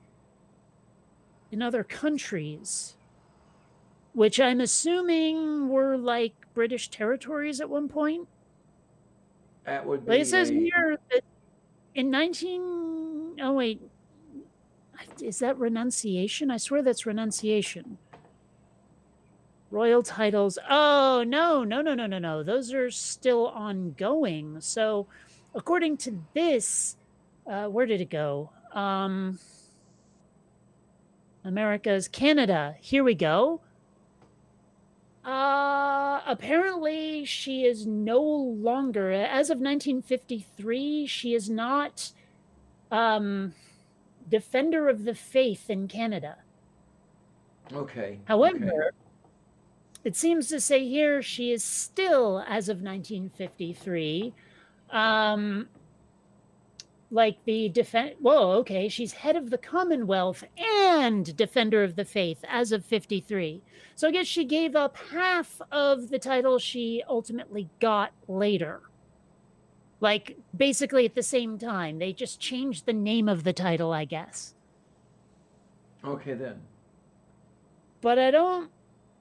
in other countries. which I'm assuming were like British territories at one point. That would Like be it says a, here that in 19. Oh wait, is that renunciation? I swear that's renunciation. Royal titles. Oh no. Those are still ongoing. So, according to this, where did it go? America's Canada. Here we go. Apparently she is no longer, as of 1953, she is not Defender of the Faith in Canada. okay. However, okay. it seems to say here she is still, as of 1953, like the she's head of the Commonwealth and Defender of the Faith as of 53. So I guess she gave up half of the title she ultimately got later. Like basically at the same time. They just changed the name of the title, I guess. Okay then. But I don't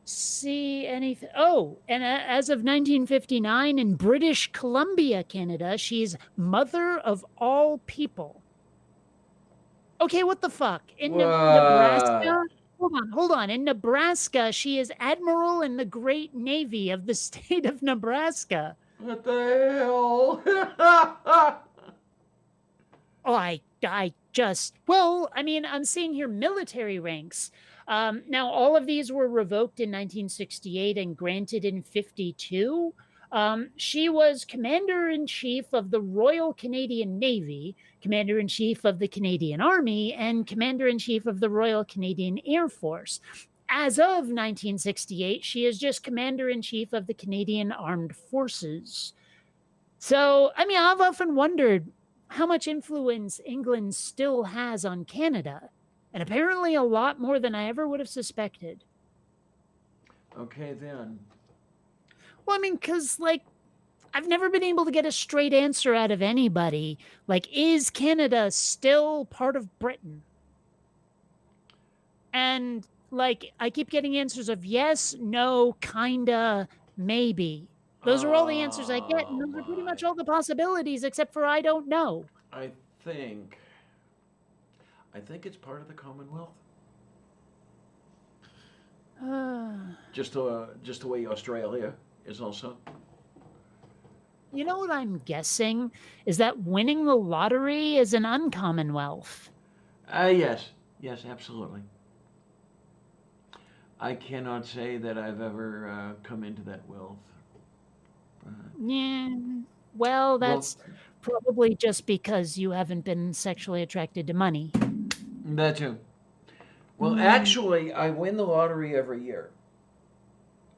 see anything. Oh, and as of 1959 in British Columbia, Canada, she's Mother of All People. Okay, what the fuck? In Nebraska? Hold on. In Nebraska, she is Admiral in the Great Navy of the state of Nebraska. What the hell? Oh, I just, well, I mean, I'm seeing here military ranks. Now, all of these were revoked in 1968 and granted in 52. She was Commander-in-Chief of the Royal Canadian Navy, Commander-in-Chief of the Canadian Army, and Commander-in-Chief of the Royal Canadian Air Force. As of 1968, she is just Commander-in-Chief of the Canadian Armed Forces. So, I mean, I've often wondered how much influence England still has on Canada, and apparently a lot more than I ever would have suspected. Okay then. Well, I mean, because, like, I've never been able to get a straight answer out of anybody. Like, is Canada still part of Britain? And, like, I keep getting answers of yes, no, kinda, maybe. Those are all the answers I get, and those are pretty much all the possibilities, except for I don't know. I think it's part of the Commonwealth. Just the way Australia is also. You know what I'm guessing? Is that winning the lottery is an uncommon wealth. Yes, absolutely. I cannot say that I've ever come into that wealth. Yeah. Well, that's probably just because you haven't been sexually attracted to money. That too. Well, actually, I win the lottery every year.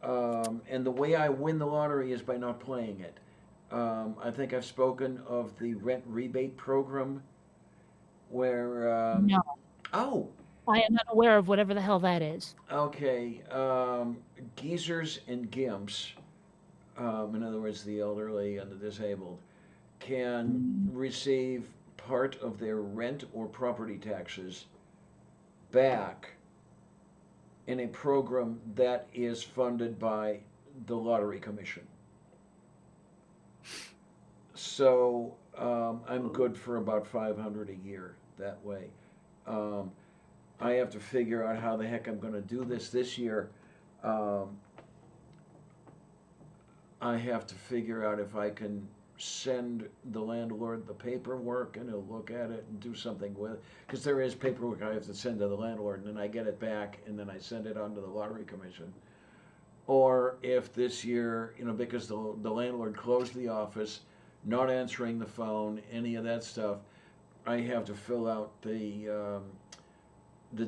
And the way I win the lottery is by not playing it. I think I've spoken of the rent rebate program where. No. Oh, I am not aware of whatever the hell that is. okay. Geezers and gimps, in other words, the elderly and the disabled, can receive part of their rent or property taxes back in a program that is funded by the Lottery Commission. So I'm good for about $500 a year that way. I have to figure out how the heck I'm going to do this year. I have to figure out if I can send the landlord the paperwork and he'll look at it and do something with it. Because there is paperwork I have to send to the landlord and then I get it back and then I send it on to the Lottery Commission. Or if this year, because the landlord closed the office, not answering the phone, any of that stuff, I have to fill out the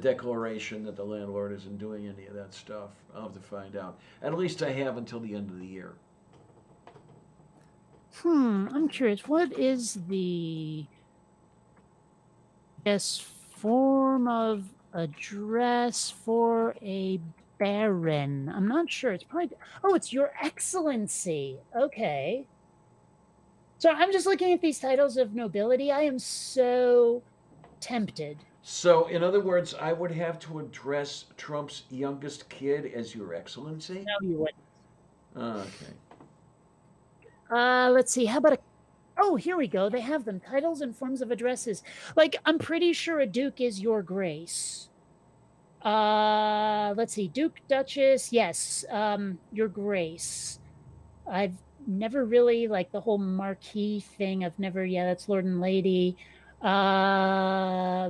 declaration that the landlord isn't doing any of that stuff. I'll have to find out. At least I have until the end of the year. I'm curious. What is the form of address for a baron? I'm not sure. It's probably. Oh, it's Your Excellency. Okay. So I'm just looking at these titles of nobility. I am so tempted So, in other words, I would have to address Trump's youngest kid as Your Excellency? No, you wouldn't. Okay. Let's see. How about a Oh, here we go. They have them. Titles and forms of addresses. Like, I'm pretty sure a duke is Your Grace. Let's see. Duke, Duchess, yes. Your Grace. I've never really like the whole marquis thing. I've never, yeah, that's Lord and Lady.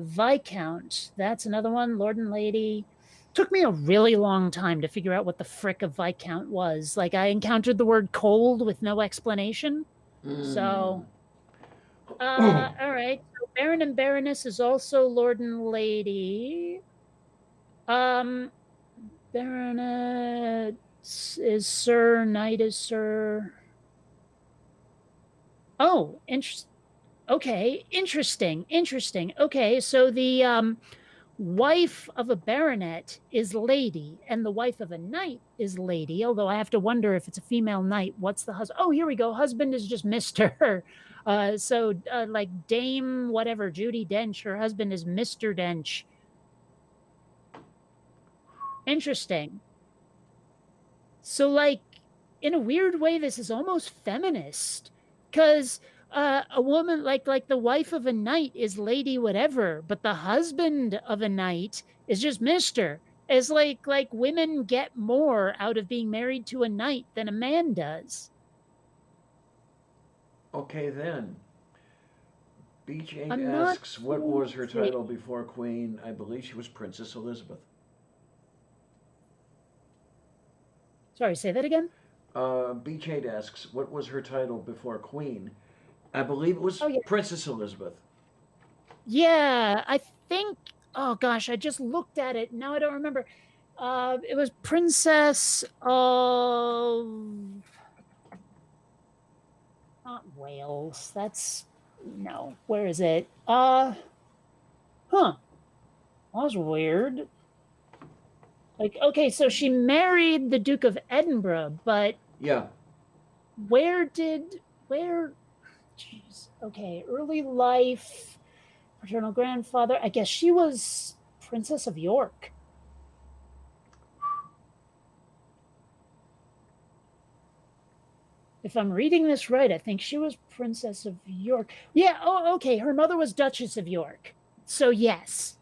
Viscount. That's another one. Lord and Lady. Took me a really long time to figure out what the frick a Viscount was. Like, I encountered the word cold with no explanation. So, all right. So Baron and Baroness is also Lord and Lady. Baronet is Sir, Knight is Sir. Oh, interesting. Okay, interesting. Okay, so the wife of a baronet is lady, and the wife of a knight is lady. Although I have to wonder if it's a female knight, what's the husband? Oh, here we go. Husband is just Mister. So like Dame whatever Judy Dench, her husband is Mr. Dench. Interesting. So like in a weird way, this is almost feminist because a woman like the wife of a knight is lady whatever, but the husband of a knight is just Mister. It's like women get more out of being married to a knight than a man does. Okay, then. BJ I'm not asks, what sure was her if it- title before Queen? I believe she was Princess Elizabeth. Sorry, say that again. BJ asks, what was her title before Queen? I believe it was Oh, yeah. Princess Elizabeth. Yeah, I think. Oh gosh, I just looked at it. Now I don't remember. It was Princess of not Wales. That's no. Where is it? That was weird. Like, okay, so she married the Duke of Edinburgh, but Yeah. where? Jeez. Okay, early life, paternal grandfather. I guess she was Princess of York. If I'm reading this right, I think she was Princess of York. Yeah, oh, okay. Her mother was Duchess of York. So, yes.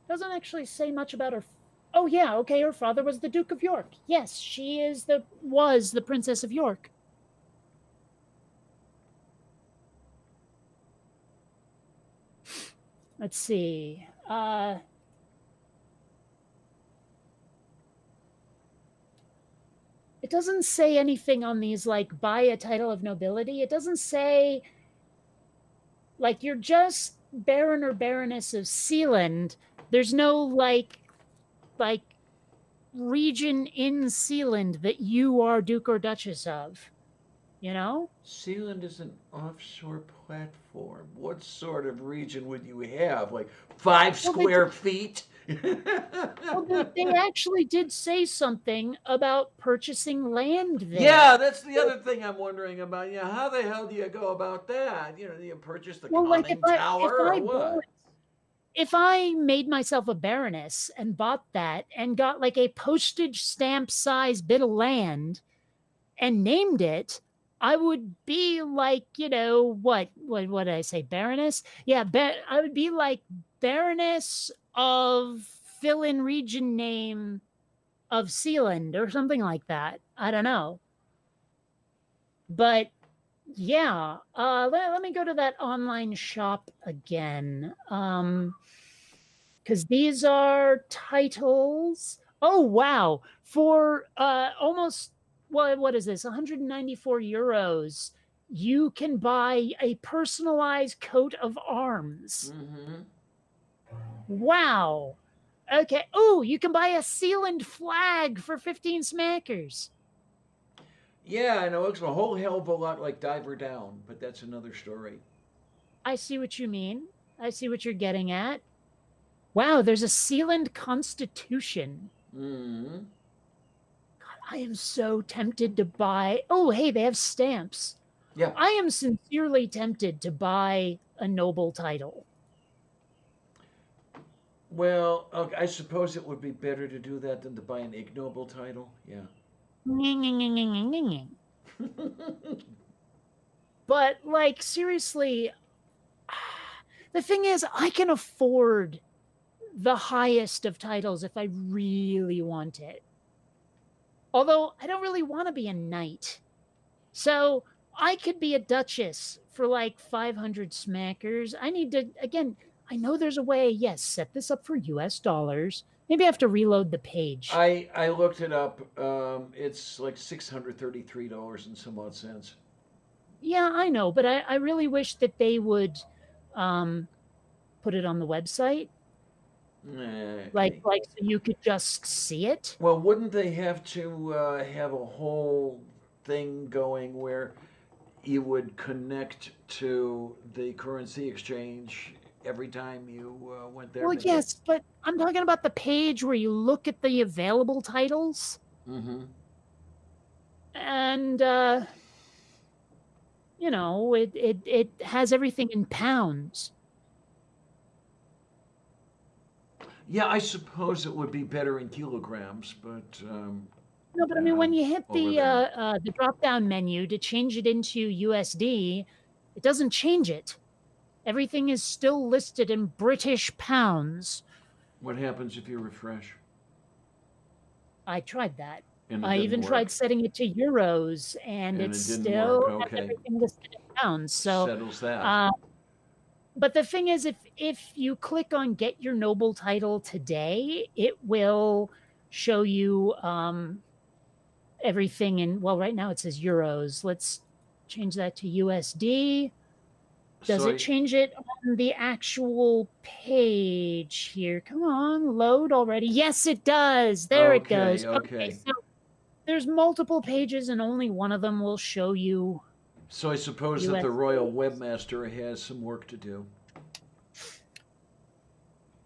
Doesn't actually say much about her. Oh, yeah, okay. Her father was the Duke of York. Yes, she was the Princess of York. Let's see. It doesn't say anything on these like by a title of nobility. It doesn't say like you're just Baron or Baroness of Sealand. There's no like region in Sealand that you are Duke or Duchess of. You know? Sealand is an offshore platform. What sort of region would you have? Like 5 square feet? Well, they actually did say something about purchasing land there. Yeah, that's the other thing I'm wondering about. Yeah, how the hell do you go about that? You know, do you purchase the conning tower or what? If I made myself a baroness and bought that and got like a postage stamp size bit of land and named it, I would be like, you know, what did I say? Baroness? Yeah, I would be like Baroness of fill in region name of Sealand or something like that. I don't know. But yeah, let me go to that online shop again. Because these are titles. Oh wow! For almost what is this? 194 euros. You can buy a personalized coat of arms. Mm-hmm. Wow. Okay. Oh, you can buy a Sealand flag for 15 smackers. Yeah, and it looks a whole hell of a lot like Diver Down, but that's another story. I see what you mean. I see what you're getting at. Wow, there's a Sealand Constitution. Mm-hmm. God, I am so tempted to buy. Oh, hey, they have stamps. Yeah. I am sincerely tempted to buy a noble title. Well, okay, I suppose it would be better to do that than to buy an ignoble title. Yeah. But like seriously, the thing is, I can afford the highest of titles if I really want it. Although I don't really want to be a knight. So I could be a duchess for like 500 smackers. I need to, again, I know there's a way. Yes, set this up for US dollars. Maybe I have to reload the page. I looked it up. It's like $633 and some odd cents. Yeah, I know, but I really wish that they would put it on the website. Like so you could just see it. Well, wouldn't they have to have a whole thing going where you would connect to the currency exchange every time you went there? Well, yes, but I'm talking about the page where you look at the available titles. Mm-hmm. And you know, it has everything in pounds. Yeah, I suppose it would be better in kilograms, but No, but I mean, when you hit over the drop down menu to change it into USD, it doesn't change it. Everything is still listed in British pounds. what happens if you refresh? I tried that. And it I didn't even work? tried setting it to euros, and And it's it didn't still work, has okay. everything listed in pounds. So Settles that. but the thing is, if you click on get your noble title today, it will show you everything in, well, right now it says euros. Let's change that to USD. Does So it change it on the actual page here? Come on, load already. Yes, it does. There it goes. Okay. So there's multiple pages and only one of them will show you. So I suppose that the royal webmaster has some work to do.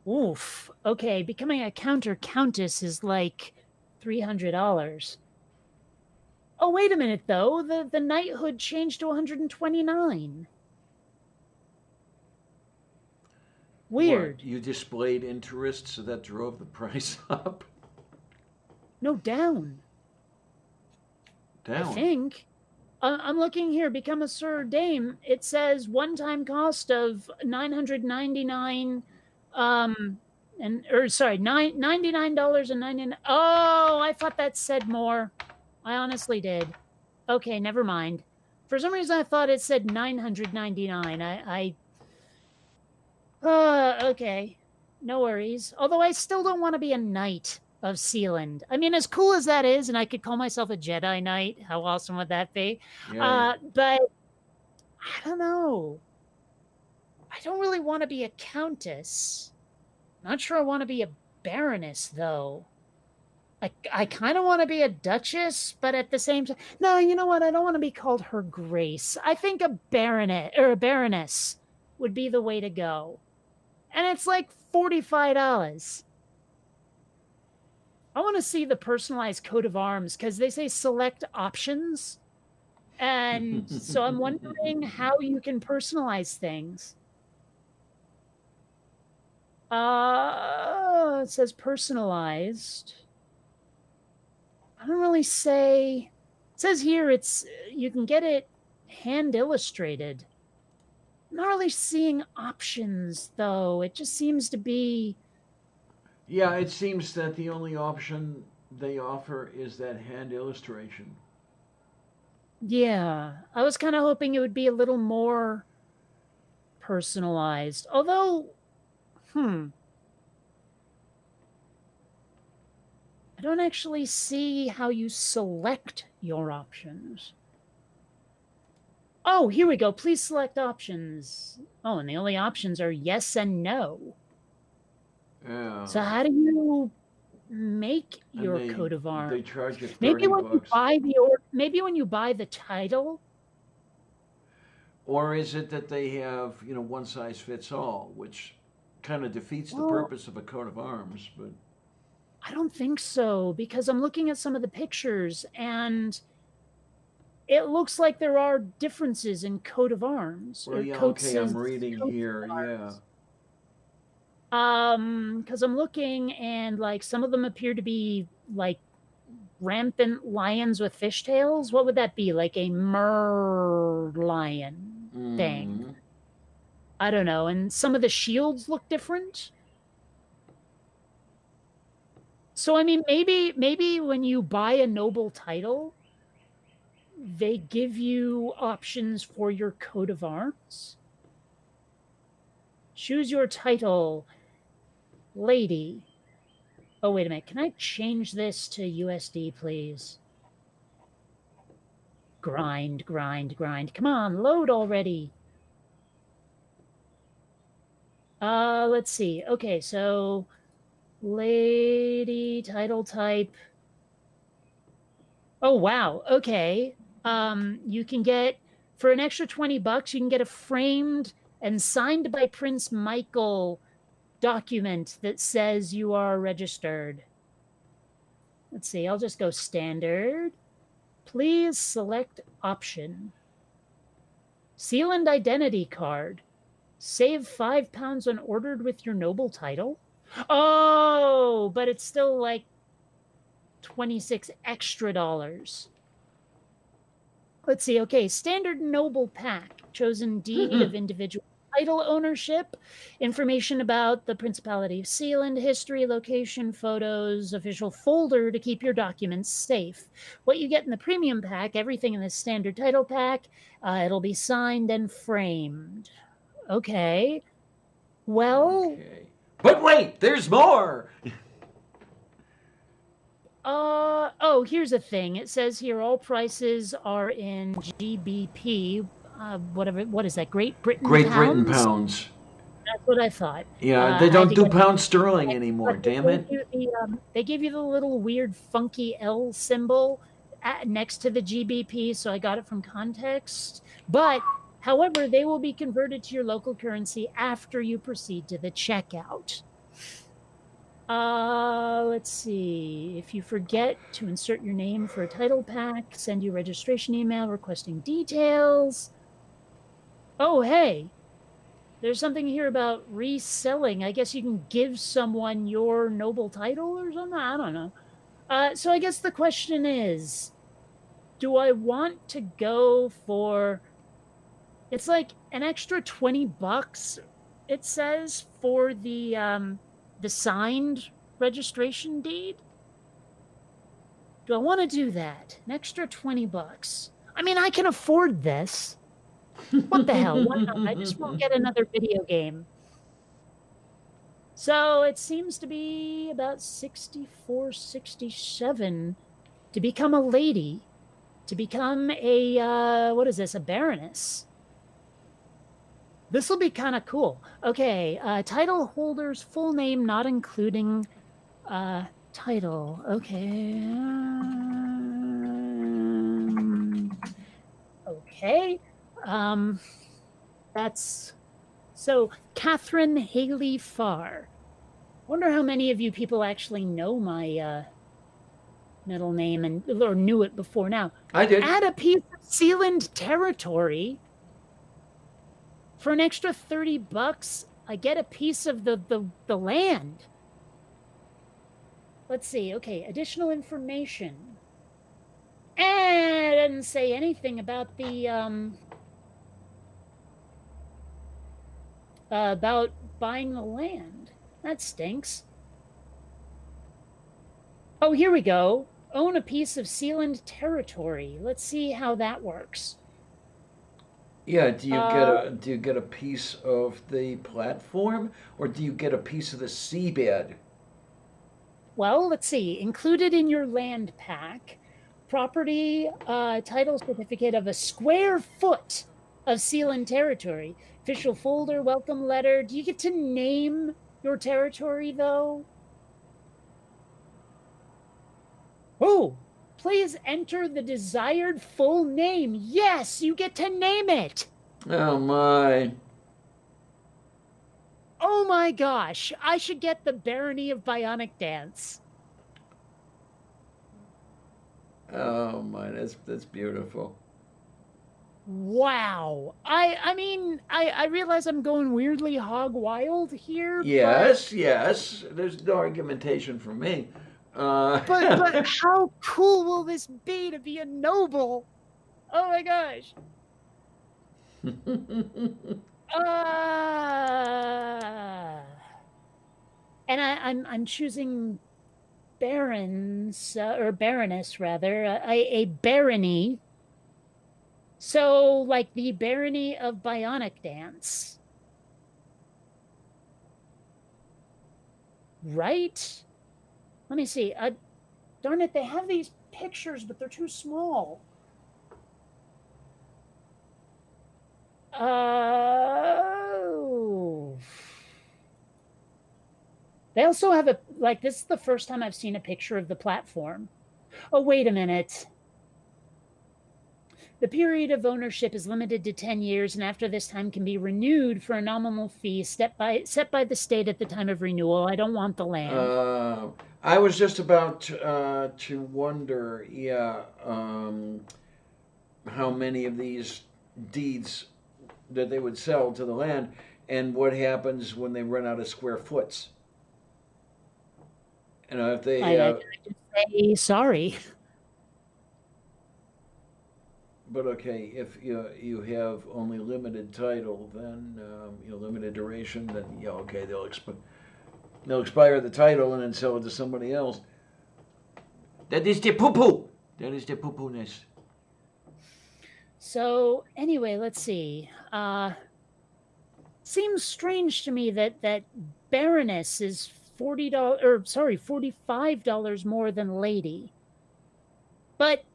Oof. Okay, becoming a countess is like $300. Oh, wait a minute though. The knighthood changed to 129. Weird. What, you displayed interest, so that drove the price up? No, down. Down. I think. I'm looking here. Become a Sir or Dame. It says one-time cost of $999. $99.99. Oh, I thought that said more. I honestly did. Okay, never mind. For some reason, I thought it said $999. Okay. No worries. Although I still don't want to be a knight of Sealand. I mean, as cool as that is, and I could call myself a Jedi Knight, how awesome would that be? Yeah. But I don't know. I don't really want to be a countess. Not sure I want to be a baroness, though. I kind of want to be a duchess, but at the same time, no, you know what? I don't want to be called Her Grace. I think a baronet or a baroness would be the way to go. And it's like $45. I want to see the personalized coat of arms because they say select options. And so I'm wondering how you can personalize things. It says personalized. I don't really say. It says here it's you can get it hand illustrated. I'm not really seeing options though. It just seems to be. Yeah, it seems that the only option they offer is that hand illustration. Yeah, I was kind of hoping it would be a little more personalized. Although, I don't actually see how you select your options. Oh, here we go. Please select options. Oh, and the only options are yes and no. Yeah. So how do you make your coat of arms? They charge you $30. Maybe when you buy the title. Or is it that they have, one size fits all, which kind of defeats the purpose of a coat of arms, but I don't think so, because I'm looking at some of the pictures and it looks like there are differences in coat of arms. Well, or yeah, coats okay, I'm of- reading coats of here. Yeah. arms. Because I'm looking and like some of them appear to be like rampant lions with fishtails. What would that be? Like a mer lion thing? Mhm. I don't know. And some of the shields look different. So I mean, maybe when you buy a noble title, they give you options for your coat of arms. Choose your title, lady. Oh, wait a minute. Can I change this to USD, please? Grind, grind, grind. Come on, load already. Let's see. Okay, so lady title type. Oh, wow. Okay. You can get, for an extra $20, you can get a framed and signed by Prince Michael document that says you are registered. Let's see, I'll just go standard. Please select option. Seal and identity card. Save £5 when ordered with your noble title. Oh, but it's still like 26 extra dollars. Let's see. Okay, standard noble pack. Chosen deed of individual title ownership, information about the Principality of Sealand, history, location, photos, official folder to keep your documents safe. What you get in the premium pack, everything in the standard title pack, it'll be signed and framed. Okay. Well, Okay. But wait, there's more. oh, here's a thing. It says here all prices are in GBP. What is that? Great Britain Great pounds? Britain pounds. That's what I thought. Yeah, they I had don't to do get- pound sterling anymore. but they Damn it. gave you they give you the little weird funky L symbol next to the GBP, so I got it from context. But however, they will be converted to your local currency after you proceed to the checkout. Let's see. If you forget to insert your name for a title pack, send you a registration email requesting details. Oh, hey, there's something here about reselling. I guess you can give someone your noble title or something. I don't know. So I guess the question is, do I want to go for? It's like an extra $20. It says for the signed registration deed. Do I want to do that? An extra $20. I mean, I can afford this. What the hell? Why not? I just won't get another video game. So it seems to be about 64, 67 to become a lady, to become a, what is this, a baroness. This will be kind of cool. Okay, title holder's full name, not including title. Okay. Okay. That's so Catherine Haley Farr. Wonder how many of you people actually know my middle name or knew it before now. I did. Add a piece of Sealand territory. For an extra $30, I get a piece of the land. Let's see. Okay, additional information. And it didn't say anything about the about buying the land. That stinks. Oh, here we go. Own a piece of Sealand territory. Let's see how that works. Yeah, do you get a piece of the platform, or do you get a piece of the seabed? Well, let's see. Included in your land pack, property title certificate of a square foot of Sealand territory. Official folder, welcome letter. Do you get to name your territory, though? Oh, please enter the desired full name. Yes, you get to name it. Oh my. Oh my gosh, I should get the Barony of Bionic Dance. Oh my, that's beautiful. Wow. I mean, I realize I'm going weirdly hog wild here, Yes, yes. There's no argumentation from me. but how cool will this be to be a noble? Oh my gosh. And I'm choosing barons or baroness rather, a barony. So like the barony of Bionic Dance, right? Let me see. Darn it, they have these pictures, but they're too small. Oh. They also have a, like, this is the first time I've seen a picture of the platform. Oh, wait a minute. The period of ownership is limited to 10 years, and after this time can be renewed for a nominal fee set by the state at the time of renewal. I don't want the land. I was just about to wonder, how many of these deeds that they would sell to the land, and what happens when they run out of square foots. You know, if they I just say sorry. but okay, if you have only limited title, then limited duration, then okay, they'll expire the title and then sell it to somebody else. That is the poo-poo. That is the poo-poo-ness. So anyway, let's see. Seems strange to me that Baroness is $45 more than Lady. But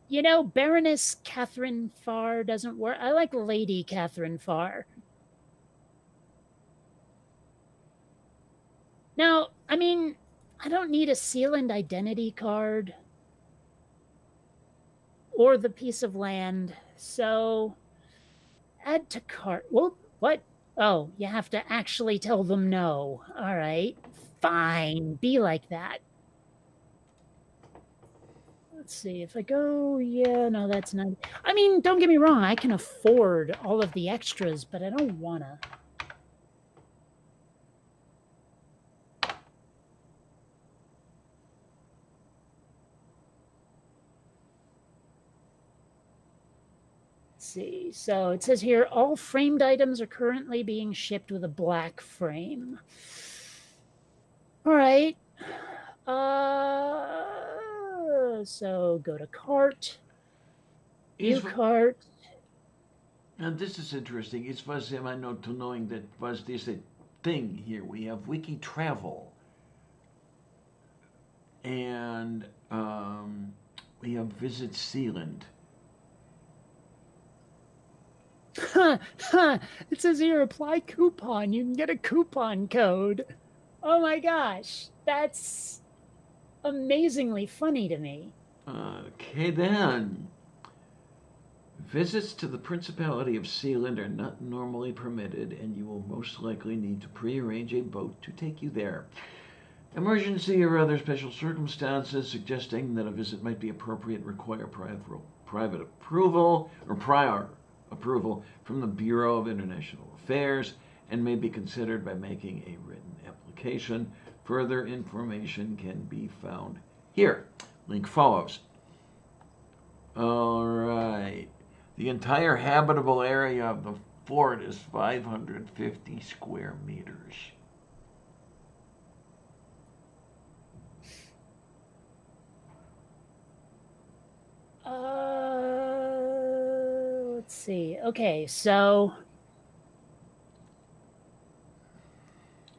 Baroness Catherine Farr doesn't work. I like Lady Catherine Farr. Now, I mean, I don't need a Sealand identity card or the piece of land. So add to cart. Well, what? Oh, you have to actually tell them no. All right, fine. Be like that. Let's see if I go. Yeah, no, that's not. I mean, don't get me wrong. I can afford all of the extras, but I don't wanna. See, so it says here all framed items are currently being shipped with a black frame. All right. So go to cart. View cart. And this is interesting. It's was I know to knowing that was this a thing here. We have wiki travel, and we have visit Sealand. It says here apply coupon. You can get a coupon code. Oh my gosh, that's amazingly funny to me. Okay then. Visits to the Principality of Sealand are not normally permitted, and you will most likely need to prearrange a boat to take you there. Emergency or other special circumstances suggesting that a visit might be appropriate require private approval or prior approval from the Bureau of International Affairs and may be considered by making a written application. Further information can be found here. Link follows. All right. The entire habitable area of the fort is 550 square meters. Let's see. Okay, so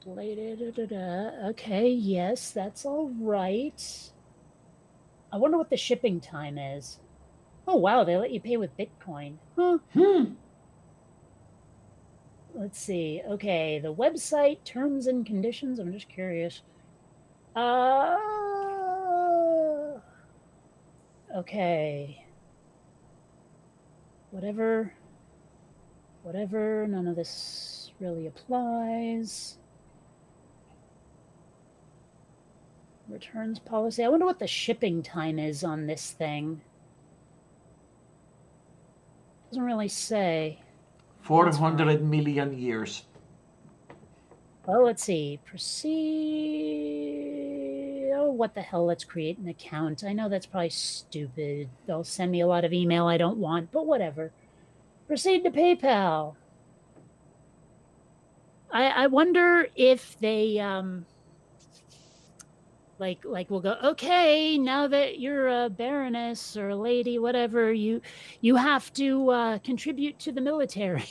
okay, yes, that's all right. I wonder what the shipping time is. Oh wow, they let you pay with Bitcoin. Huh. Let's see. Okay, the website terms and conditions. I'm just curious. Okay. Whatever. None of this really applies. Returns policy. I wonder what the shipping time is on this thing. Doesn't really say. 400 million years. Well, let's see. Proceed. Oh, what the hell? Let's create an account. I know that's probably stupid. They'll send me a lot of email I don't want, but whatever. Proceed to PayPal. I wonder if they like we'll go, okay, now that you're a baroness or a lady, whatever, you have to contribute to the military.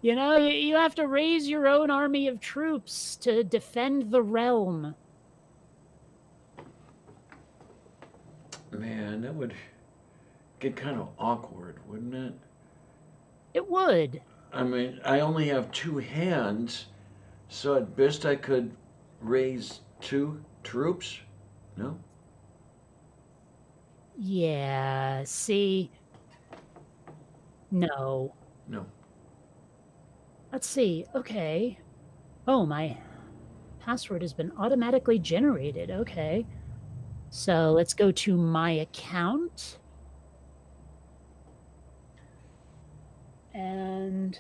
You know, you have to raise your own army of troops to defend the realm. Man, that would get kind of awkward, wouldn't it? It would. I mean, I only have 2 hands, so at best I could raise 2 troops? No? Yeah, see. No. No. Let's see. Okay. Oh, my password has been automatically generated. Okay. So let's go to my account. And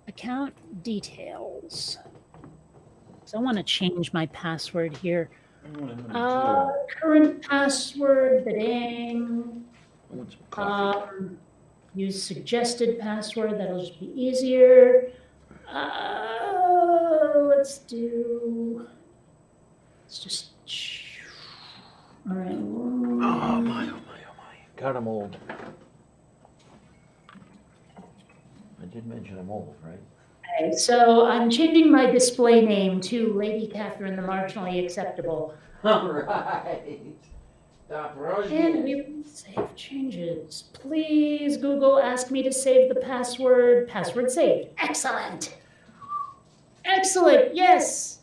account details. So I want to change my password here. Current password, dang. Use suggested password, that'll just be easier. Let's just, all right. Oh my, oh my, oh my. God, I'm old. I did mention I'm old, right? Okay, so I'm changing my display name to Lady Catherine the Marginally Acceptable. All right. And we will save changes. Please, Google, ask me to save the password. Password saved. Excellent. Excellent, yes.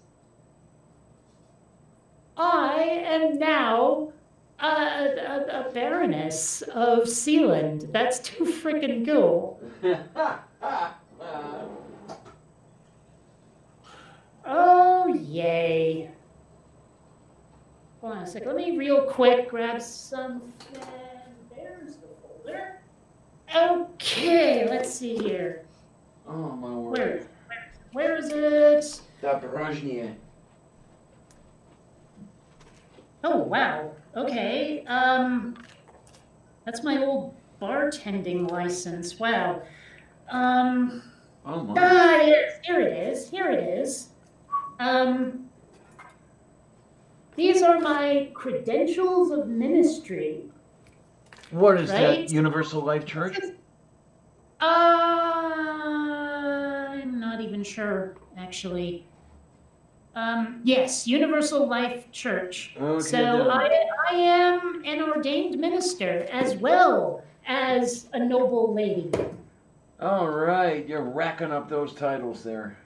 I am now a baroness of Sealand. That's too freaking cool. Oh, yay. Hold on a second. Let me real quick grab something. There's the folder. Okay, let's see here. Oh my word. Where is it? Dr. Rajnia. Oh, wow. Okay. That's my old bartending license. Wow. Oh my. Here it is. Here it is. These are my credentials of ministry. What is Right? that? Universal Life Church? I'm not even sure, actually. Yes, Universal Life Church. Okay, So then. I am an ordained minister as well as a noble lady. All right, you're racking up those titles there.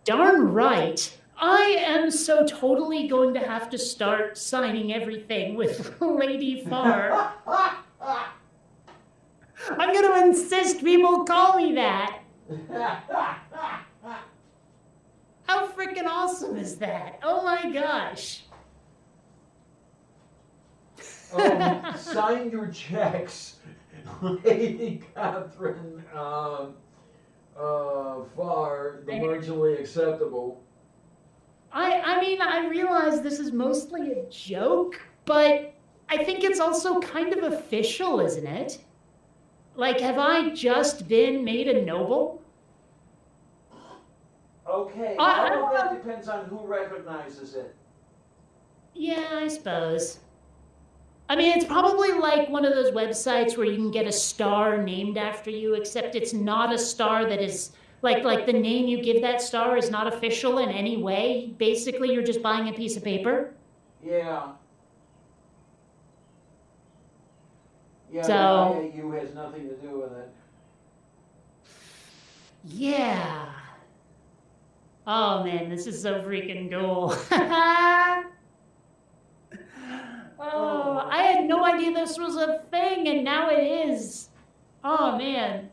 Darn right. I am so totally going to have to start signing everything with Lady Farr. I'm going to insist people call me that. How freaking awesome is that? Oh my gosh. Sign your checks, Lady Catherine Farr, the marginally acceptable. I mean, I realize this is mostly a joke, but I think it's also kind of official, isn't it? Like, have I just been made a noble? Okay, I- all of that depends on who recognizes it. Yeah, I suppose. I mean, it's probably like one of those websites where you can get a star named after you, except it's not a star that is like the name you give that star is not official in any way. Basically, you're just buying a piece of paper. Yeah. Yeah, So- the IAU has nothing to do with it. Yeah. Oh man, this is so freaking cool. Oh, I had no idea this was a thing, and now it is. Oh man.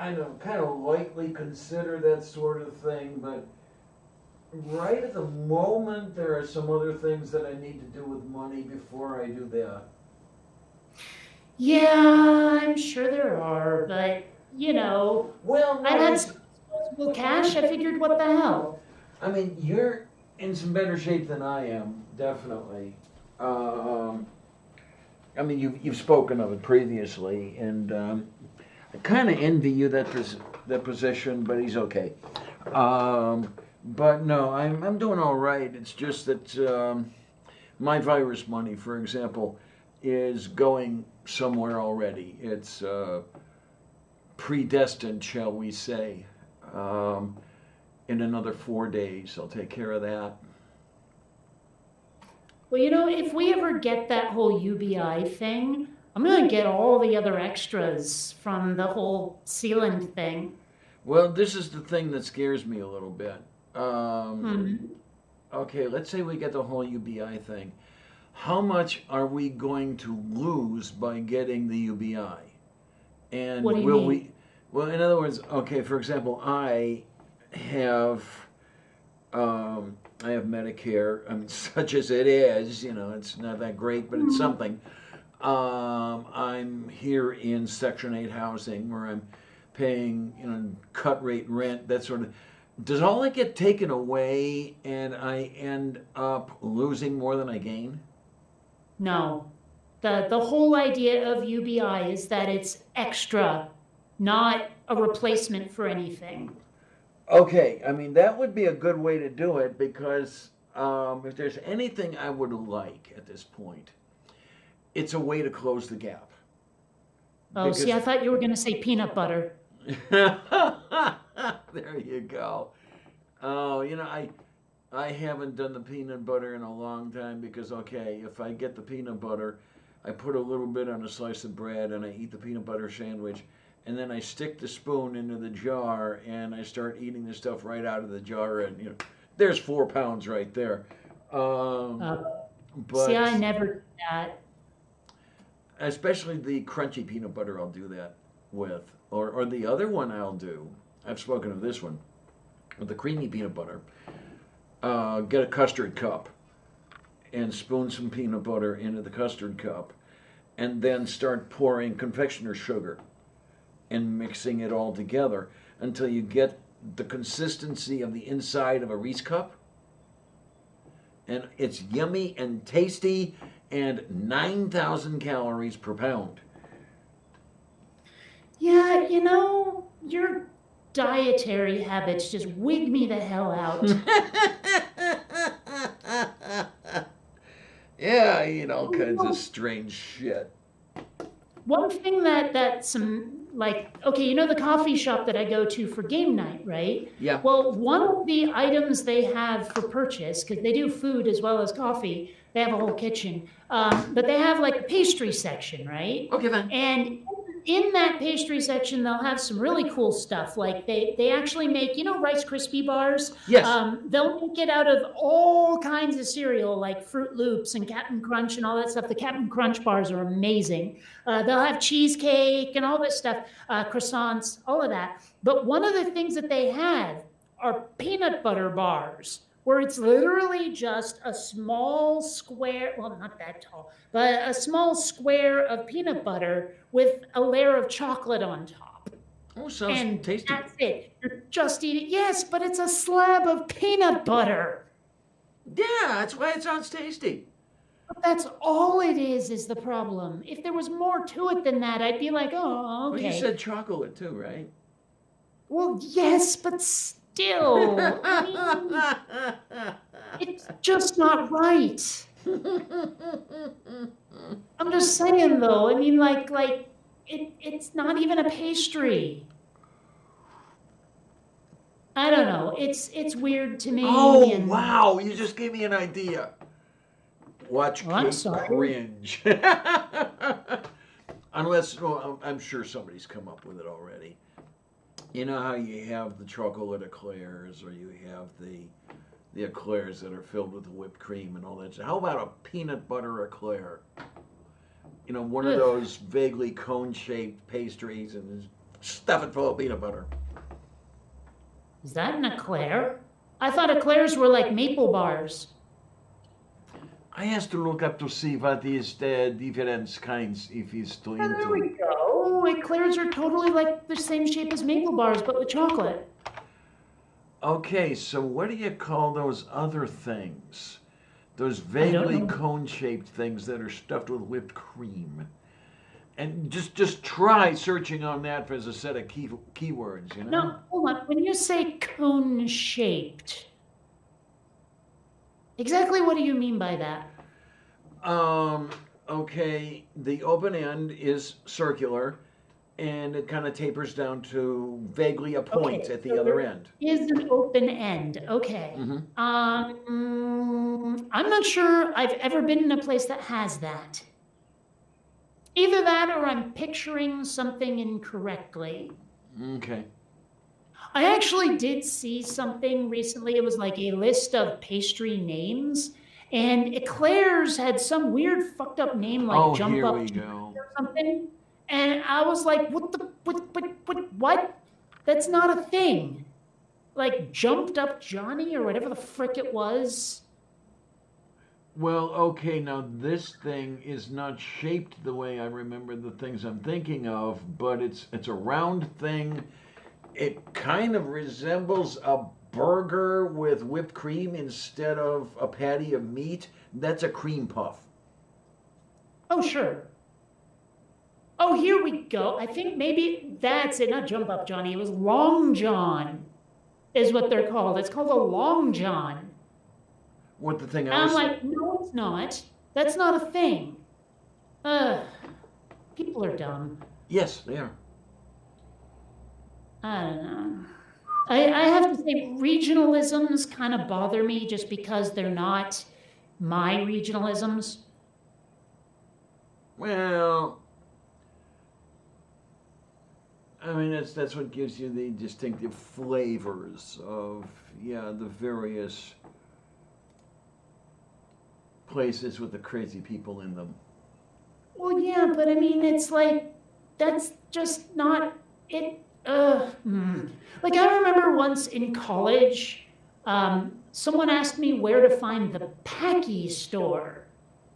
I know, kind of lightly consider that sort of thing, but right at the moment, there are some other things that I need to do with money before I do that. Yeah, I'm sure there are, but you know, Well, I no, had some disposable cash. I figured, what the hell? I mean, you're in some better shape than I am, definitely. Um, I mean, you've spoken of it previously, and I kind of envy you that position, but he's okay. But no, I'm doing all right. It's just that my virus money, for example, is going somewhere already. It's predestined, shall we say. In another 4 days, I'll take care of that. Well, you know, if we ever get that whole UBI thing, I'm gonna get all the other extras from the whole sealant thing. Well, this is the thing that scares me a little bit. Hmm. Okay, let's say we get the whole UBI thing. How much are we going to lose by getting the UBI? And What do you will mean? we? Well, in other words, okay, for example, have I have Medicare, such as it is. You know, it's not that great, but it's something. I'm here in Section 8 housing where I'm paying, cut rate rent, that sort of. Does all that get taken away and I end up losing more than I gain? No. The whole idea of UBI is that it's extra, not a replacement for anything. Okay, I mean, that would be a good way to do it because if there's anything I would like at this point, it's a way to close the gap. Oh, see, I thought you were gonna say peanut butter. There you go. Oh, I haven't done the peanut butter in a long time because, okay, if I get the peanut butter, I put a little bit on a slice of bread and I eat the peanut butter sandwich, and then I stick the spoon into the jar and I start eating the stuff right out of the jar, and there's 4 pounds right there. But See, I never did that. especially the crunchy peanut butter, I'll do that with, or the other one I'll do. I've spoken of this one with the creamy peanut butter. Get a custard cup and spoon some peanut butter into the custard cup, and then start pouring confectioner's sugar and mixing it all together until you get the consistency of the inside of a Reese cup. And it's yummy and tasty and 9,000 calories per pound. Yeah, your dietary habits just wig me the hell out. Yeah, I eat all kinds of strange shit. One thing that some okay, the coffee shop that I go to for game night, right? Yeah. Well, one of the items they have for purchase, because they do food as well as coffee, they have a whole kitchen, but they have like a pastry section, right? Okay, then. And in that pastry section, they'll have some really cool stuff. Like they actually make, Rice Krispie bars. Yes. They'll make it out of all kinds of cereal, like Fruit Loops and Captain Crunch and all that stuff. The Captain Crunch bars are amazing. They'll have cheesecake and all this stuff, croissants, all of that. But one of the things that they have are peanut butter bars, where it's literally just a small square, well, not that tall, but a small square of peanut butter with a layer of chocolate on top. Oh, sounds And tasty. that's it. You're just eating, yes, but it's a slab of peanut butter. Yeah, that's why it sounds tasty. But that's all it is the problem. If there was more to it than that, I'd be like, oh, okay. Well, you said chocolate too, right? Well, yes, but still, I mean, it's just not right. I'm just saying, though. I mean, it's not even a pastry. I don't know. It's weird to me. Oh, and wow. You just gave me an idea. Watch Oh, I'm Kate sorry. cringe. Unless, well, I'm sure somebody's come up with it already. You know how you have the chocolate eclairs, or you have the eclairs that are filled with whipped cream and all that. How about a peanut butter eclair? One of Ugh. those vaguely cone-shaped pastries, and Stuff it full of peanut butter. Is that an eclair? I thought eclairs were like maple bars. I has to look up to see what is the different kinds if he's doing There to. we go. Eclairs are totally like the same shape as maple bars, but with chocolate. Okay, so what do you call those other things? Those don't vaguely know. cone-shaped things that are stuffed with whipped cream. And just try searching on that as a set of keywords, you know? No, hold on. When you say cone shaped, exactly what do you mean by that? Okay, the open end is circular and it kind of tapers down to vaguely a point Okay, at the so other there end. is an open end. Okay. Mhm. I'm not sure I've ever been in a place that has that. Either that or I'm picturing something incorrectly. Okay. I actually did see something recently. It was like a list of pastry names, and eclairs had some weird fucked up name like Oh, Jump here Up we Johnny go. or something. And I was like, what? That's not a thing. Like Jumped Up Johnny or whatever the frick it was. Well, okay, now this thing is not shaped the way I remember the things I'm thinking of, but it's a round thing. It kind of resembles a burger with whipped cream instead of a patty of meat. That's a cream puff. Oh, sure. Oh, here we go. I think maybe that's it. Not Jump Up Johnny. It was Long John, is what they're called. It's called a Long John. What the thing And I I'm was like, no, it's not. That's not a thing. People are dumb. Yes, they are. I don't know. I have to say, regionalisms kind of bother me just because they're not my regionalisms. Well, I mean that's what gives you the distinctive flavors of the various places with the crazy people in them. Well, yeah, but I mean, it's like, that's just not it. Like, I remember once in college, someone asked me where to find the Packy store.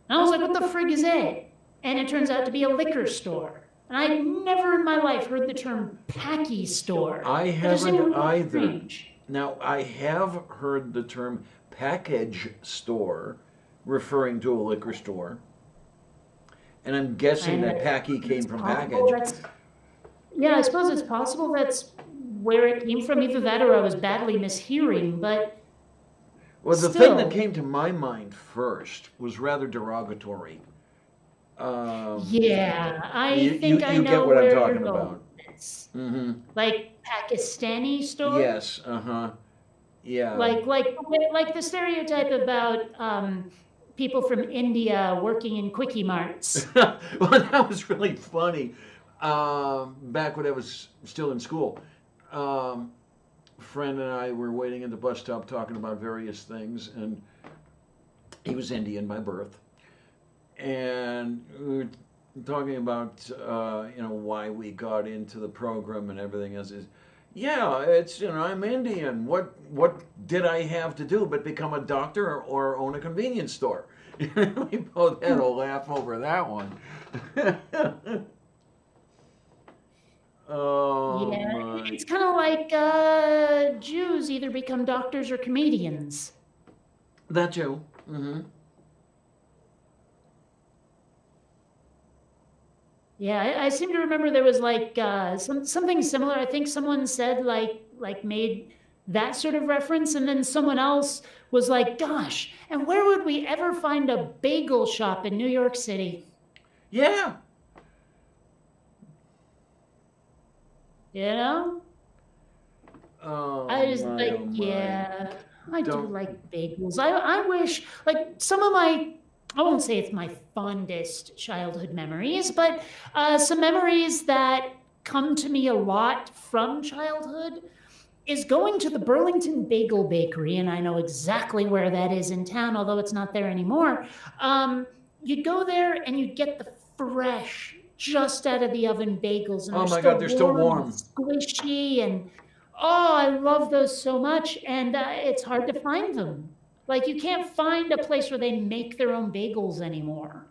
And I was like, what the frig is it? And it turns out to be a liquor store. And I never in my life heard the term Packy store. I It just seemed haven't really either. strange. Now, I have heard the term package store referring to a liquor store. And I'm guessing that Packy came from package. Yeah, I suppose it's possible that's where it came from. Either that or I was badly mishearing, but Well, the thing still. that came to my mind first was rather derogatory. Yeah, I You- think you- I you know get what I'm where talking you're going about. with this. Mm-hmm. Like Pakistani store? Yes, yeah. Like the stereotype about people from India working in quickie marts. Well, that was really funny. Back when I was still in school, friend and I were waiting at the bus stop talking about various things, and he was Indian by birth, and we were talking about why we got into the program and everything else. Yeah, it's I'm Indian. What did I have to do but become a doctor or own a convenience store? We both had a laugh over that one. Oh Yeah, my! it's kind of like Jews either become doctors or comedians. That too. Mm-hmm. Yeah, I seem to remember there was like something similar. I think someone said like made that sort of reference, and then someone else was like, "Gosh, and where would we ever find a bagel shop in New York City?" Yeah. You know? Oh I just my, like, oh my. yeah, I do Don't- like bagels. I wish, like, some of my, I won't say it's my fondest childhood memories, but some memories that come to me a lot from childhood is going to the Burlington Bagel Bakery, and I know exactly where that is in town, although it's not there anymore. You'd go there and you'd get the fresh just out of the oven bagels, and Oh my God, they're still warm. and squishy, and oh, I love those so much. And it's hard to find them. Like, you can't find a place where they make their own bagels anymore.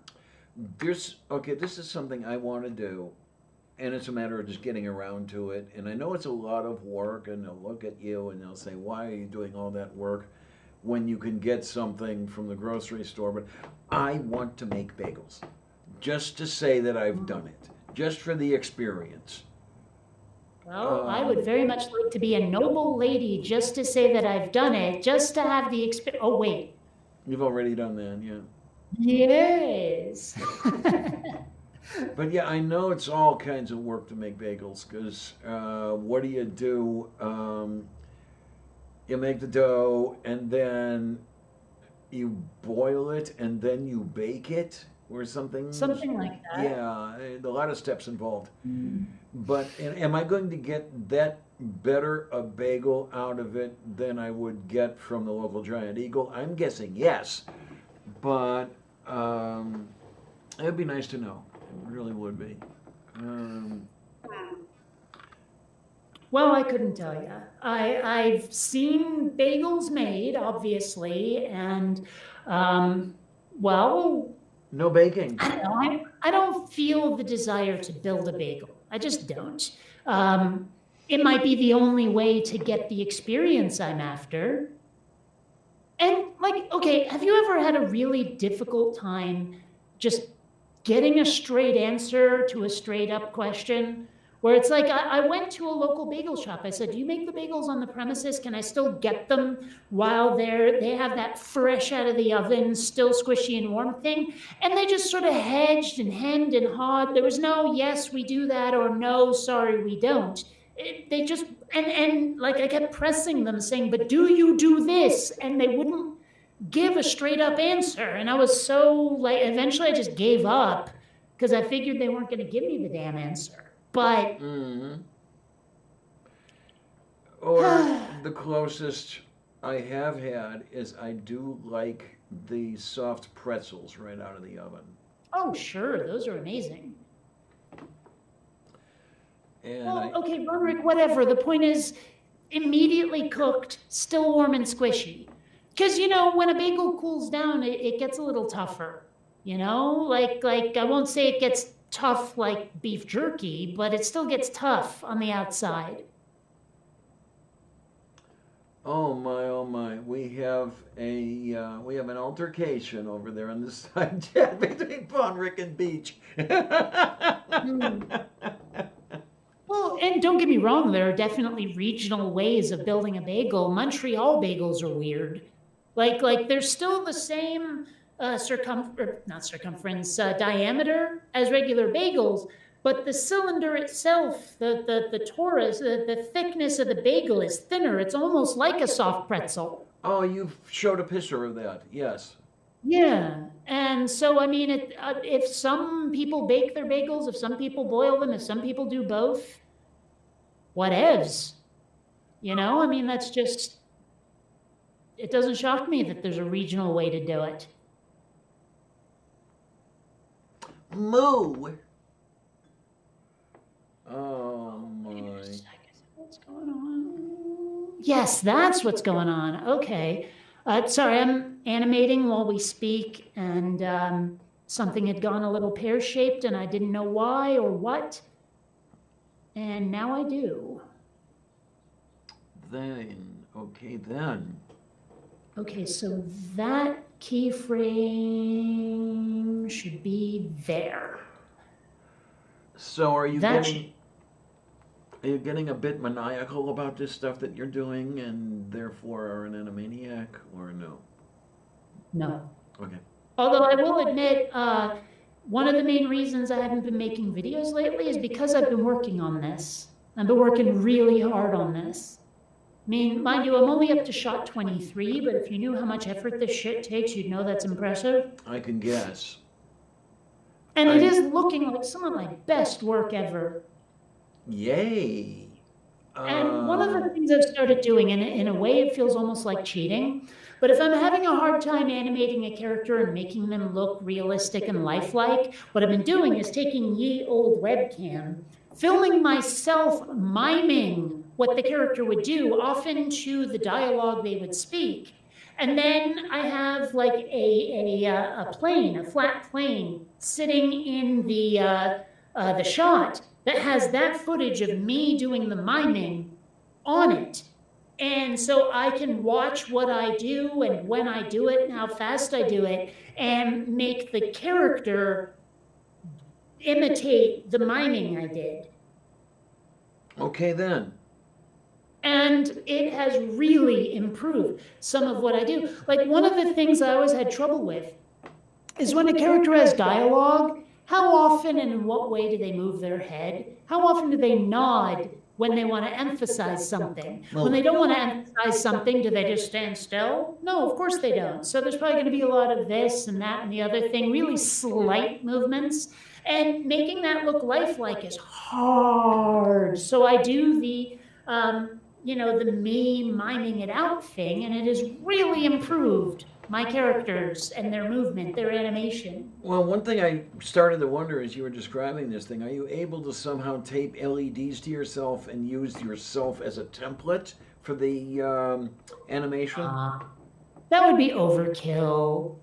This is something I want to do, and it's a matter of just getting around to it. And I know it's a lot of work, and they'll look at you and they'll say, "Why are you doing all that work when you can get something from the grocery store?" But I want to make bagels, just to say that I've done it, just for the experience. Well, I would very much like to be a noble lady just to say that I've done it, just to have the experience. Oh, wait. You've already done that, yeah. Yes. But yeah, I know it's all kinds of work to make bagels because what do? You make the dough and then you boil it and then you bake it or something. Something like that. Yeah, a lot of steps involved. But am I going to get that better a bagel out of it than I would get from the local Giant Eagle? I'm guessing yes, but it'd be nice to know. It really would be. Well, I couldn't tell you. I've seen bagels made, obviously, and well, No baking. I don't know. I don't feel the desire to build a bagel. I just don't. It might be the only way to get the experience I'm after. And like, okay, have you ever had a really difficult time just getting a straight answer to a straight up question? Where it's like, I went to a local bagel shop. I said, "Do you make the bagels on the premises? Can I still get them while they have that fresh out of the oven, still squishy and warm thing?" And they just sort of hedged and hemmed and hawed. There was no, "Yes, we do that," or "No, sorry, we don't." They just, and like I kept pressing them saying, "But do you do this?" And they wouldn't give a straight up answer. And I was so like, eventually I just gave up because I figured they weren't going to give me the damn answer. But or the closest I have had is I do like the soft pretzels right out of the oven. oh, sure, those are amazing. And Well, okay, Roderick, whatever. The point is, immediately cooked, still warm and squishy. Because, you know, when a bagel cools down, it gets a little tougher. You know, like I won't say it gets tough like beef jerky, but it still gets tough on the outside. oh my, we have an altercation over there on this side chat between Bonrick and Beach. Well, and don't get me wrong, there are definitely regional ways of building a bagel. Montreal bagels are weird. Like there's still the same diameter as regular bagels, but the cylinder itself, the torus, the thickness of the bagel is thinner. It's almost like a soft pretzel. Oh, you showed a picture of that. Yes. Yeah, and so I mean, if some people bake their bagels, if some people boil them, if some people do both, whatevs. You know, I mean, that's just. It doesn't shock me that there's a regional way to do it. Moo. Oh my. What's going on? Yes, that's what's going on. Okay. Sorry, I'm animating while we speak, and something had gone a little pear-shaped, and I didn't know why or what. And now I do. Okay then. Okay, so that keyframe should be there. So are you That getting a bit maniacal about this stuff that you're doing and therefore are an animaniac or no? No. Okay. Although I will admit, one of the main reasons I haven't been making videos lately is because I've been working on this. I've been working really hard on this. I mean, mind you, I'm only up to shot 23, but if you knew how much effort this shit takes, you'd know that's impressive. I can guess. And it is looking like some of my best work ever. Yay. And one of the things I've started doing, and in a way it feels almost like cheating, but if I'm having a hard time animating a character and making them look realistic and lifelike, what I've been doing is taking ye old webcam, filming myself miming what the character would do, often to the dialogue they would speak. And then I have like a plane, a flat plane, sitting in the shot that has that footage of me doing the miming on it. And so I can watch what I do and when I do it and how fast I do it and make the character imitate the miming I did. Okay, then. And it has really improved some of what I do. Like, one of the things I always had trouble with is when a character has dialogue, how often and in what way do they move their head? How often do they nod when they want to emphasize something? When they don't want to emphasize something, do they just stand still? No, of course they don't. So there's probably going to be a lot of this and that and the other thing, really slight movements. And making that look lifelike is hard. So I do the the me miming it out thing, and it has really improved my characters and their movement, their animation. Well, one thing I started to wonder as you were describing this thing, are you able to somehow tape LEDs to yourself and use yourself as a template for the animation? That would be overkill.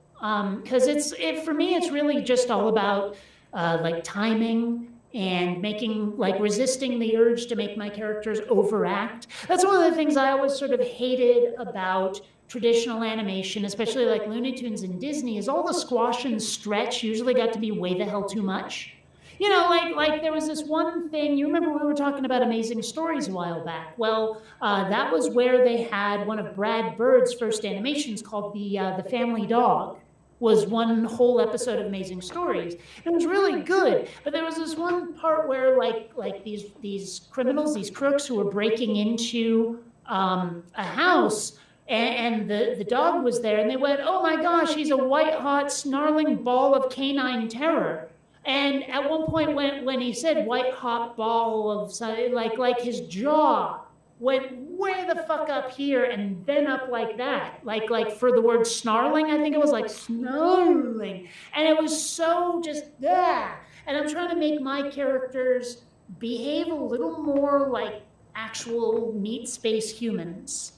Because for me, it's really just all about like timing and making, like, resisting the urge to make my characters overact. That's one of the things I always sort of hated about traditional animation, especially like Looney Tunes and Disney, is all the squash and stretch usually got to be way the hell too much. You know, like there was this one thing, you remember we were talking about Amazing Stories a while back. Well, that was where they had one of Brad Bird's first animations called the Family Dog. Was one whole episode of Amazing Stories. It was really good, but there was this one part where like these criminals, these crooks who were breaking into a house, and the dog was there, and they went, "Oh my gosh, he's a white hot snarling ball of canine terror." And at one point, when he said white hot ball of, like his jaw went way the fuck up here and then up like that. Like for the word snarling, I think it was like snarling. And it was so just, ah. And I'm trying to make my characters behave a little more like actual meat space humans.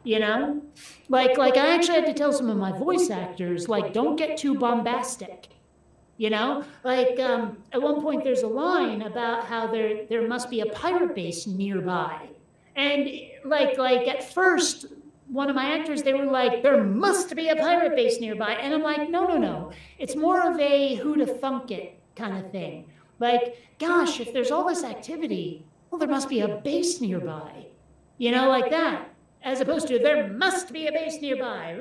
You know? Like I actually had to tell some of my voice actors, like, don't get too bombastic. You know, like at one point there's a line about how there must be a pirate base nearby. And like at first, one of my actors, they were like, there must be a pirate base nearby. And I'm like, no. It's more of a who to thunk it kind of thing. Like, gosh, if there's all this activity, well, there must be a base nearby. You know, like that. As opposed to, there must be a base nearby.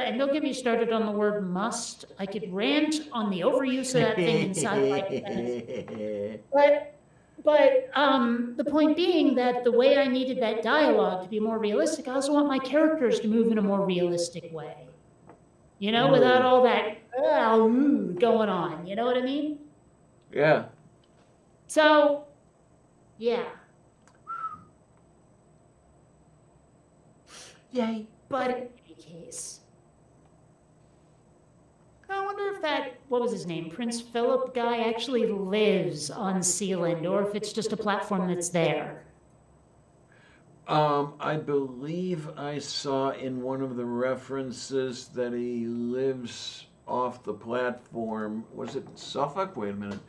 And don't get me started on the word must. I could rant on the overuse of that thing inside my defense. But the point being that the way I needed that dialogue to be more realistic, I also want my characters to move in a more realistic way. You know, without all that going on. You know what I mean? Yeah. So, yeah. Yay. But in any case, I wonder if that, what was his name, Prince Philip guy actually lives on Sealand, or if it's just a platform that's there. I believe I saw in one of the references that he lives off the platform. Was it Suffolk? Wait a minute.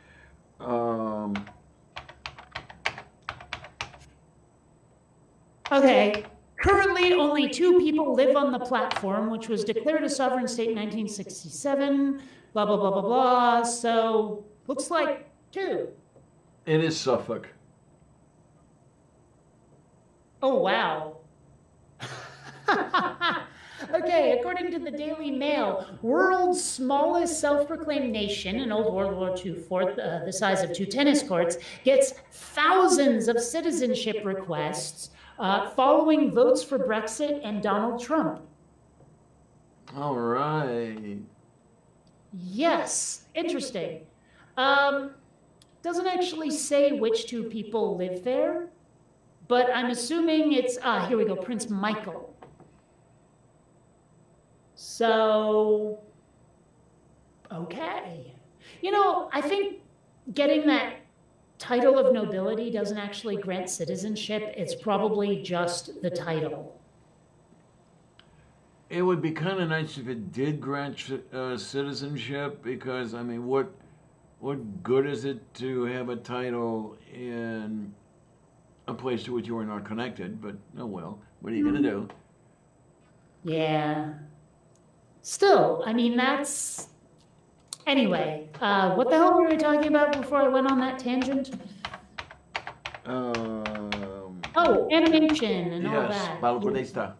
Okay. Currently, only 2 people live on the platform, which was declared a sovereign state in 1967, blah, blah, blah, blah, blah. So, looks like 2. It is Suffolk. Oh, wow. Okay, according to the Daily Mail, world's smallest self-proclaimed nation, an old World War II fort the size of 2 tennis courts, gets thousands of citizenship requests following votes for Brexit and Donald Trump. All right. Yes, interesting. Doesn't actually say which 2 people live there, but I'm assuming it's, here we go, Prince Michael. So, okay. You know, I think getting that title of nobility doesn't actually grant citizenship. It's probably just the title. It would be kind of nice if it did grant citizenship, because I mean, what good is it to have a title in a place to which you are not connected? But oh well, what are you gonna do? Yeah. Still, I mean, that's. Anyway, what the hell were we talking about before I went on that tangent? Oh, animation and all yes, that. Balconista.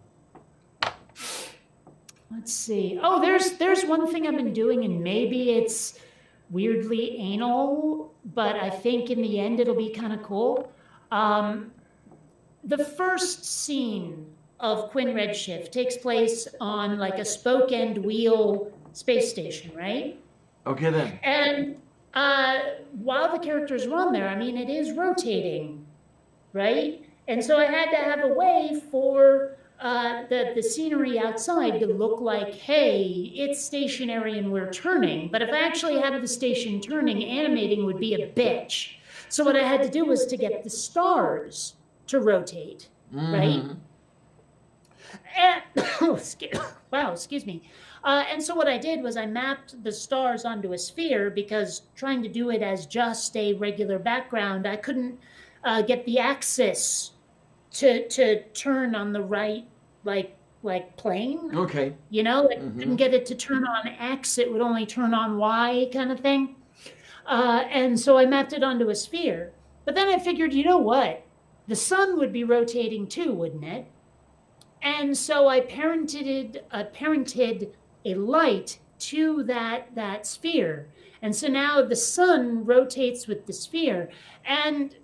Let's see. Oh, there's one thing I've been doing, and maybe it's weirdly anal, but I think in the end it'll be kind of cool. The first scene of Quinn Redshift takes place on like a spoke end wheel space station, right? Okay then. And while the characters run there, I mean, it is rotating, right? And so I had to have a way for the scenery outside to look like, hey, it's stationary and we're turning. But if I actually had the station turning, animating would be a bitch. So what I had to do was to get the stars to rotate, right? And, excuse me. And so what I did was I mapped the stars onto a sphere, because trying to do it as just a regular background, I couldn't get the axis to turn on the right, like plane. Okay. You know, like couldn't get it to turn on X, it would only turn on Y kind of thing. And so I mapped it onto a sphere. But then I figured, you know what? The sun would be rotating too, wouldn't it? And so I parented a light to that sphere. And so now the sun rotates with the sphere. And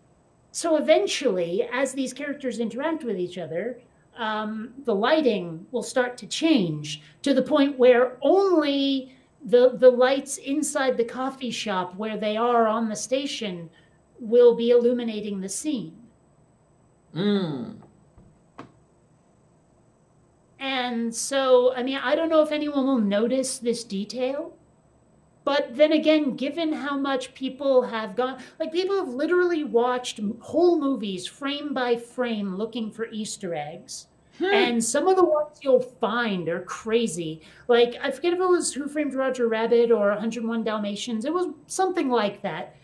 so eventually, as these characters interact with each other, the lighting will start to change to the point where only the lights inside the coffee shop where they are on the station will be illuminating the scene. And so, I mean, I don't know if anyone will notice this detail, but then again, given how much people have gone, like people have literally watched whole movies frame by frame looking for Easter eggs. And some of the ones you'll find are crazy. Like, I forget if it was Who Framed Roger Rabbit or 101 Dalmatians. It was something like that.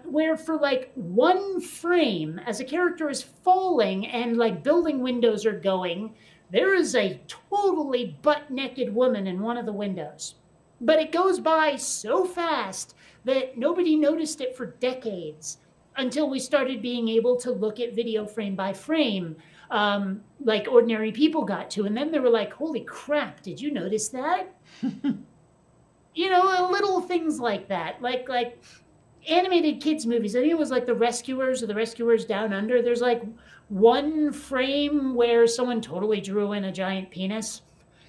Where for like one frame, as a character is falling and like building windows are going, there is a totally butt-naked woman in one of the windows. But it goes by so fast that nobody noticed it for decades, until we started being able to look at video frame by frame, like ordinary people got to. And then they were like, holy crap, did you notice that? You know, little things like that. Like animated kids movies. I think it was like The Rescuers or The Rescuers Down Under. There's like one frame where someone totally drew in a giant penis.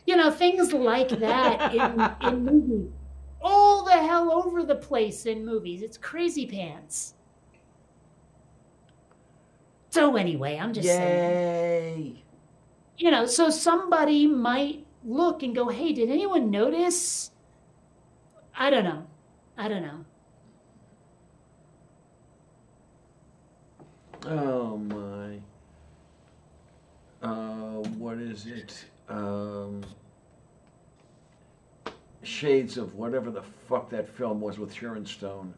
You know, things like that in movies. All the hell over the place in movies. It's crazy pants. So anyway, I'm just saying. You know, so somebody might look and go, hey, did anyone notice? I don't know. Oh my. What is it? Shades of whatever the fuck that film was with Sharon Stone.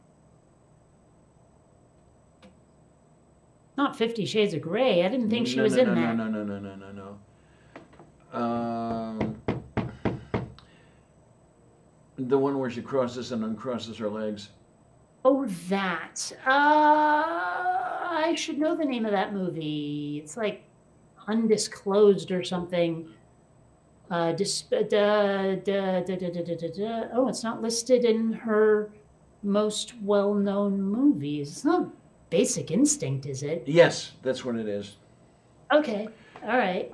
Not 50 Shades of Grey. I didn't think she was in that. No. The one where she crosses and uncrosses her legs. Oh, that. I should know the name of that movie. It's like Undisclosed or something. Oh, it's not listed in her most well-known movies. It's not Basic Instinct, is it? Yes, that's what it is. Okay, all right.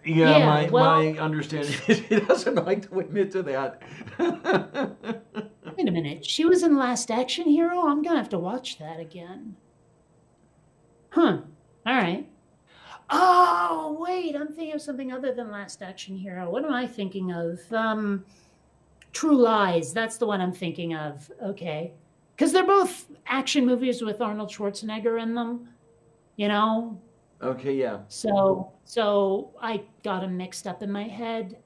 Yeah, my understanding is he doesn't like to admit to that. Wait a minute. She was in Last Action Hero? I'm going to have to watch that again. Huh. All right. Oh, wait, I'm thinking of something other than Last Action Hero. What am I thinking of? True Lies. That's the one I'm thinking of. Okay. Because they're both action movies with Arnold Schwarzenegger in them, you know? Okay, yeah. So I got them mixed up in my head.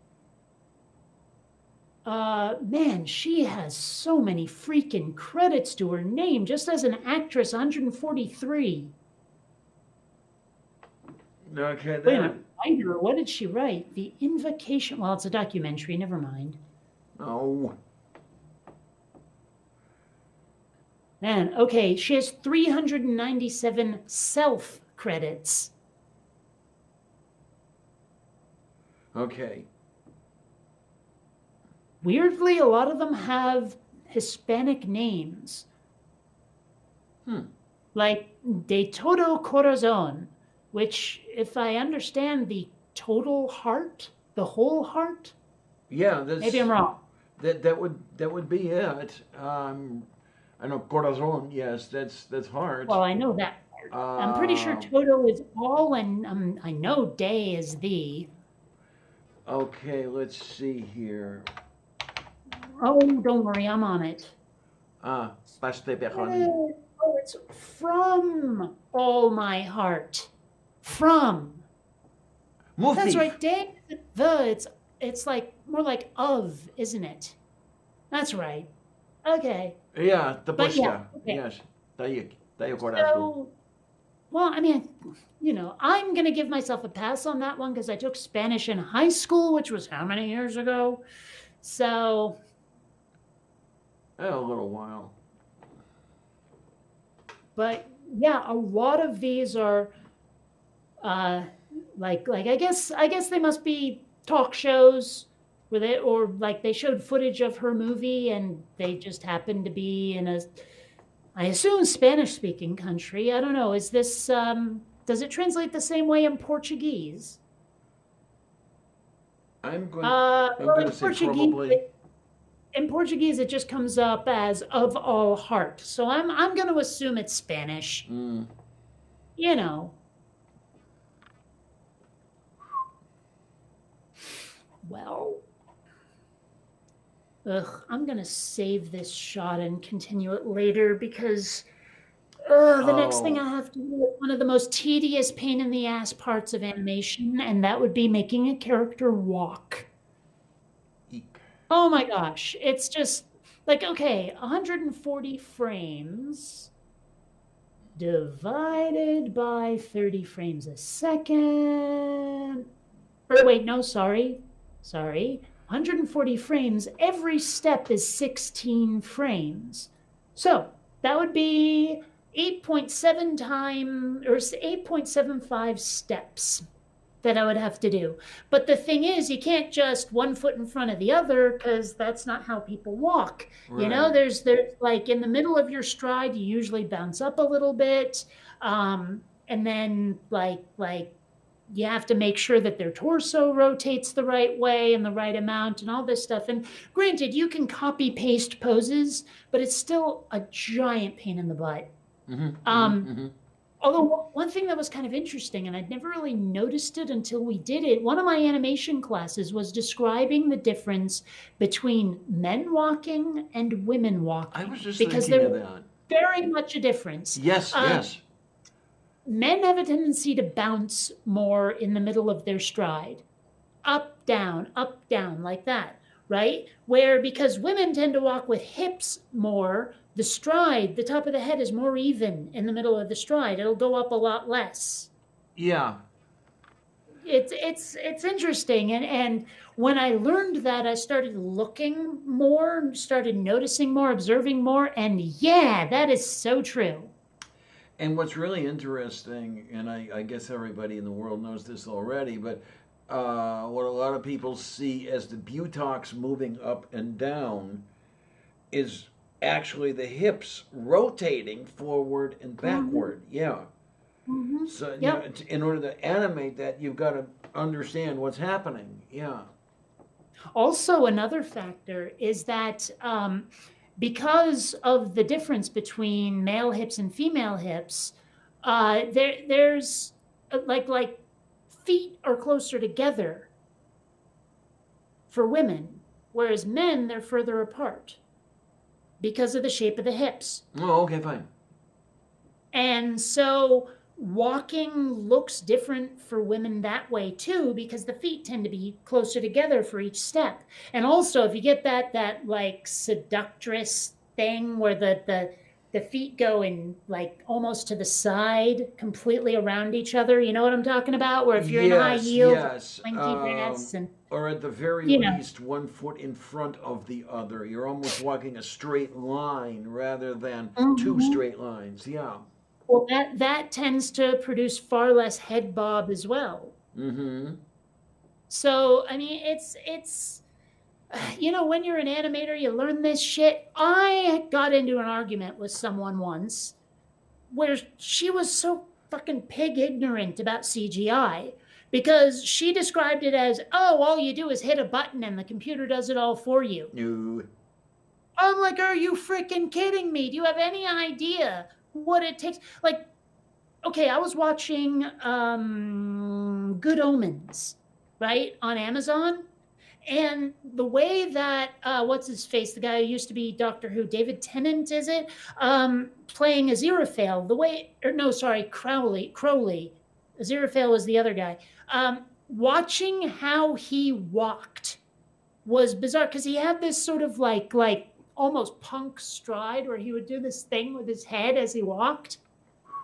Man, she has so many freaking credits to her name just as an actress, 143. Okay, Wait a then. minute, writer, what did she write? The Invocation. Well, it's a documentary, never mind. Oh. Man, okay, she has 397 self credits. Okay. Weirdly, a lot of them have Hispanic names. Like De Todo Corazon, which, if I understand the total heart, the whole heart, Yeah, that's maybe I'm wrong. that would be it. I know corazon. Yes, that's hard. Well, I know that part. I'm pretty sure Toto is all, and I know De is the. Okay, let's see here. Oh, don't worry, I'm on it. Paste perroni. Oh, it's from all my heart. From. Move That's thief. right, De. It's like more like of, isn't it? That's right. Okay. Yeah, the But bush. yeah, okay. Yes. Tayo corazon. So, well, I mean, I'm going to give myself a pass on that one because I took Spanish in high school, which was how many years ago? So, A little while. but yeah, a lot of these are like I guess they must be talk shows where they showed footage of her movie and they just happened to be in I assume Spanish speaking country. I don't know. Is this does it translate the same way in Portuguese? I'm going Well, in to say Portuguese, probably. in Portuguese, it just comes up as "of all heart." So I'm going to assume it's Spanish. You know. Well, I'm going to save this shot and continue it later because the next thing I have to do is one of the most tedious pain in the ass parts of animation, and that would be making a character walk. Eek. Oh my gosh. It's just like, okay, 140 frames divided by 30 frames a second. Or wait, no, sorry. 140 frames. Every step is 16 frames. So that would be 8.75 steps that I would have to do. But the thing is, you can't just one foot in front of the other because that's not how people walk. Right. There's like in the middle of your stride, you usually bounce up a little bit. And then like you have to make sure that their torso rotates the right way and the right amount and all this stuff. And granted, you can copy paste poses, but it's still a giant pain in the butt. Although one thing that was kind of interesting, and I'd never really noticed it until we did it, one of my animation classes was describing the difference between men walking and women walking. I was just because thinking of there's that. very much a difference. Yes, yes. Men have a tendency to bounce more in the middle of their stride. Up, down, like that, right? Where because women tend to walk with hips more, the stride, the top of the head is more even in the middle of the stride. It'll go up a lot less. Yeah. It's interesting. And when I learned that, I started looking more, started noticing more, observing more, and yeah, that is so true. And what's really interesting, and I guess everybody in the world knows this already, but what a lot of people see as the buttocks moving up and down is actually the hips rotating forward and backward. Yeah. So Yep. in order to animate that, you've got to understand what's happening. Yeah. Also, another factor is that because of the difference between male hips and female hips, there's like feet are closer together for women, whereas men, they're further apart because of the shape of the hips. Oh, okay, fine. And so walking looks different for women that way too, because the feet tend to be closer together for each step. And also, if you get that like seductress thing where the feet go in like almost to the side, completely around each other, you know what I'm talking about? Where if you're in high heels, yes. slinky dress, and Or at the very you know. least, 1 foot in front of the other. You're almost walking a straight line rather than two Mhm. straight lines. Yeah. Well, that tends to produce far less head bob as well. Mm-hmm. So I mean, it's you know, when you're an animator, you learn this shit. I got into an argument with someone once where she was so fucking pig ignorant about CGI because she described it as, oh, all you do is hit a button and the computer does it all for you. No. I'm like, are you freaking kidding me? Do you have any idea what it takes? Like, okay, I was watching Good Omens, right, on Amazon. And the way that what's his face, the guy who used to be Doctor Who, David Tennant, is it, playing Aziraphale? The way, or no, sorry, Crowley. Aziraphale was the other guy. Watching how he walked was bizarre because he had this sort of like almost punk stride where he would do this thing with his head as he walked,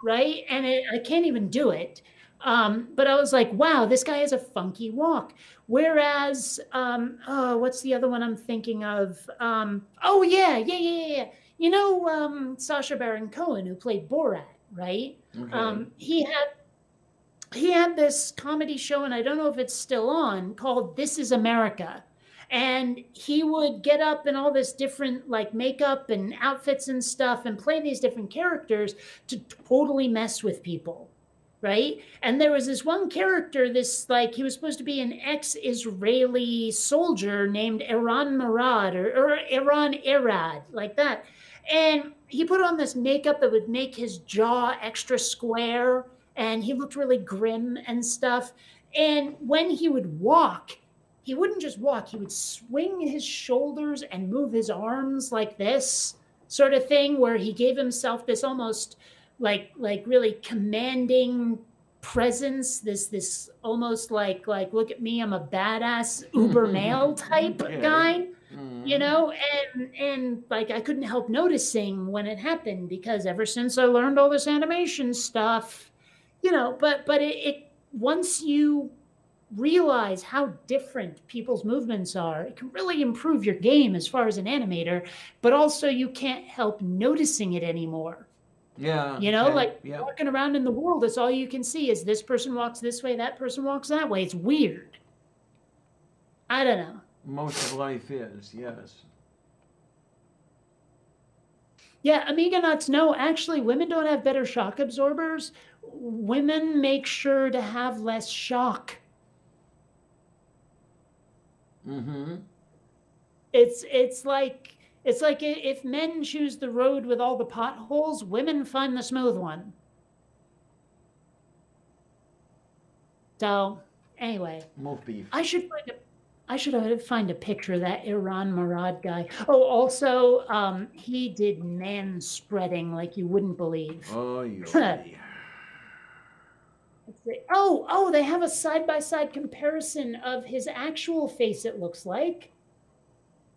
right? And I can't even do it. But I was like, wow, this guy has a funky walk. Whereas, what's the other one I'm thinking of? Oh, yeah. You know, Sacha Baron Cohen, who played Borat, right? Okay. He had this comedy show, and I don't know if it's still on, called This Is America. And he would get up in all this different like makeup and outfits and stuff and play these different characters to totally mess with people, right? And there was this one character, this like he was supposed to be an ex-Israeli soldier named Iran Marad or Iran Arad, like that. And he put on this makeup that would make his jaw extra square, and he looked really grim and stuff. And when he would walk, he wouldn't just walk, he would swing his shoulders and move his arms like this sort of thing, where he gave himself this almost like really commanding presence, this almost like look at me, I'm a badass uber male type Okay. guy, Mm. you know. And like I couldn't help noticing when it happened because ever since I learned all this animation stuff, you know, but it once you realize how different people's movements are, it can really improve your game as far as an animator, but also you can't help noticing it anymore. Yeah. You know, okay, like yeah. walking around in the world, it's all you can see is this person walks this way, that person walks that way. It's weird. I don't know. Most of life is, yes. Yeah, Amiga Nuts, no, actually, women don't have better shock absorbers. Women make sure to have less shock. Mm-hmm. It's like if men choose the road with all the potholes, women find the smooth one. So anyway, Wolf beef. I should find a picture of that Iran Marad guy. Oh, also, he did man spreading like you wouldn't believe. Oh, you. Oh, they have a side-by-side comparison of his actual face, it looks like.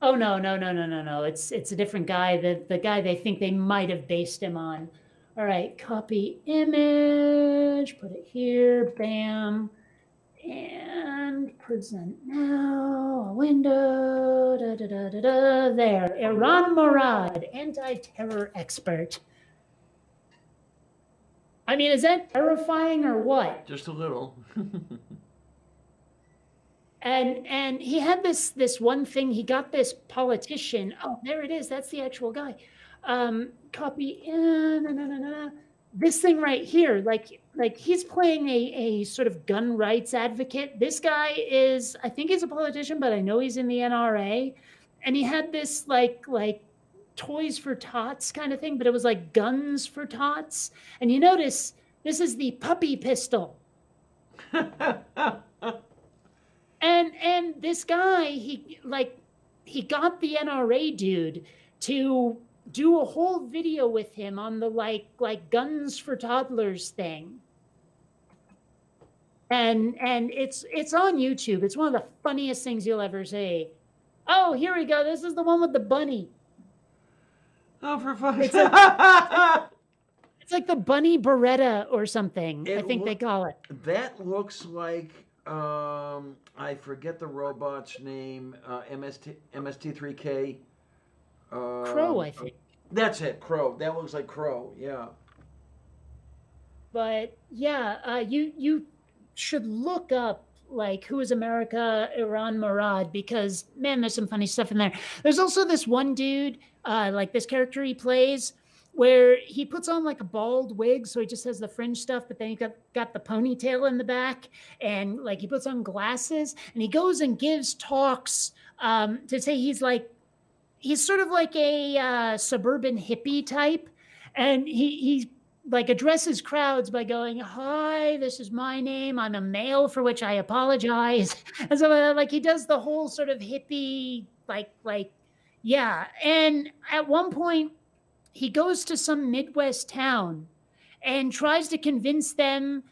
Oh, no. It's a different guy, the guy they think they might have based him on. All right, copy image, put it here, bam, and present now, a window, there. Iran Murad, anti-terror expert. I mean, is that terrifying or what? Just a little. And he had this one thing. He got this politician. Oh, there it is. That's the actual guy. Copy. This thing right here, like he's playing a sort of gun rights advocate. This guy is, I think he's a politician, but I know he's in the NRA. And he had this like toys for tots kind of thing, but it was like guns for tots. And you notice this is the puppy pistol. And this guy, he got the NRA dude to do a whole video with him on the like guns for toddlers thing. And it's on YouTube. It's one of the funniest things you'll ever see. Oh, here we go. This is the one with the bunny. Oh, for fuck's It's sake. It's like the bunny Beretta or something. I It think they look- call it. That looks like I forget the robot's name. MST3K. Crow, I think. That's it, Crow. That looks like Crow. Yeah. But yeah, you should look up like Who is America, Iran Murad, because man, there's some funny stuff in there. There's also this one dude, like this character he plays, where he puts on like a bald wig, so he just has the fringe stuff, but then he got the ponytail in the back, and like he puts on glasses, and he goes and gives talks to say he's sort of like a suburban hippie type, and he like addresses crowds by going, "Hi, this is my name. I'm a male, for which I apologize." And so like he does the whole sort of hippie like yeah. And at one point he goes to some Midwest town and tries to convince them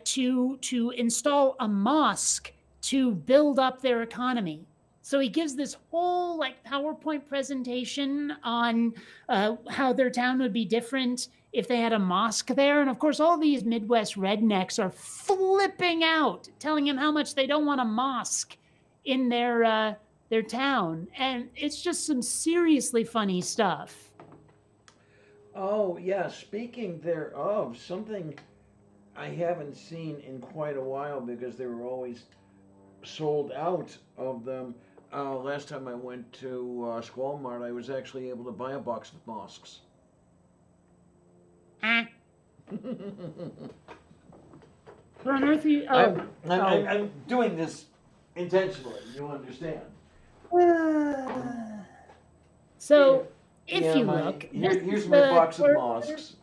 to install a mosque to build up their economy. So he gives this whole like PowerPoint presentation on how their town would be different if they had a mosque there. And of course, all these Midwest rednecks are flipping out, telling him how much they don't want a mosque in their town. And it's just some seriously funny stuff. Oh, yeah. Speaking thereof, something I haven't seen in quite a while because they were always sold out of them. Last time I went to Squall Mart, I was actually able to buy a box of mosques. What on earth are you? I'm doing this intentionally. You understand? So if Yeah, you my- look, here's my box of mosques.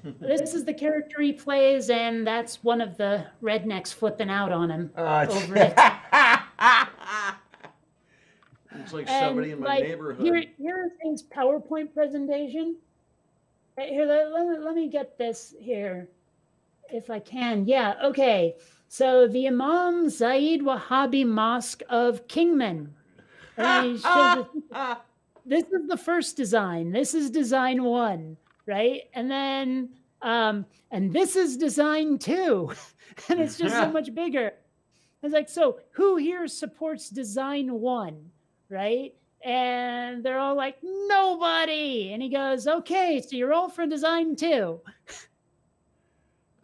This is the character he plays, and that's one of the rednecks flipping out on him over it. It's like somebody in my neighborhood. Here's his PowerPoint presentation. Here, let me get this here, if I can. Yeah, okay. So the Imam Zaid Wahhabi Mosque of Kingman. And he shows this is the first design. This is design 1, right? And then, and this is design 2. And it's just so much bigger. It's like, so who here supports design 1, right? And they're all like, nobody. And he goes, okay, so you're all for design 2.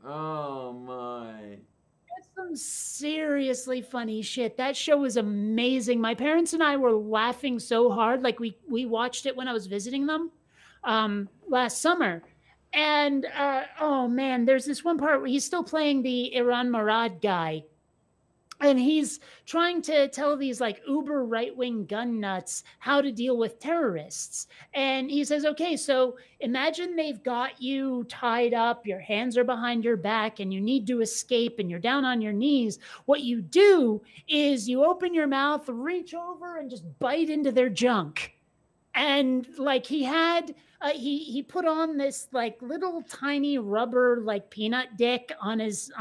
Oh my. That's some seriously funny shit. That show was amazing. My parents and I were laughing so hard. Like we watched it when I was visiting them last summer. And oh man, there's this one part where he's still playing the Iran Murad guy. And he's trying to tell these like uber right-wing gun nuts how to deal with terrorists. And he says, okay, so imagine they've got you tied up, your hands are behind your back, and you need to escape, and you're down on your knees. What you do is you open your mouth, reach over, and just bite into their junk. And like he had, he put on this like little tiny rubber like peanut dick on his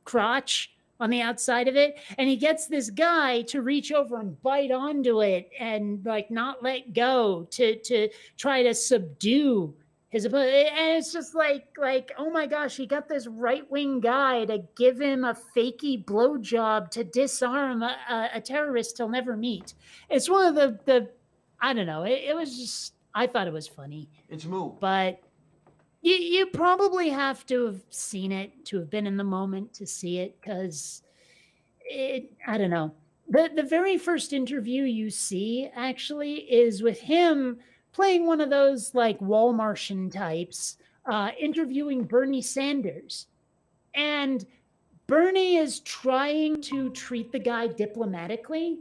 crotch on the outside of it, and he gets this guy to reach over and bite onto it and like not let go to try to subdue his opponent. And it's just like oh my gosh, he got this right-wing guy to give him a fakey blowjob to disarm a terrorist he'll never meet. It's one of the I don't know. It was just, I thought it was funny. It's Moo. But you probably have to have seen it, to have been in the moment to see it, because I don't know. The very first interview you see actually is with him playing one of those like Walmartian types, interviewing Bernie Sanders. And Bernie is trying to treat the guy diplomatically,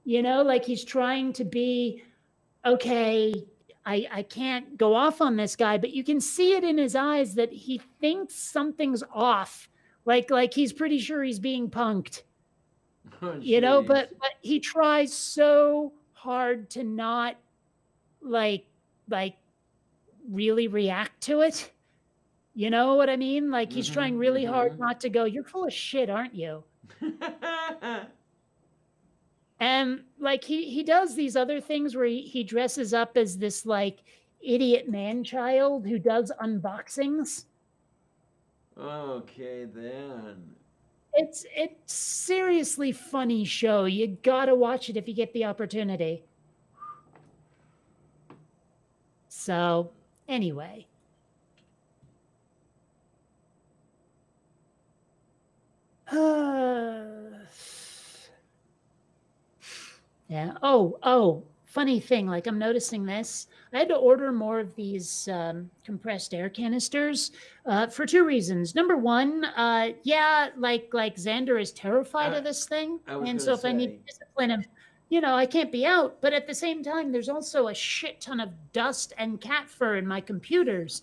like he's trying to be, okay, I can't go off on this guy, but you can see it in his eyes that he thinks something's off Like he's pretty sure he's being punked. Oh, But jeez. he tries so hard to not like like really react to it. You know what I mean? Like he's trying really hard not to go, "You're full of shit, aren't you?" And like he does these other things where he dresses up as this like idiot man child who does unboxings. Okay, then. It's seriously funny show. You gotta watch it if you get the opportunity. So anyway. Yeah. Oh, funny thing. Like I'm noticing this. I had to order more of these compressed air canisters for two reasons. Number one, yeah, like Xander is terrified of this thing, I was and gonna so if I need say. to discipline him, I can't be out. But at the same time, there's also a shit ton of dust and cat fur in my computers.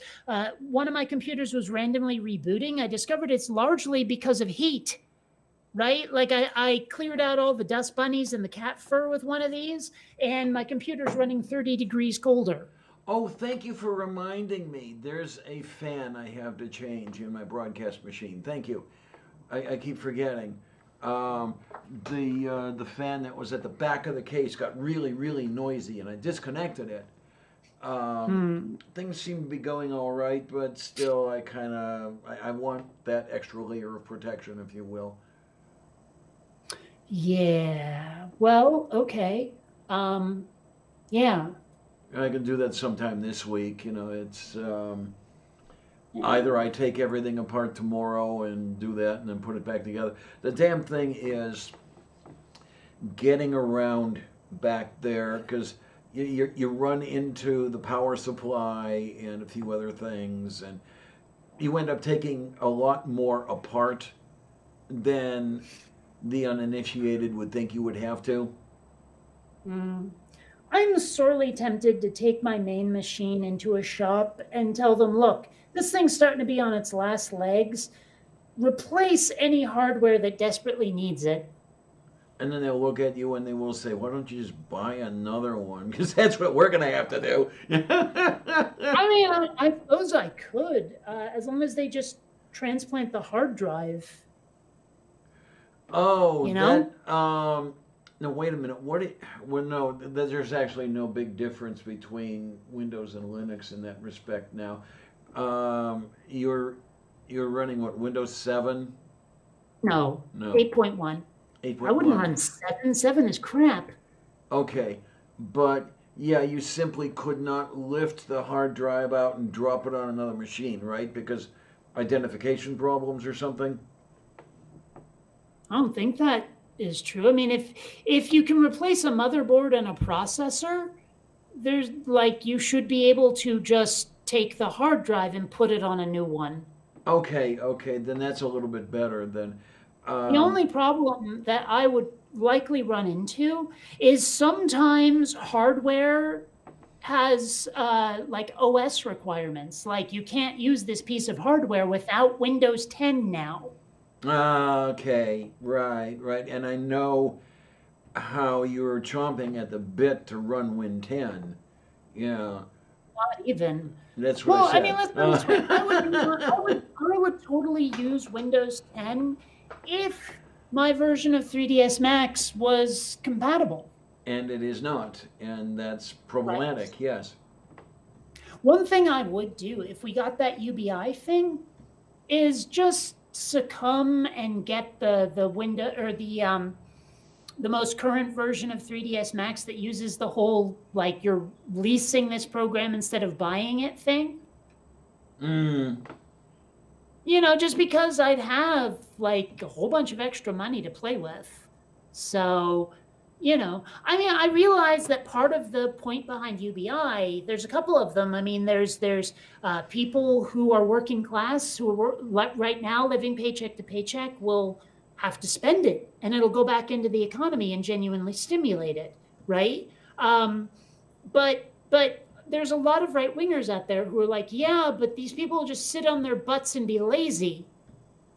One of my computers was randomly rebooting. I discovered it's largely because of heat. Right? Like I cleared out all the dust bunnies and the cat fur with one of these, and my computer's running 30 degrees colder. Oh, thank you for reminding me. There's a fan I have to change in my broadcast machine. Thank you. I keep forgetting. Um, the fan that was at the back of the case got really, really noisy, and I disconnected it. Things seem to be going all right, but still, I want that extra layer of protection, if you will. Yeah. Well, okay. Yeah. I can do that sometime this week. It's either I take everything apart tomorrow and do that and then put it back together. The damn thing is getting around back there because you run into the power supply and a few other things, and you end up taking a lot more apart than the uninitiated would think you would have to. I'm sorely tempted to take my main machine into a shop and tell them, look, this thing's starting to be on its last legs. Replace any hardware that desperately needs it. And then they'll look at you and they will say, why don't you just buy another one? Because that's what we're going to have to do. I mean, I suppose I could, as long as they just transplant the hard drive. Oh, That, no, wait a minute. Well, no, there's actually no big difference between Windows and Linux in that respect now. You're running what, Windows 7? No, No. 8.1. 8.1. I wouldn't run 7. 7 is crap. Okay, but yeah, you simply could not lift the hard drive out and drop it on another machine, right? Because identification problems or something? I don't think that is true. I mean, if you can replace a motherboard and a processor, there's you should be able to just take the hard drive and put it on a new one. Okay, then that's a little bit better than. The only problem that I would likely run into is sometimes hardware has OS requirements. Like you can't use this piece of hardware without Windows 10 now. Okay, right. And I know how you're chomping at the bit to run Win 10. Yeah. Not even. That's what I said. I mean, let's be I would totally use Windows 10 if my version of 3ds Max was compatible. And it is not, and that's problematic, right. Yes. One thing I would do if we got that UBI thing is just succumb and get the window or the most current version of 3ds Max that uses the whole you're leasing this program instead of buying it thing. Just because I'd have a whole bunch of extra money to play with. So, I mean, I realize that part of the point behind UBI, there's a couple of them. I mean, there's people who are working class who are right now living paycheck to paycheck will have to spend it, and it'll go back into the economy and genuinely stimulate it, right? But there's a lot of right-wingers out there who are like, yeah, but these people just sit on their butts and be lazy.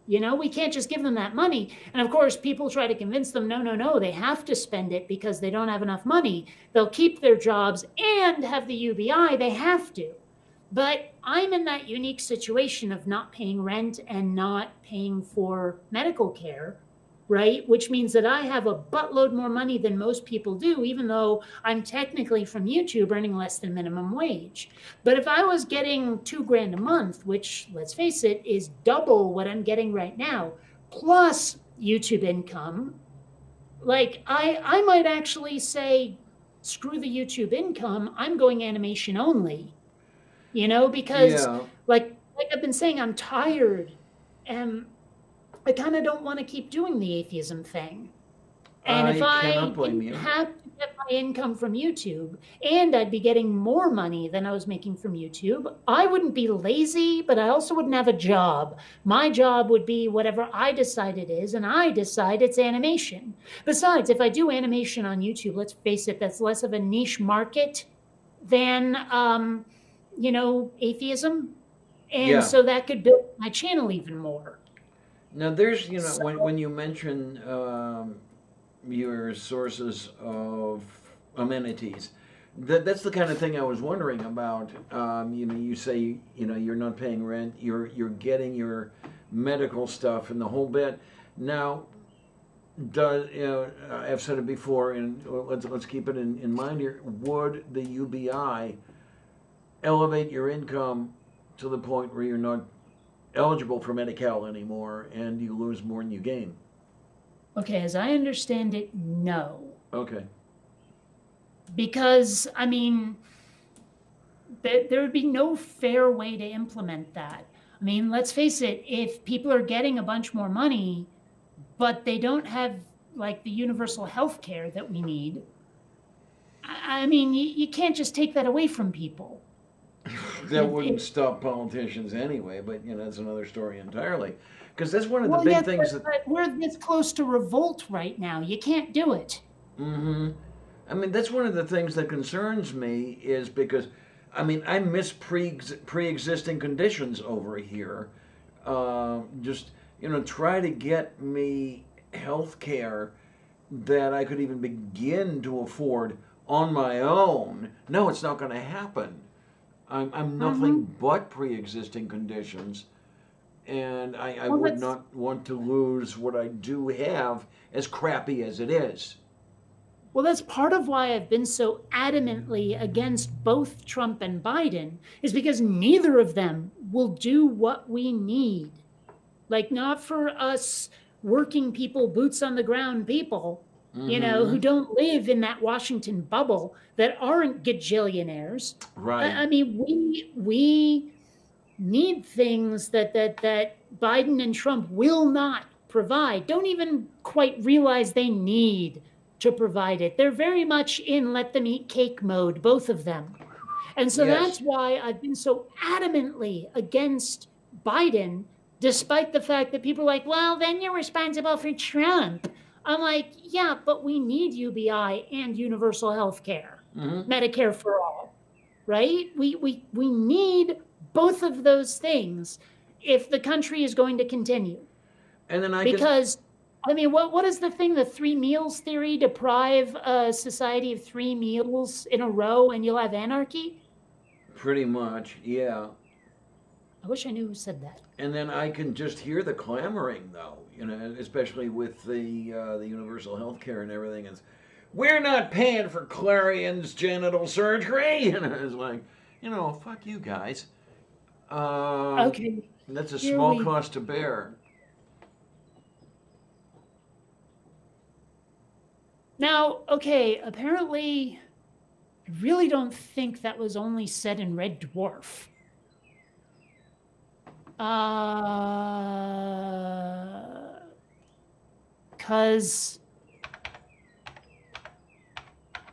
You know, we can't just give them that money. And of course, people try to convince them, no, no, no, they have to spend it because they don't have enough money. They'll keep their jobs and have the UBI. They have to. But I'm in that unique situation of not paying rent and not paying for medical care, right? Which means that I have a buttload more money than most people do, even though I'm technically from YouTube earning less than minimum wage. But if I was getting $2,000 a month, which let's face it, is double what I'm getting right now, plus YouTube income, like I might actually say, screw the YouTube income, I'm going animation only, you know, because Yeah. like I've been saying, I'm tired and I kind of don't want to keep doing the atheism thing. And if I I cannot blame didn't you. have to get my income from YouTube and I'd be getting more money than I was making from YouTube, I wouldn't be lazy, but I also wouldn't have a job. My job would be whatever I decide it is, and I decide it's animation. Besides, if I do animation on YouTube, let's face it, that's less of a niche market than, you know, atheism. And Yeah. so that could build my channel even more. Now, there's, you know, So- when you mention your sources of amenities, that's the kind of thing I was wondering about. You know, you say, you know, you're not paying rent, you're getting your medical stuff and the whole bit. Now, does, you know, I've said it before, and let's keep it in mind here. Would the UBI elevate your income to the point where you're not eligible for Medi-Cal anymore and you lose more than you gain? Okay, as I understand it, no. Okay. Because, I mean, there would be no fair way to implement that. I mean, let's face it, if people are getting a bunch more money, but they don't have like the universal health care that we need, I mean, you can't just take that away from people. That wouldn't stop politicians anyway, but you know, that's another story entirely. Because that's one of the Well, big yes, things that. but we're this close to revolt right now. You can't do it. Hmm. I mean, that's one of the things that concerns me is because, I mean, I miss pre-existing conditions over here. Just, you know, try to get me health care that I could even begin to afford on my own. No, it's not going to happen. I'm nothing but pre-existing conditions, and I Well, would that's- not want to lose what I do have, as crappy as it is. Well, that's part of why I've been so adamantly against both Trump and Biden, is because neither of them will do what we need. Like, not for us working people, boots on the ground people, you know, who don't live in that Washington bubble, that aren't gajillionaires. Right. I mean, we need things that Biden and Trump will not provide. Don't even quite realize they need to provide it. They're very much in let them eat cake mode, both of them. And so Yes. that's why I've been so adamantly against Biden, despite the fact that people are like, well, then you're responsible for Trump. I'm like, yeah, but we need UBI and universal health care, Medicare for all, right? We need both of those things if the country is going to continue. And then Because, I mean, what is the thing, the 3 meals theory, deprive a society of 3 meals in a row and you'll have anarchy? pretty much, yeah. I wish I knew who said that. And then I can just hear the clamoring, though, you know, especially with the universal health care and everything. It's, we're not paying for Clarion's genital surgery. And it's like, you know, fuck you guys. Okay. That's a Here small we- cost to bear. Now, okay, apparently, I really don't think that was only said in Red Dwarf. Because,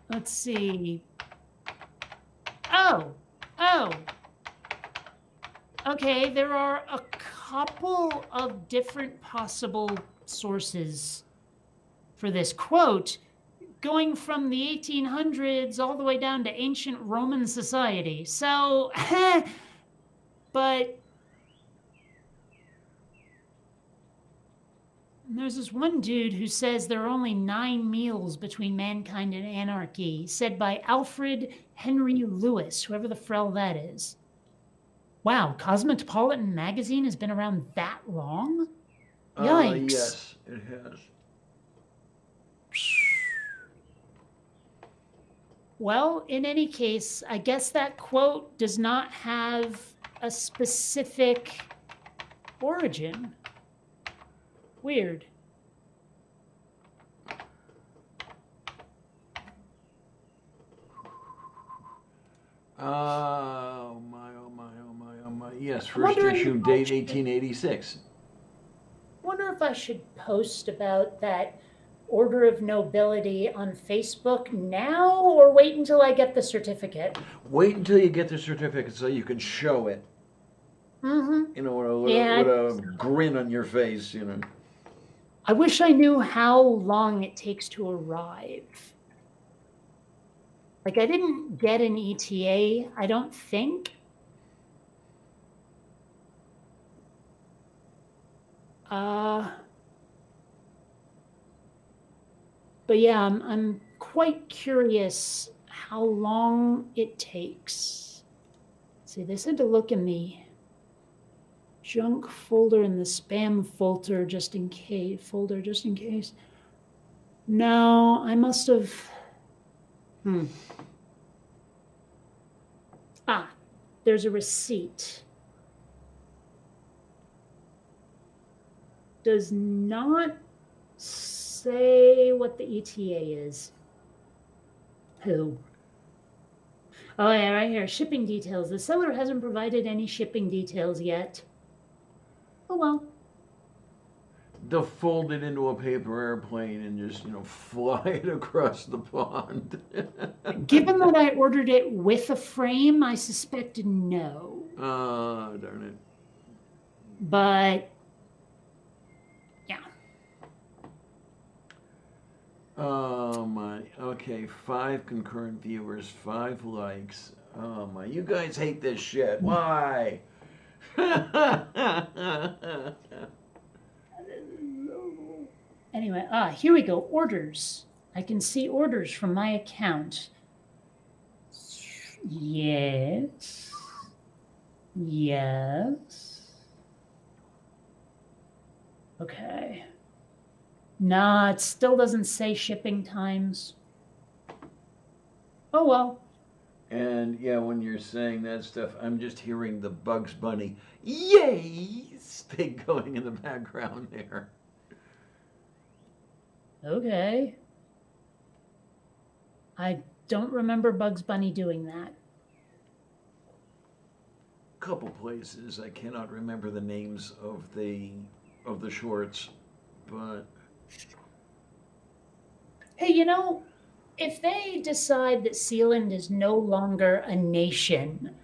let's see. Oh, okay, there are a couple of different possible sources for this quote, going from the 1800s all the way down to ancient Roman society. So, but There's this one dude who says there are only 9 meals between mankind and anarchy, said by Alfred Henry Lewis, whoever the frell that is. Wow, Cosmopolitan magazine has been around that long? Yikes. Yes, it has. Well, in any case, I guess that quote does not have a specific origin. Weird. Oh my, oh my, oh my, oh my. Yes, I'm first wondering issue if I date should- 1886. Wonder if I should post about that order of nobility on Facebook now or wait until I get the certificate? Wait until you get the certificate so you can show it. Mm-hmm. You know, with Yeah, a grin on your face, you know. I wish I knew how long it takes to arrive. Like, I didn't get an ETA, I don't think. But yeah, I'm quite curious how long it takes. See, they said to look in the junk folder and the spam folder just in case. No, I must have. Ah, there's a receipt. Does not say what the ETA is. Who? Oh, yeah, right here. Shipping details. The seller hasn't provided any shipping details yet. Oh, well. They'll fold it into a paper airplane and just, fly it across the pond. Given that I ordered it with a frame, I suspect no. Oh, darn it. But, yeah. Oh my, okay, 5 concurrent viewers, 5 likes. Oh my, you guys hate this shit. Why? Anyway, here we go. Orders. I can see orders from my account. Yes. Yes. Okay. Nah, it still doesn't say shipping times. Oh well. And yeah, when you're saying that stuff, I'm just hearing the Bugs Bunny yay thing going in the background there. Okay. I don't remember Bugs Bunny doing that. Couple places I cannot remember the names of the shorts, but Hey, if they decide that Sealand is no longer a nation,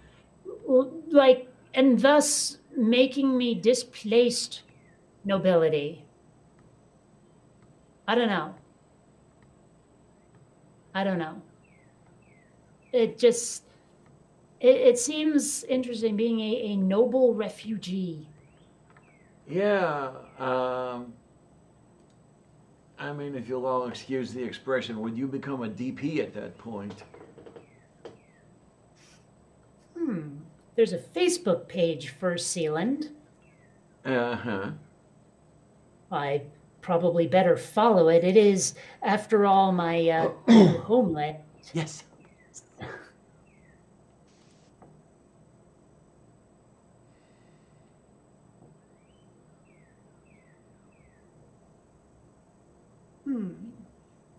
and thus making me displaced nobility, I don't know. It seems interesting being a noble refugee. yeah, I mean, if you'll all excuse the expression, would you become a DP at that point? There's a Facebook page for Sealand. Uh-huh. I probably better follow it. It is, after all, my homeland. Yes.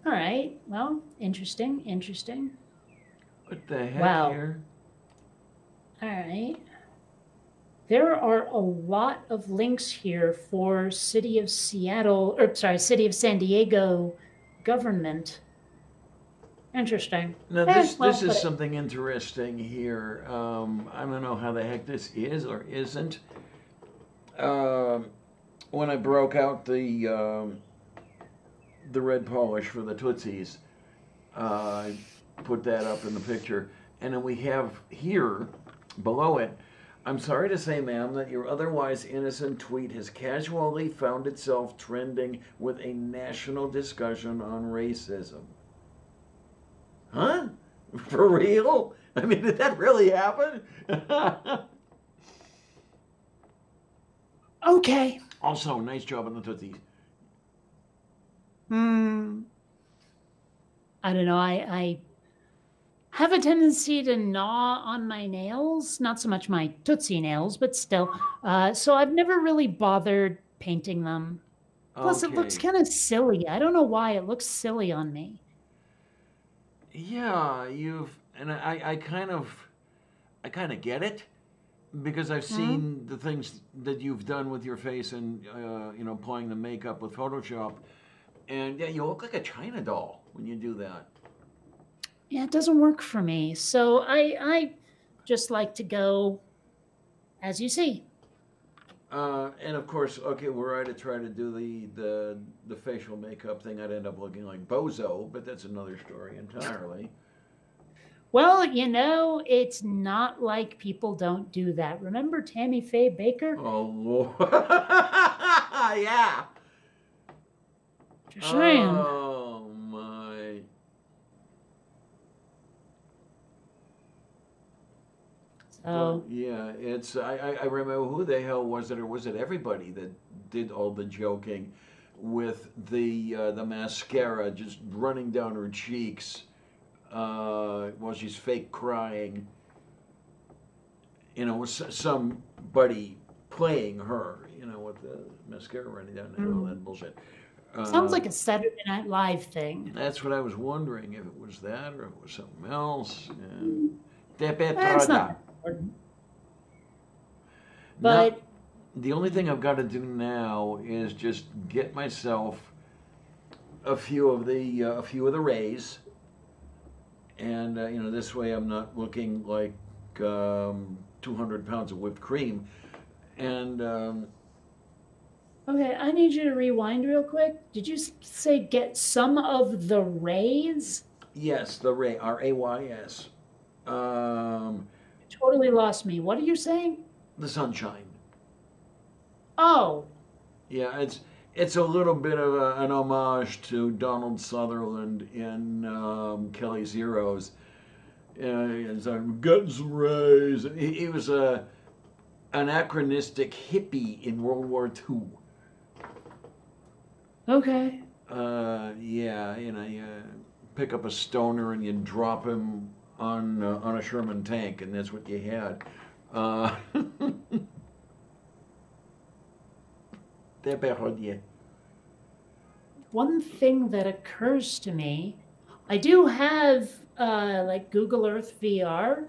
All right. Well, interesting. What the heck Wow. here? All right. There are a lot of links here for City of San Diego government. Interesting. Now Well, this is but- something interesting here. I don't know how the heck this is or isn't. When I broke out the red polish for the Tootsies, I put that up in the picture, and then we have here below it I'm sorry to say, ma'am, that your otherwise innocent tweet has casually found itself trending with a national discussion on racism. Huh? For real? I mean, did that really happen? Okay. Also, nice job on the Tootsies. I don't know. I have a tendency to gnaw on my nails, not so much my Tootsie nails, but still. So I've never really bothered painting them. Plus, it looks Okay. kind of silly. I don't know why it looks silly on me. Yeah, and I kind of get it because I've seen the things that you've done with your face and applying the makeup with Photoshop, and yeah, you look like a China doll when you do that. Yeah, it doesn't work for me. So I just like to go as you see. And of course, okay, were I to try to do the facial makeup thing, I'd end up looking like Bozo, but that's another story entirely. Well, it's not like people don't do that. Remember Tammy Faye Baker? Oh Lord, yeah. Just saying. Oh my. So Yeah, it's I remember who the hell was it, or was it everybody that did all the joking with the mascara just running down her cheeks while she's fake crying. With somebody playing her, with the mascara running down and all that bullshit. sounds like a Saturday Night Live thing. That's what I was wondering, if it was that or if it was something else. And It's not that important. But Now, the only thing I've got to do now is just get myself a few of the rays, and this way I'm not looking like 200 pounds of whipped cream. And okay, I need you to rewind real quick. Did you say get some of the rays? yes, the ray, RAYS, Totally lost me. What are you saying? the sunshine. Oh, Yeah, it's a little bit of an homage to Donald Sutherland in Kelly's Heroes. It's like, getting some rays. He was an anachronistic hippie in World War II. okay. Yeah, you pick up a stoner and you drop him on a Sherman tank, and that's what you had. One thing that occurs to me, I do have like Google Earth VR.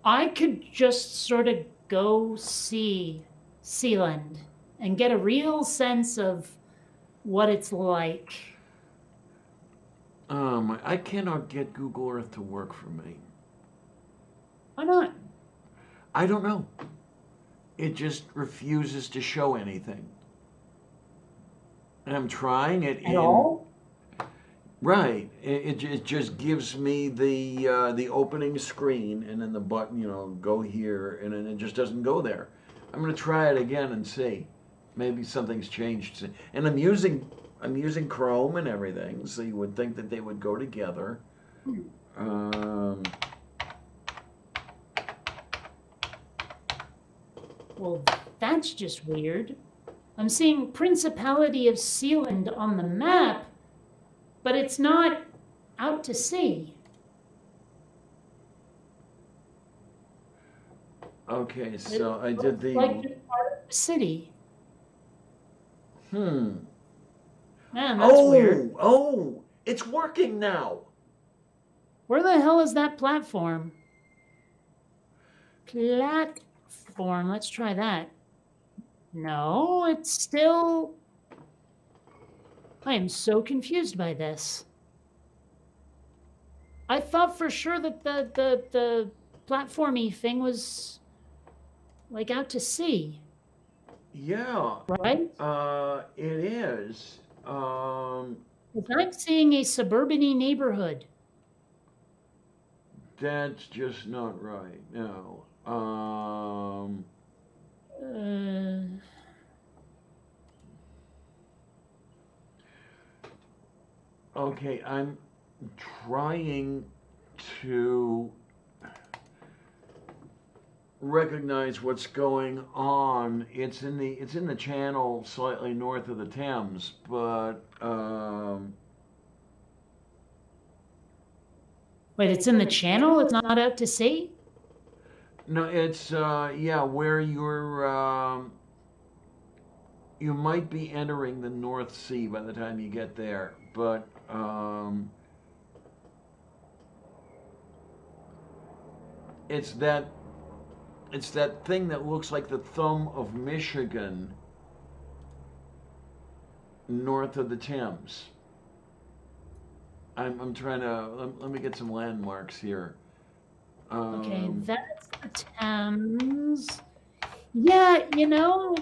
I could just sort of go see Sealand and get a real sense of what it's like. I cannot get Google Earth to work for me. Why not? I don't know. It just refuses to show anything. And I'm trying it At all? Right. It just gives me the opening screen and then the button, go here, and then it just doesn't go there. I'm gonna try it again and see. Maybe something's changed. And I'm using Chrome and everything, so you would think that they would go together. Well, that's just weird. I'm seeing Principality of Sealand on the map, but it's not out to sea. Okay, so I did the. Like just part of the city. Man, that's weird. Oh, it's working now. Where the hell is that platform? Platform. Let's try that. No, it's still. I am so confused by this. I thought for sure that the platformy thing was like out to sea. Yeah. Right? It is. I'm seeing a suburban-y neighborhood. That's just not right. No. Um, Uh, okay, I'm trying to recognize what's going on. It's in the channel slightly north of the Thames, but wait, it's in the channel? It's not out to sea? no, it's yeah, where you might be entering the North Sea by the time you get there, but it's that it's that thing that looks like the thumb of Michigan north of the Thames. I'm trying to let me get some landmarks here. Okay, that's the Thames. Yeah, you know,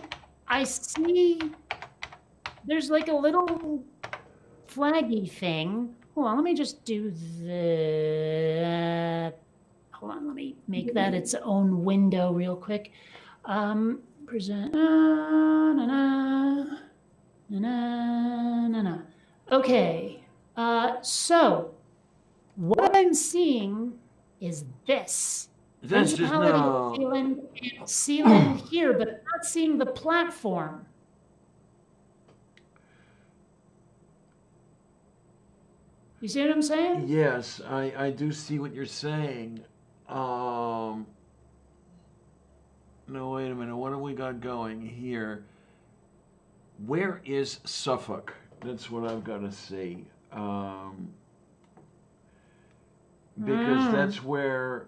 I see there's like a little flaggy thing. Hold on, let me just do that. Hold on, let me make that its own window real quick. Present. Na, na, na, na, na, na. Okay. So what I'm seeing is this. That's just Principality no. of Sealand here, but I'm not seeing the platform. You see what I'm saying? Yes, I do see what you're saying. No, wait a minute. What have we got going here? Where is Suffolk? That's what I've got to see. Because that's where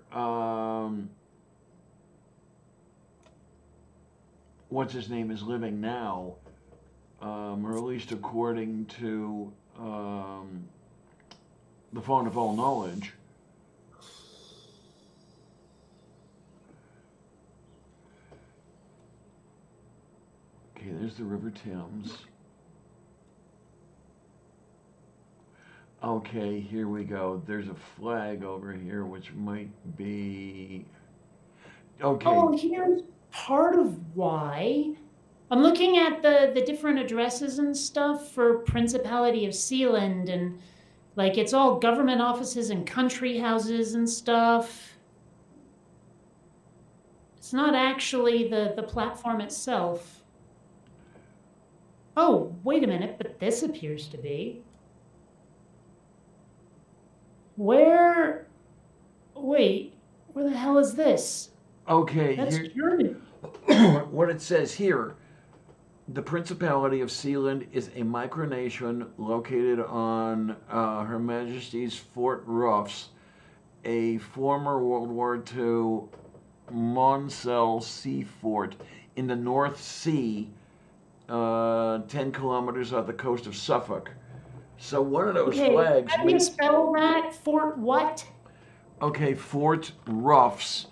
what's his name is living now, or at least according to the font of all knowledge. Okay, there's the River Thames. Okay, here we go. There's a flag over here, which might be. Okay. Oh, here's part of why. I'm looking at the different addresses and stuff for Principality of Sealand, and like it's all government offices and country houses and stuff. It's not actually the platform itself. Oh, wait a minute, but this appears to be. Wait, where the hell is this? Okay, That's here, Germany. what it says here, the Principality of Sealand is a micronation located on Her Majesty's Fort Ruffs, a former World War II Monsell sea fort in the North Sea, 10 kilometers off the coast of Suffolk. So one of those flags. How do you spell that? Fort what? Okay, Fort Ruffs,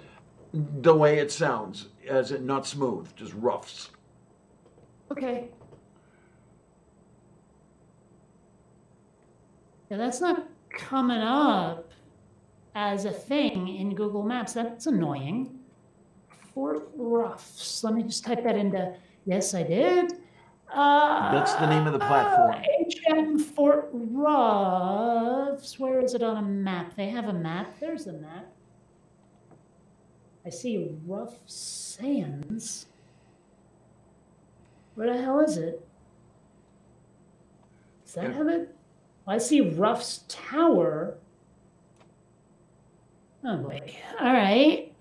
the way it sounds, as in not smooth, just Ruffs. Okay. Yeah, that's not coming up as a thing in Google Maps. That's annoying. Fort Ruffs. Let me just type that into. Yes, I did. That's the name of the platform. HM Fort Ruffs. Where is it on a map? They have a map. There's the map. I see Rough Sands. Where the hell is it? Does that have it? I see Ruff's Tower. Oh boy. All right.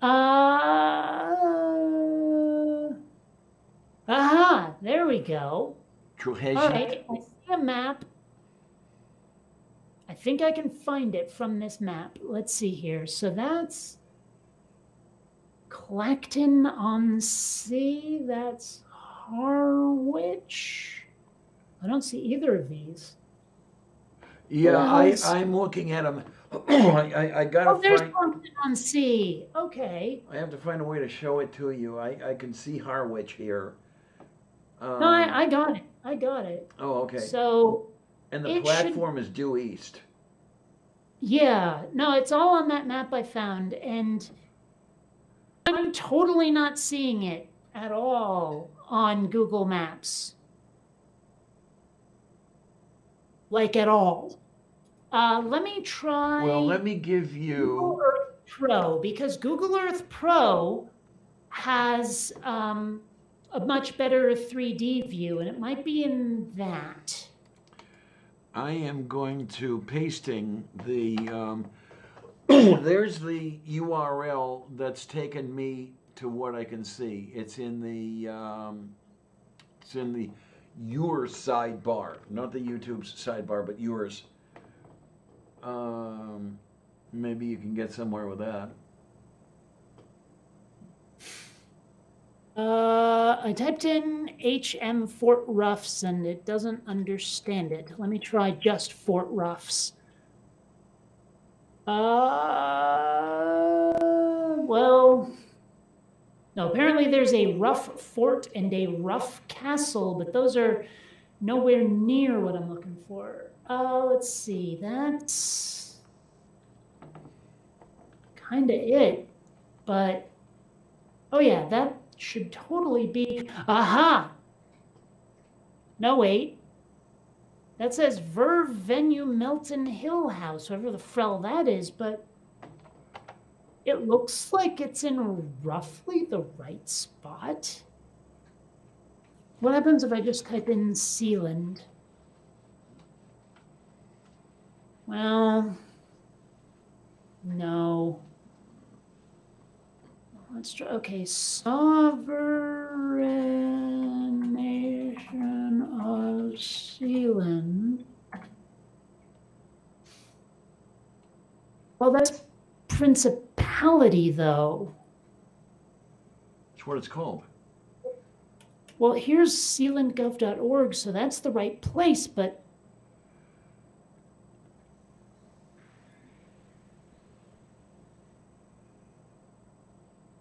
Aha, there we go. All right, I see a map. I think I can find it from this map. Let's see here. So that's Clacton-on-Sea. That's Harwich. I don't see either of these. Yeah, I'm looking at them. I gotta Oh, there's find. Clacton-on-Sea. Okay. I have to find a way to show it to you. I can see Harwich here. No, I got it. I got it. Oh, okay. So, And the it platform is due east. yeah, no, it's all on that map I found. And I'm totally not seeing it at all on Google Maps. Like at all. Let me try. Well, let me give Google you. Earth Pro, because Google Earth Pro has a much better 3D view, and it might be in that. I am going to pasting the. There's the URL that's taken me to what I can see. It's in the. It's in the yours sidebar, not the YouTube's sidebar, but yours. Maybe you can get somewhere with that. I typed in HM Fort Ruffs and it doesn't understand it. Let me try just Fort Ruffs. Well, no, apparently there's a rough fort and a rough castle, but those are nowhere near what I'm looking for. Let's see, that's kind of it, but oh yeah, that should totally be, aha! No, wait. That says Verve Venue Melton Hill House, whoever the frell that is, but it looks like it's in roughly the right spot. What happens if I just type in Sealand? Well, no. Let's try, okay, Sovereign Nation of Sealand. Well, that's Principality, though. That's what it's called. Well, here's sealandgov.org, so that's the right place, but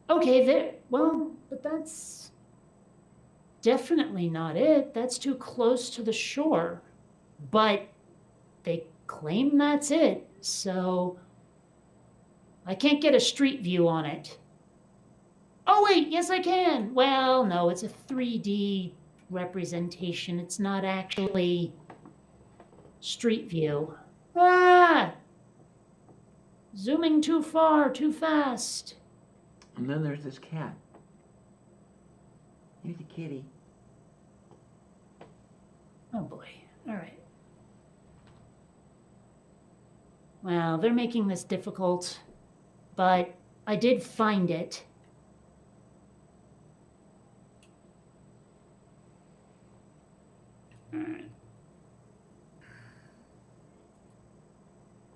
okay, there, well, but that's definitely not it. That's too close to the shore. But they claim that's it, so I can't get a street view on it. Oh, wait, yes, I can. Well, no, it's a 3D representation. It's not actually street view. Ah! Zooming too far, too fast. And then there's this cat. Here's a kitty. Oh boy. All right. Well, they're making this difficult, but I did find it.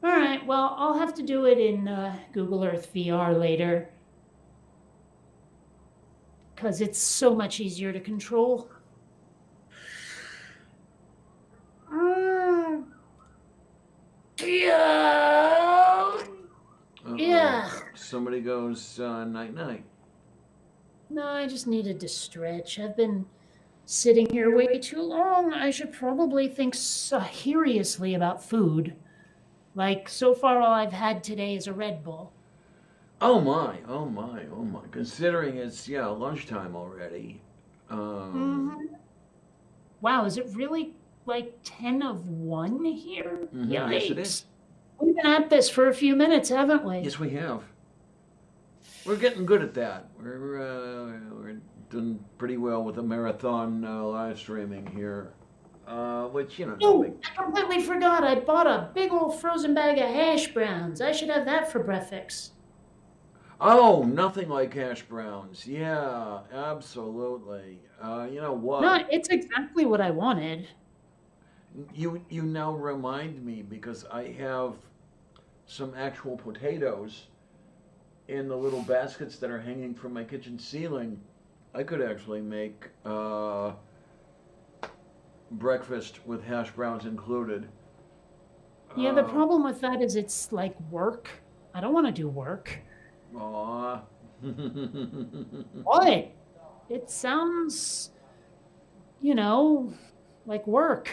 All right, well, I'll have to do it in Google Earth VR later, because it's so much easier to control. Yeah. Uh-oh. Yeah. Somebody goes night night. No, I just needed to stretch. I've been sitting here way too long. I should probably think seriously about food. Like, so far all I've had today is a Red Bull. Oh my, oh my, oh my. Considering it's, lunchtime already. Wow, is it really like 10 of 1 here? Yikes. Yes, it is. We've been at this for a few minutes, haven't we? Yes, we have. We're getting good at that. We're doing pretty well with the marathon live streaming here. Which, no Oh, big. I completely forgot. I bought a big old frozen bag of hash browns. I should have that for breakfast. Oh, nothing like hash browns. Yeah, absolutely. You know what? No, it's exactly what I wanted. You now remind me, because I have some actual potatoes in the little baskets that are hanging from my kitchen ceiling. I could actually make breakfast with hash browns included. Yeah, the problem with that is it's like work. I don't want to do work. Aw. What? It sounds, like work.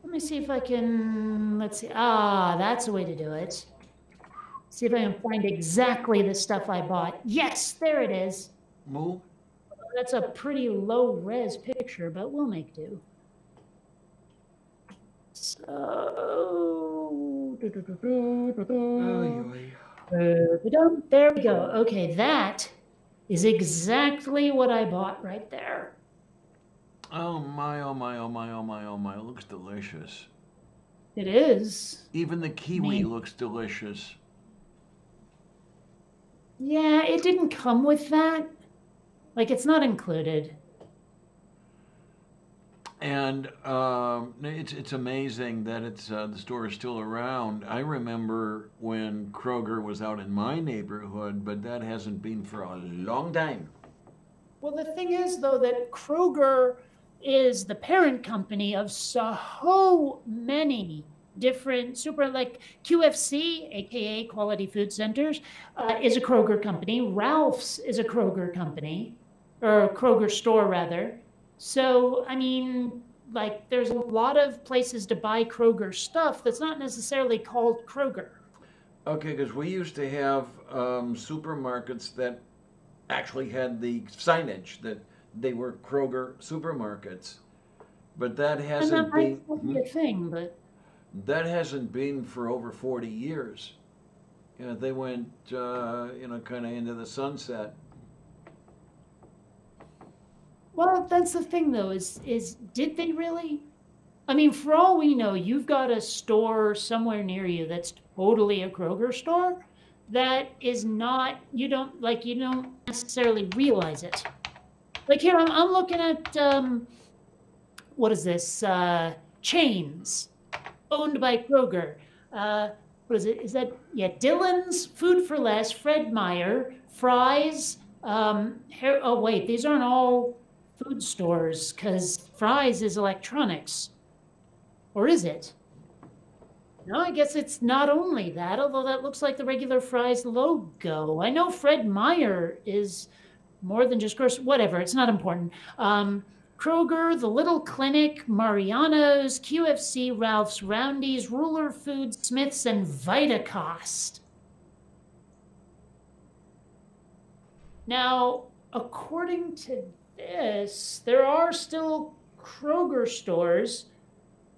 Let me see if I can, let's see. Ah, that's a way to do it. See if I can find exactly the stuff I bought. Yes, there it is. Moo? That's a pretty low res picture, but we'll make do. So, there we go. Okay, that is exactly what I bought right there. Oh my, oh my, oh my, oh my, oh my. It looks delicious. It is. Even the kiwi Man. looks delicious. Yeah, it didn't come with that. Like, it's not included. And it's amazing that it's the store is still around. I remember when Kroger was out in my neighborhood, but that hasn't been for a long time. Well, the thing is, though, that Kroger is the parent company of so many different like QFC, aka Quality Food Centers, is a Kroger company. Ralph's is a Kroger company, or a Kroger store rather. So, I mean, like, there's a lot of places to buy Kroger stuff that's not necessarily called Kroger. Okay, because we used to have supermarkets that actually had the signage that they were Kroger supermarkets, but that And hasn't that might been still be a thing, but that hasn't been for over 40 years. You know, they went kind of into the sunset. well, that's the thing though, is did they really? I mean, for all we know, you've got a store somewhere near you that's totally a Kroger store that is not, you don't necessarily realize it. Like here, I'm looking at what is this? Chains owned by Kroger. What is it? Is that Dillon's, Food for Less, Fred Meyer, Fry's. Oh wait, these aren't all food stores because Fry's is electronics, or is it? No, I guess it's not only that. Although that looks like the regular Fry's logo. I know Fred Meyer is more than just grocery. Whatever, it's not important. Kroger, The Little Clinic, Mariano's, QFC, Ralph's, Roundy's, Ruler Foods, Smith's, and Vitacost. Now, according to this, there are still Kroger stores,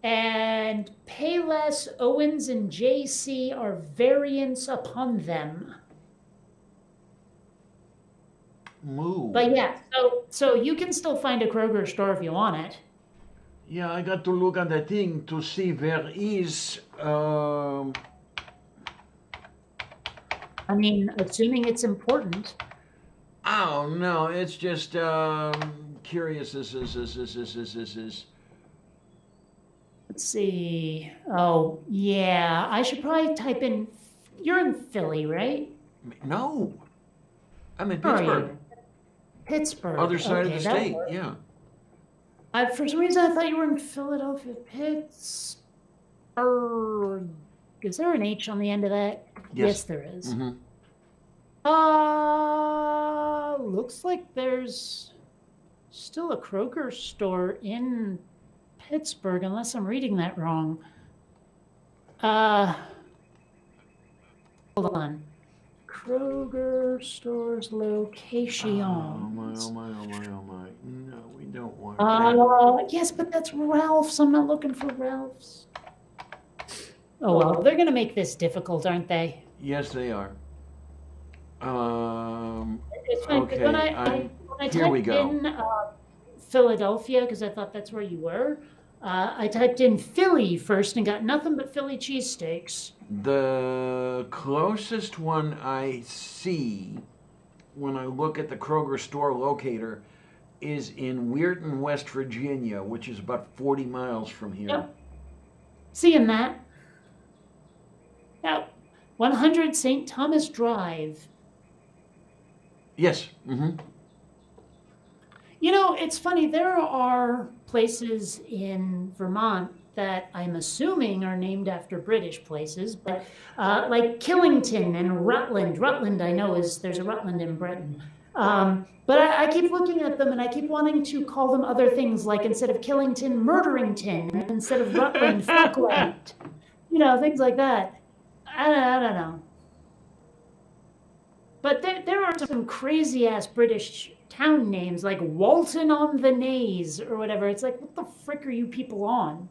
and Payless, Owens, and JC are variants upon them. Moo. But yeah, so you can still find a Kroger store if you want it. Yeah, I got to look at the thing to see where is. I mean, assuming it's important. Oh no, it's just curious. Let's see. Oh, yeah. I should probably type in. You're in Philly, right? No, I'm in Where are you? Pittsburgh, Pittsburgh. other side Okay, of the that state. works. Yeah. For some reason, I thought you were in Philadelphia. Pittsburgh. Is there an H on the end of that? Yes. There is. Mm-hmm. Looks like there's still a Kroger store in Pittsburgh, unless I'm reading that wrong. Hold on. Kroger stores location. Oh my, oh my, oh my, oh my. No, we don't want that. Yes, but that's Ralph's. I'm not looking for Ralph's. Oh well, they're gonna make this difficult, aren't they? Yes, they are. It's fine, 'cause Okay, when I here we typed go. in Philadelphia, because I thought that's where you were, I typed in Philly first and got nothing but Philly cheesesteaks. The closest one I see when I look at the Kroger store locator is in Weirton, West Virginia, which is about 40 miles from here. Yep. Seeing that. Now, 100 St. Thomas Drive. Yes. Mm-hmm. You know, it's funny. There are places in Vermont that I'm assuming are named after British places, but like Killington and Rutland. Rutland, I know there's a Rutland in Britain. But I keep looking at them and I keep wanting to call them other things, like instead of Killington, Murderington, and instead of Rutland, Falkland. You know, things like that. I don't know. But there are some crazy ass British town names like Walton on the Naze or whatever. It's like, what the frick are you people on?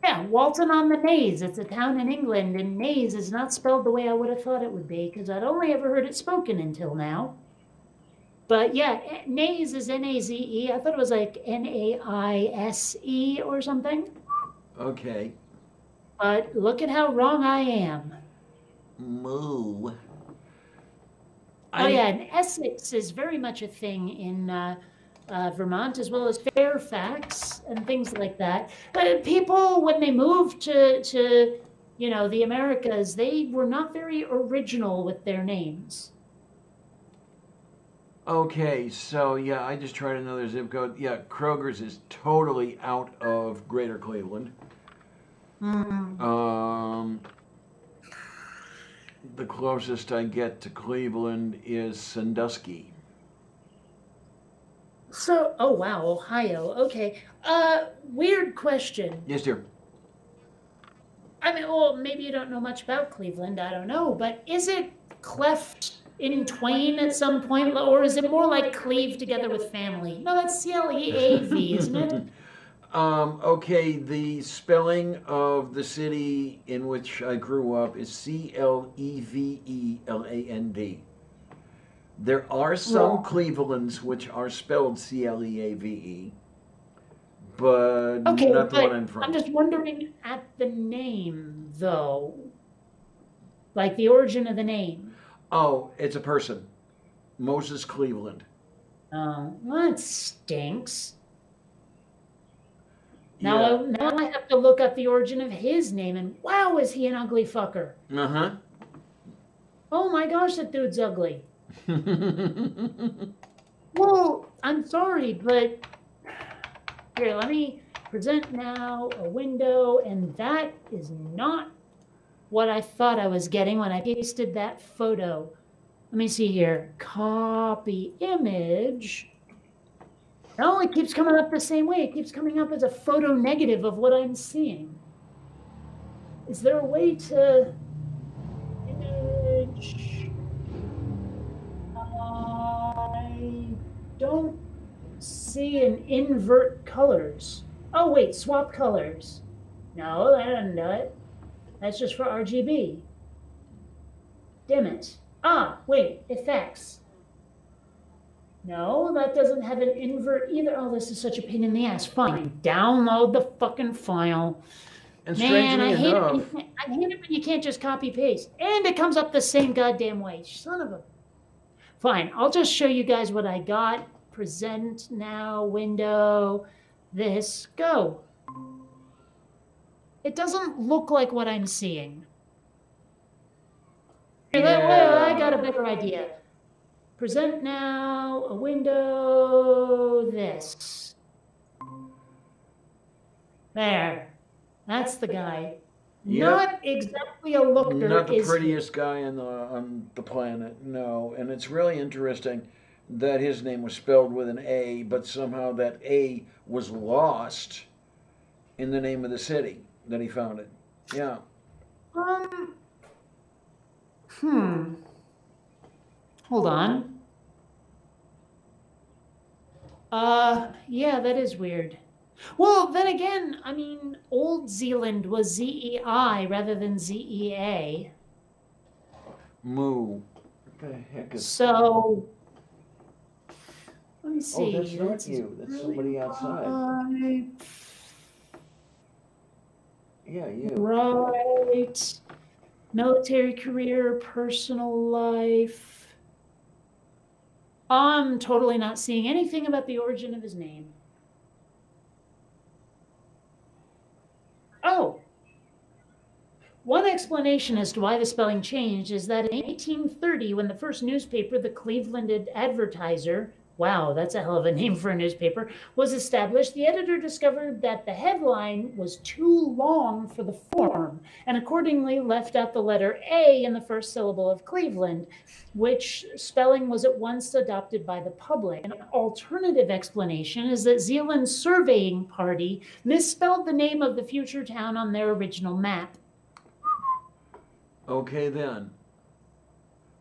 Yeah, Walton on the Naze. It's a town in England, and Naze is not spelled the way I would have thought it would be, because I'd only ever heard it spoken until now. But yeah, Naze is N-A-Z-E. I thought it was like N-A-I-S-E or something. Okay. But look at how wrong I am. Moo. Oh yeah, and Essex is very much a thing in Vermont, as well as Fairfax and things like that. People, when they moved to the Americas, they were not very original with their names. Okay, so yeah, I just tried another zip code. Yeah, Kroger's is totally out of Greater Cleveland. The closest I get to Cleveland is Sandusky. So, oh wow, Ohio. Okay. Weird question. Yes, dear. I mean, well, maybe you don't know much about Cleveland. I don't know, but is it cleft in twain at some point, or is it more like cleave together with family? No, that's C-L-E-A-V, isn't it? Okay, the spelling of the city in which I grew up is Cleveland. There are some Clevelands which are spelled Cleave, but Okay, not the but one I'm from. I'm just wondering at the name, though. Like the origin of the name. Oh, it's a person. Moses Cleveland. Oh, well, that stinks. Now, Yeah. now I have to look up the origin of his name, and wow, is he an ugly fucker. Uh-huh. Oh my gosh, that dude's ugly. Well, I'm sorry, but here, let me present now a window, and that is not what I thought I was getting when I pasted that photo. Let me see here. Copy image. No, it keeps coming up the same way. It keeps coming up as a photo negative of what I'm seeing. Is there a way to image? I don't see an invert colors. Oh wait, swap colors. No, that doesn't do it. That's just for RGB. Damn it. Ah, wait, effects. No, that doesn't have an invert either. Oh, this is such a pain in the ass. Fine, download the fucking file. And Man, strangely enough, I hate it when you can't just copy paste. And it comes up the same goddamn way. Son of a... Fine, I'll just show you guys what I got. Present now, window, this, go. It doesn't look like what I'm seeing. Here, I got a better idea. Present now, a window, this. There. That's the guy. Yep. Not exactly a looker. not the is he? prettiest guy on the planet, no. And it's really interesting that his name was spelled with an A, but somehow that A was lost in the name of the city that he founded. Yeah. Hold on. Yeah, that is weird. Well, then again, I mean, Old Zealand was Z-E-I rather than Z-E-A. Moo. What the heck is... So, let me see. Oh, that's not you. That's somebody outside. Yeah, you. Right. Military career, personal life. I'm totally not seeing anything about the origin of his name. Oh. One explanation as to why the spelling changed is that in 1830, when the first newspaper, the Cleveland Advertiser, wow, that's a hell of a name for a newspaper, was established, the editor discovered that the headline was too long for the form and accordingly left out the letter A in the first syllable of Cleveland, which spelling was at once adopted by the public. An alternative explanation is that Zealand's surveying party misspelled the name of the future town on their original map. Okay, then.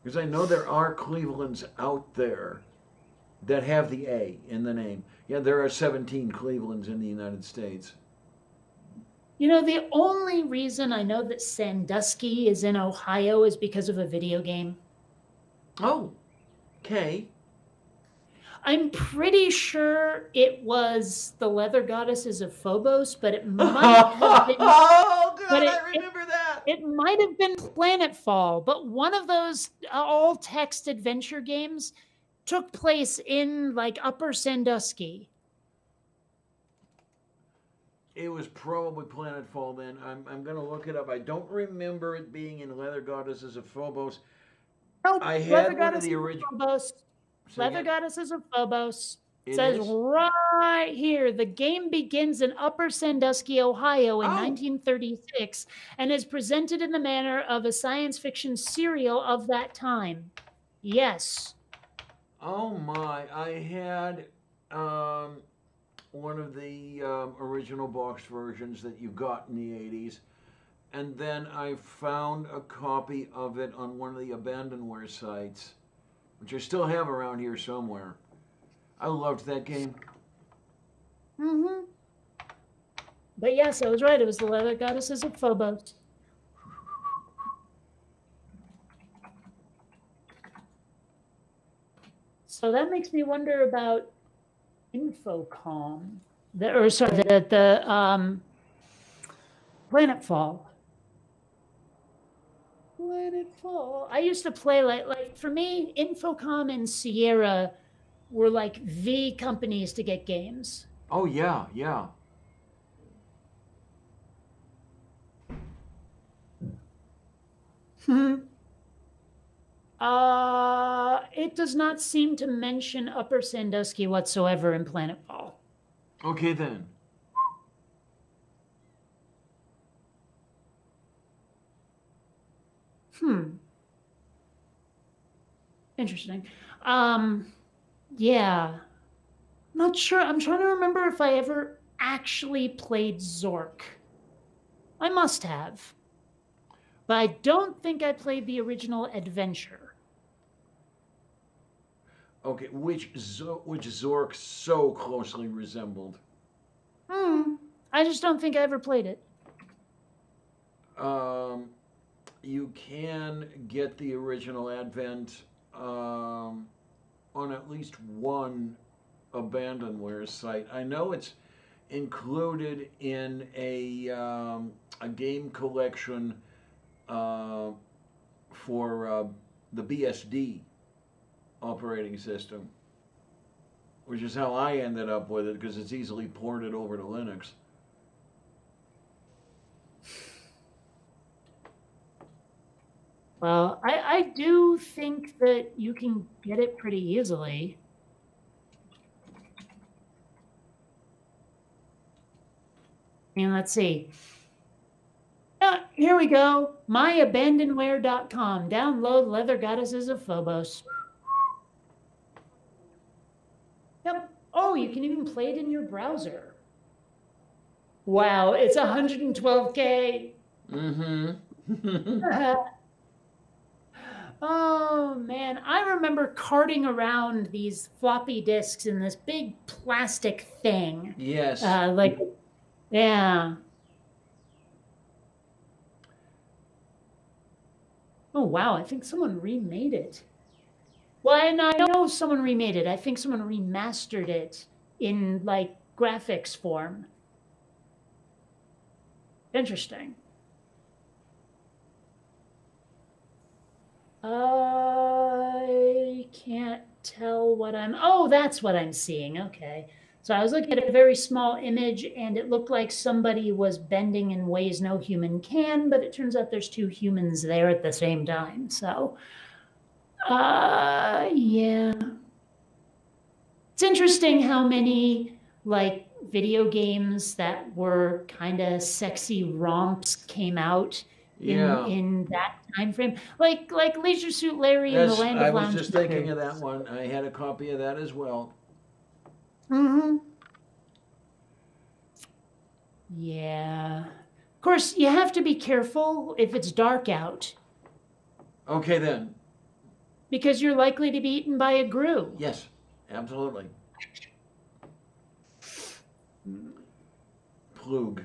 Because I know there are Clevelands out there that have the A in the name. Yeah, there are 17 Clevelands in the United States. You know, the only reason I know that Sandusky is in Ohio is because of a video game. Oh, okay. I'm pretty sure it was the Leather Goddesses of Phobos, but it might have been. Oh, God, but I remember that. It might have been Planetfall, but one of those all text adventure games took place in like Upper Sandusky. It was probably Planetfall then. I'm going to look it up. I don't remember it being in Leather Goddesses of Phobos. No, I had Leather one of Goddesses the of original. Phobos. Say Leather again? Goddesses of Phobos. It Says is? right here, the game begins in Upper Sandusky, Ohio in Oh. 1936 and is presented in the manner of a science fiction serial of that time. Yes. Oh my! I had one of the original box versions that you got in the '80s, and then I found a copy of it on one of the abandonware sites, which I still have around here somewhere. I loved that game. Mm-hmm. But yes, I was right. It was the Leather Goddesses of Phobos. So that makes me wonder about Infocom, the Planetfall. Planetfall. I used to play like for me, Infocom and Sierra were like the companies to get games. Oh yeah, yeah. It does not seem to mention Upper Sandusky whatsoever in Planetfall. Okay then. Interesting. Yeah. Not sure. I'm trying to remember if I ever actually played Zork. I must have. But I don't think I played the original Adventure. Okay, which Zork so closely resembled. I just don't think I ever played it. You can get the original Advent on at least one abandonware site. I know it's included in a game collection for the BSD operating system, which is how I ended up with it because it's easily ported over to Linux. Well, I do think that you can get it pretty easily. And let's see. Here we go. myabandonware.com. Download Leather Goddesses of Phobos. Yep. Oh, you can even play it in your browser. Wow, it's 112K. Oh man, I remember carting around these floppy disks in this big plastic thing. Yes. Yeah. Oh wow, I think someone remade it. Well, and I know someone remade it. I think someone remastered it in like graphics form. Interesting. I can't tell what I'm. Oh, that's what I'm seeing. Okay. So I was looking at a very small image and it looked like somebody was bending in ways no human can, but it turns out there's two humans there at the same time. So, yeah. It's interesting how many like video games that were kind of sexy romps came out in that time frame, like Leisure Suit Larry and the Land of Lounge. I was just thinking of that one. I had a copy of that as well. Yeah. Of course, you have to be careful if it's dark out. Okay then. Because you're likely to be eaten by a grue. Yes, absolutely. Plug.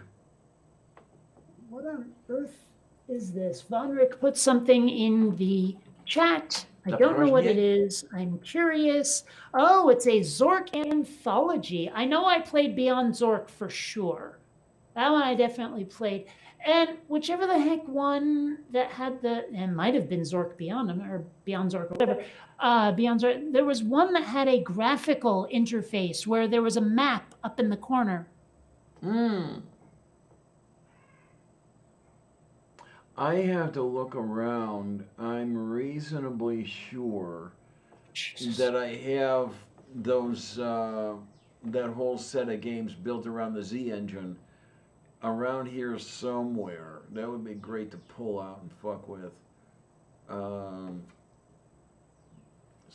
What on earth is this? Vonrick put something in the chat. I The don't know what it Rosnier? is. I'm curious. Oh, it's a Zork anthology. I know I played Beyond Zork for sure. That one I definitely played. And whichever the heck one that had it might have been Zork Beyond or Beyond Zork, or whatever. Beyond Zork, there was one that had a graphical interface where there was a map up in the corner. I have to look around. I'm reasonably sure that I have those that whole set of games built around the Z engine around here somewhere. That would be great to pull out and fuck with. 'Cause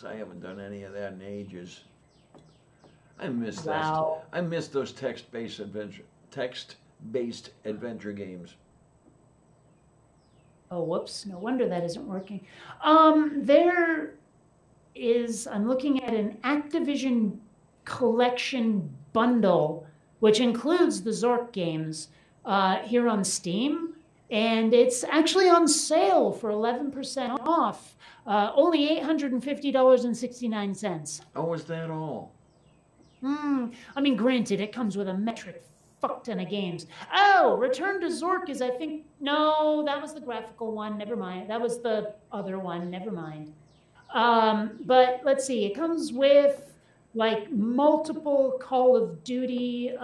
I haven't done any of that in ages. I miss Wow. I miss those text-based adventure games. Oh, whoops. No wonder that isn't working. There is, I'm looking at an Activision collection bundle, which includes the Zork games here on Steam. And it's actually on sale for 11% off, only $850.69. Oh, is that all? I mean, granted, it comes with a metric fuck ton of games. Oh, Return to Zork is, I think, no, that was the graphical one. Never mind. That was the other one. Never mind. But let's see. It comes with like multiple Call of Duty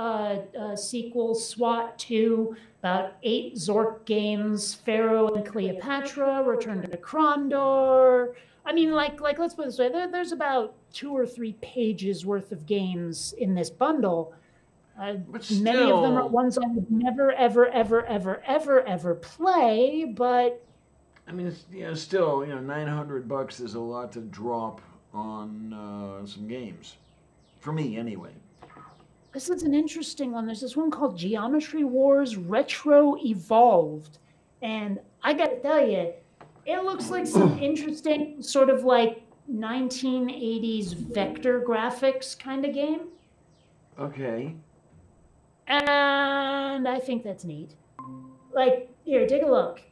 sequels, SWAT 2, about 8 Zork games, Pharaoh and Cleopatra, Return to Krondor. I mean, like let's put it this way. There's about 2 or 3 pages worth of games in this bundle. But Many of them are still, ones I would never, ever, ever, ever, ever, ever play, but I mean, it's, still, $900 is a lot to drop on some games. For me, anyway. this is an interesting one. There's this one called Geometry Wars Retro Evolved. And I got to tell you, it looks like some interesting sort of like 1980s vector graphics kind of game. Okay. And I think that's neat. Like, here, take a look.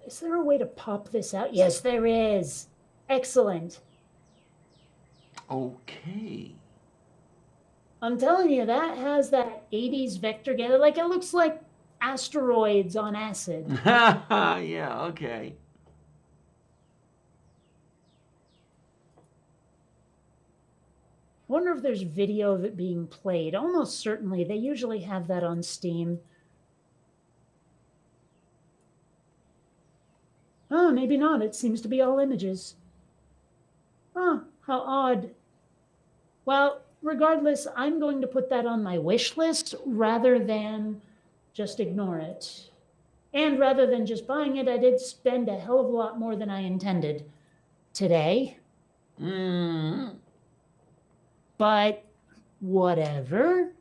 Is there a way to pop this out? Yes, there is. Excellent. Okay. I'm telling you, that has that 80s vector game. Like, it looks like asteroids on acid. Yeah, okay. I wonder if there's video of it being played. Almost certainly. They usually have that on Steam. Oh, maybe not. It seems to be all images. Huh, how odd. Well, regardless, I'm going to put that on my wish list rather than just ignore it. And rather than just buying it, I did spend a hell of a lot more than I intended today. But whatever.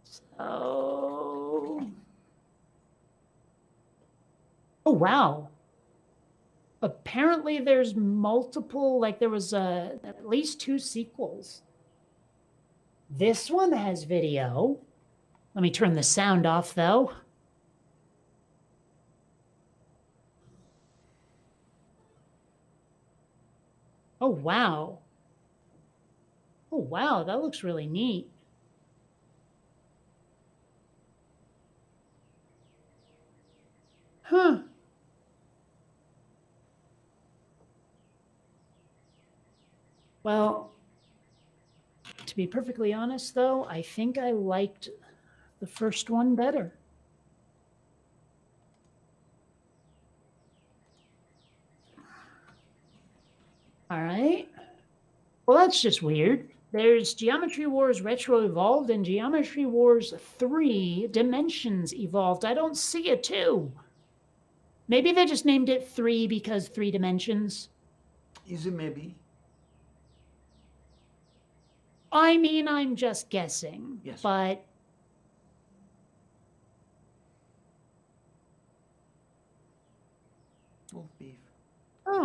So, oh wow. Apparently there's multiple, like there was at least 2 sequels. This one has video. Let me turn the sound off though. Oh, wow. Oh, wow, that looks really neat. Huh. Well, to be perfectly honest, though, I think I liked the first one better. All right. Well, that's just weird. There's Geometry Wars Retro Evolved and Geometry Wars 3 Dimensions Evolved. I don't see a 2. Maybe they just named it 3 because 3 dimensions. Is it maybe? I mean, I'm just guessing. Yes. But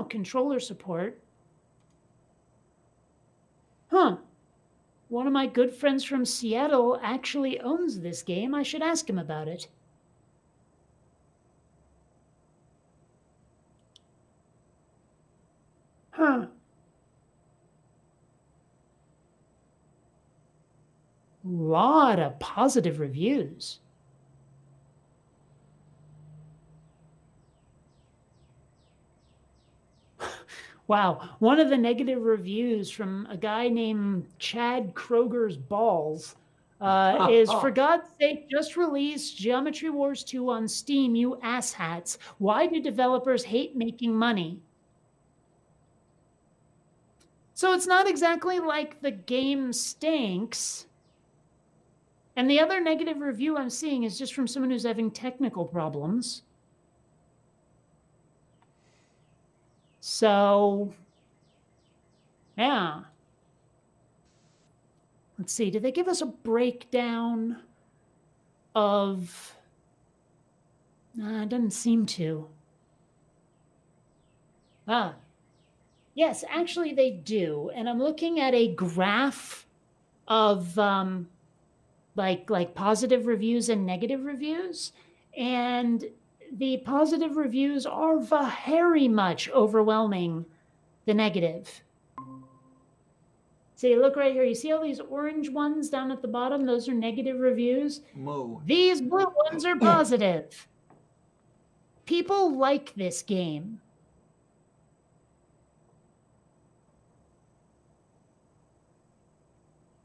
Wow, controller support. Huh. One of my good friends from Seattle actually owns this game. I should ask him about it. Huh. Lot of positive reviews. Wow, one of the negative reviews from a guy named Chad Kroger's Balls is, for God's sake, just release Geometry Wars 2 on Steam, you asshats. Why do developers hate making money? So it's not exactly like the game stinks. And the other negative review I'm seeing is just from someone who's having technical problems. So, yeah. Let's see, did they give us a breakdown of... it doesn't seem to. Yes, actually they do. And I'm looking at a graph of like positive reviews and negative reviews. And the positive reviews are very much overwhelming the negative. See, look right here. You see all these orange ones down at the bottom? Those are negative reviews. Moo. These blue ones are positive. People like this game.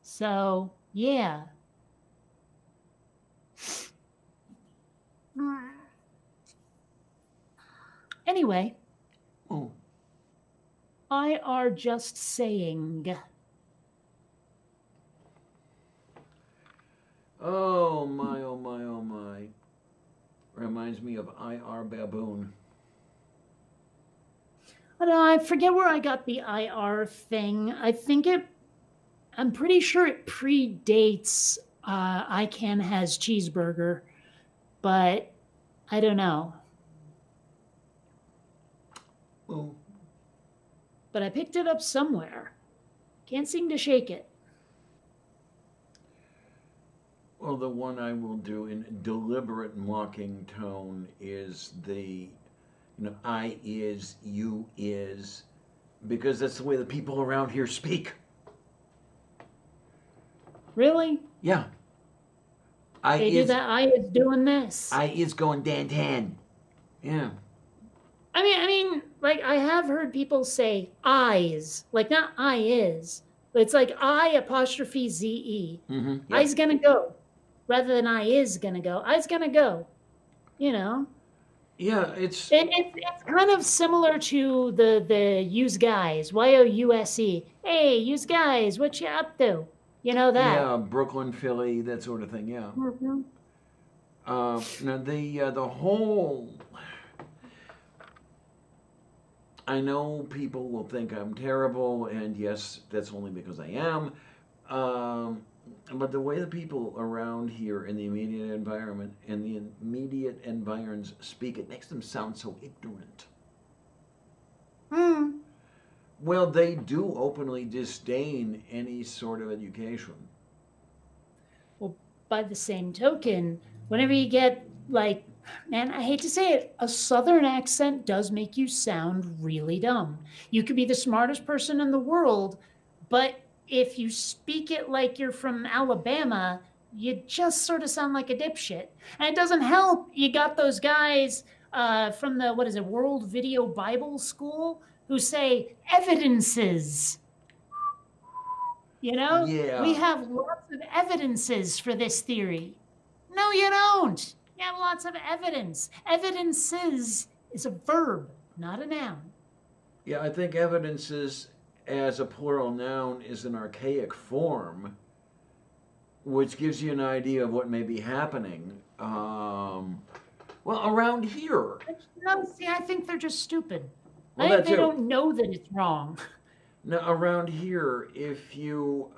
So, yeah. Anyway, Moo. I are just saying. Oh my, oh my, oh my. Reminds me of IR Baboon. I don't know, I forget where I got the IR thing. I'm pretty sure it predates I Can Has Cheeseburger, but I don't know. Moo. But I picked it up somewhere. Can't seem to shake it. Well, the one I will do in deliberate mocking tone is the, I is, you is, because that's the way the people around here speak. Really? Yeah. I They do that. I is doing this. I is going dan tan. Yeah. I mean, like I have heard people say eyes, like not I is, but it's like I apostrophe ZE. Mm-hmm. Yep. I's gonna go, rather than I is gonna go. I's gonna go. You know. Yeah, it's It's kind of similar to the use guys, YOUSE. Hey, use guys, what you up to? You know that. yeah, Brooklyn, Philly, that sort of thing. Yeah. Mm-hmm. Now the whole. I know people will think I'm terrible, and yes, that's only because I am. But the way the people around here in the immediate environment and the immediate environs speak, it makes them sound so ignorant. Hmm. Well, they do openly disdain any sort of education. Well, by the same token, whenever you get like, man, I hate to say it, a southern accent does make you sound really dumb. You could be the smartest person in the world, but if you speak it like you're from Alabama, you just sort of sound like a dipshit. And it doesn't help. You got those guys from the, World Video Bible School who say evidences. You know? Yeah. We have lots of evidences for this theory. No, you don't. You have lots of evidence. Evidences is a verb, not a noun. Yeah, I think evidences as a plural noun is an archaic form, which gives you an idea of what may be happening. Well, around here. No, see, I think they're just stupid. Well, I think that they too. don't know that it's wrong. Now, around here, if you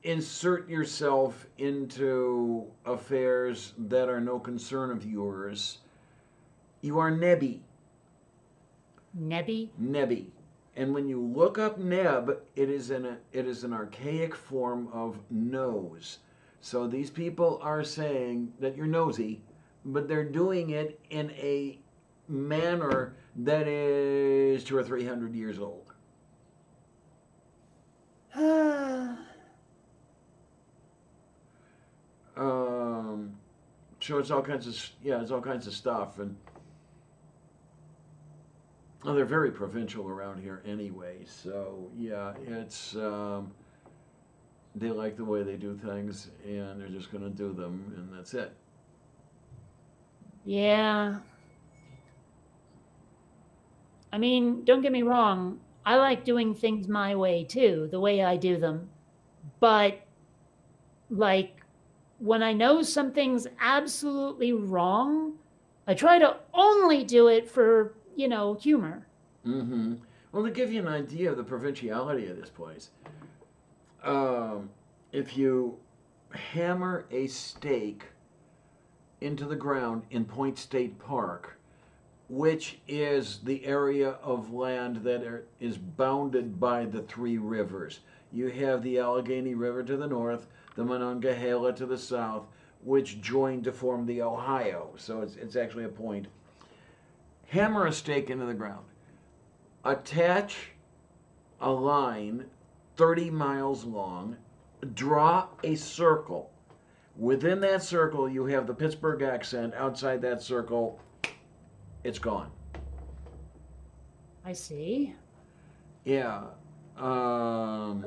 insert yourself into affairs that are no concern of yours, you are nebby. Nebby? Nebby. And when you look up Neb, it is an archaic form of nose. So these people are saying that you're nosy, but they're doing it in a manner that is 200 or 300 years old. So it's all kinds of stuff, and well, they're very provincial around here anyway. So yeah, it's they like the way they do things, and they're just going to do them, and that's it. Yeah. I mean, don't get me wrong. I like doing things my way too, the way I do them. But, like, when I know something's absolutely wrong, I try to only do it for, humor. Mm-hmm. Well, to give you an idea of the provinciality of this place, if you hammer a stake into the ground in Point State Park, which is the area of land that is bounded by the three rivers. You have the Allegheny River to the north, the Monongahela to the south, which join to form the Ohio. So it's actually a point. Hammer a stake into the ground. Attach a line 30 miles long. Draw a circle. Within that circle, you have the Pittsburgh accent. Outside that circle, it's gone. I see. Yeah. Oh,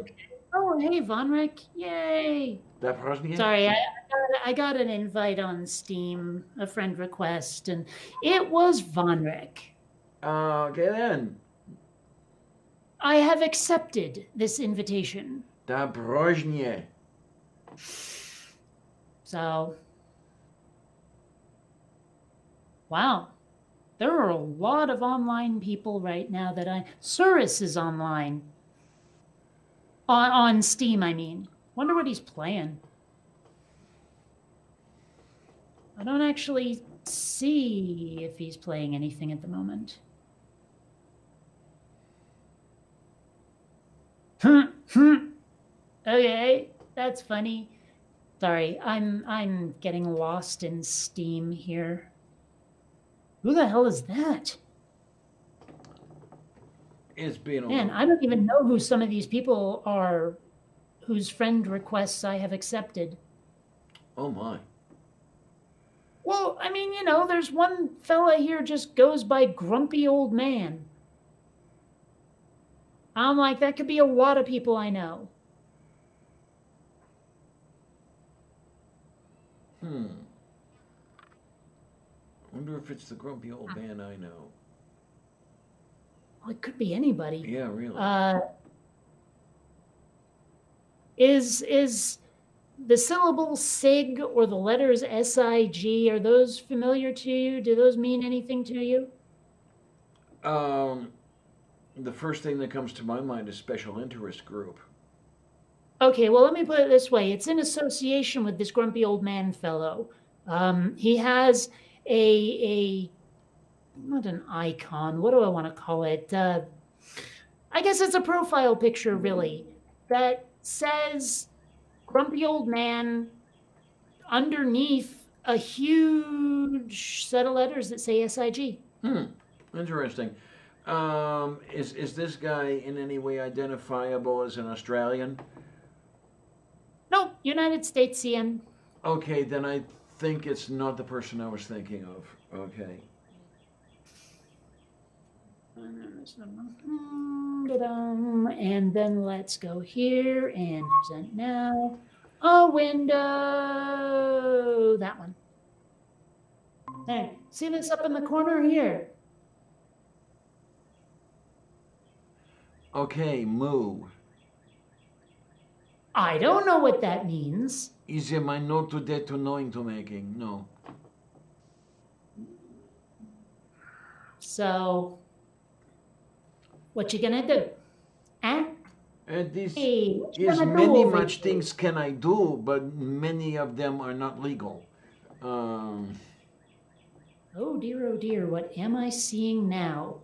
hey, Von Rick. Yay. That person? Sorry, I got an invite on Steam, a friend request, and it was Von Rick. Okay then. I have accepted this invitation. Da Brozhnie. So, wow. There are a lot of online people right now that Surus is online. On Steam, I mean. Wonder what he's playing. I don't actually see if he's playing anything at the moment. Okay, that's funny. Sorry, I'm getting lost in Steam here. Who the hell is that? It's been a Man, while. I don't even know who some of these people are whose friend requests I have accepted. Oh my. Well, I mean, there's one fella here just goes by Grumpy Old Man. I'm like, that could be a lot of people I know. I wonder if it's the grumpy old man I know. Well, it could be anybody. Yeah, really. Is the syllable SIG or the letters SIG, are those familiar to you? Do those mean anything to you? The first thing that comes to my mind is special interest group. Okay, well, let me put it this way. It's in association with this grumpy old man fellow. He has a not an icon. What do I want to call it? I guess it's a profile picture, really, that says grumpy old man underneath a huge set of letters that say SIG. Interesting. Is this guy in any way identifiable as an Australian? No, United Statesian. Okay, then I think it's not the person I was thinking of. Okay. And then let's go here and present now. A window. That one. There. See this up in the corner here? Okay, moo. I don't know what that means. Is it my not to dead to knowing to making? No. So, what you gonna do? Huh? And this Hey, what you is gonna do many over much here? things can I do, but many of them are not legal. Oh dear, what am I seeing now?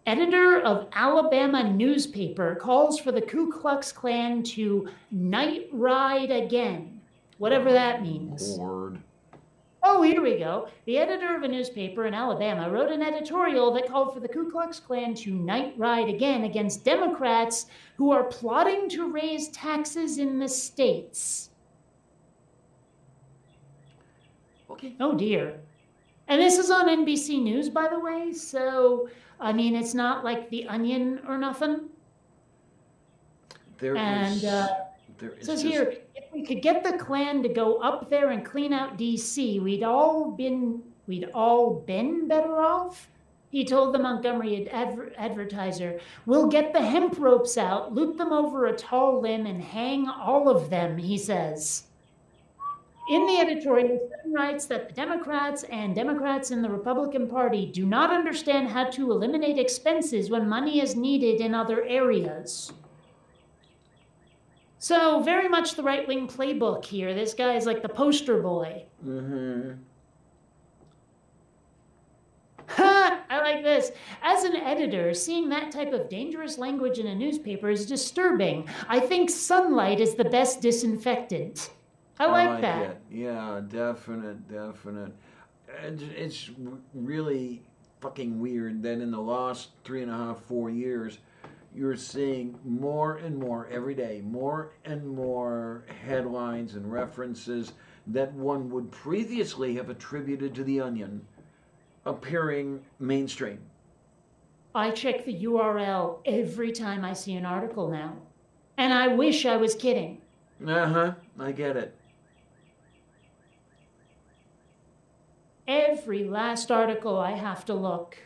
Editor of Alabama newspaper calls for the Ku Klux Klan to night ride again, whatever that means. Lord. Oh, here we go. The editor of a newspaper in Alabama wrote an editorial that called for the Ku Klux Klan to night ride again against Democrats who are plotting to raise taxes in the states. Okay. Oh, dear. And this is on NBC News, by the way, so, I mean, it's not like The Onion or nothing. There And, is. There It is says just, here, if we could get the Klan to go up there and clean out DC, we'd all been better off. He told the Montgomery advertiser, "We'll get the hemp ropes out, loop them over a tall limb, and hang all of them," he says. In the editorial, Stern writes that the Democrats and Democrats in the Republican Party do not understand how to eliminate expenses when money is needed in other areas. So, very much the right-wing playbook here. This guy is like the poster boy. Ha! I like this. As an editor, seeing that type of dangerous language in a newspaper is disturbing. I think sunlight is the best disinfectant. I like that. it. Yeah, definite. And it's really fucking weird that in the last 3.5, 4 years, you're seeing more and more every day, more and more headlines and references that one would previously have attributed to The Onion appearing mainstream. I check the URL every time I see an article now. And I wish I was kidding. I get it. Every last article I have to look.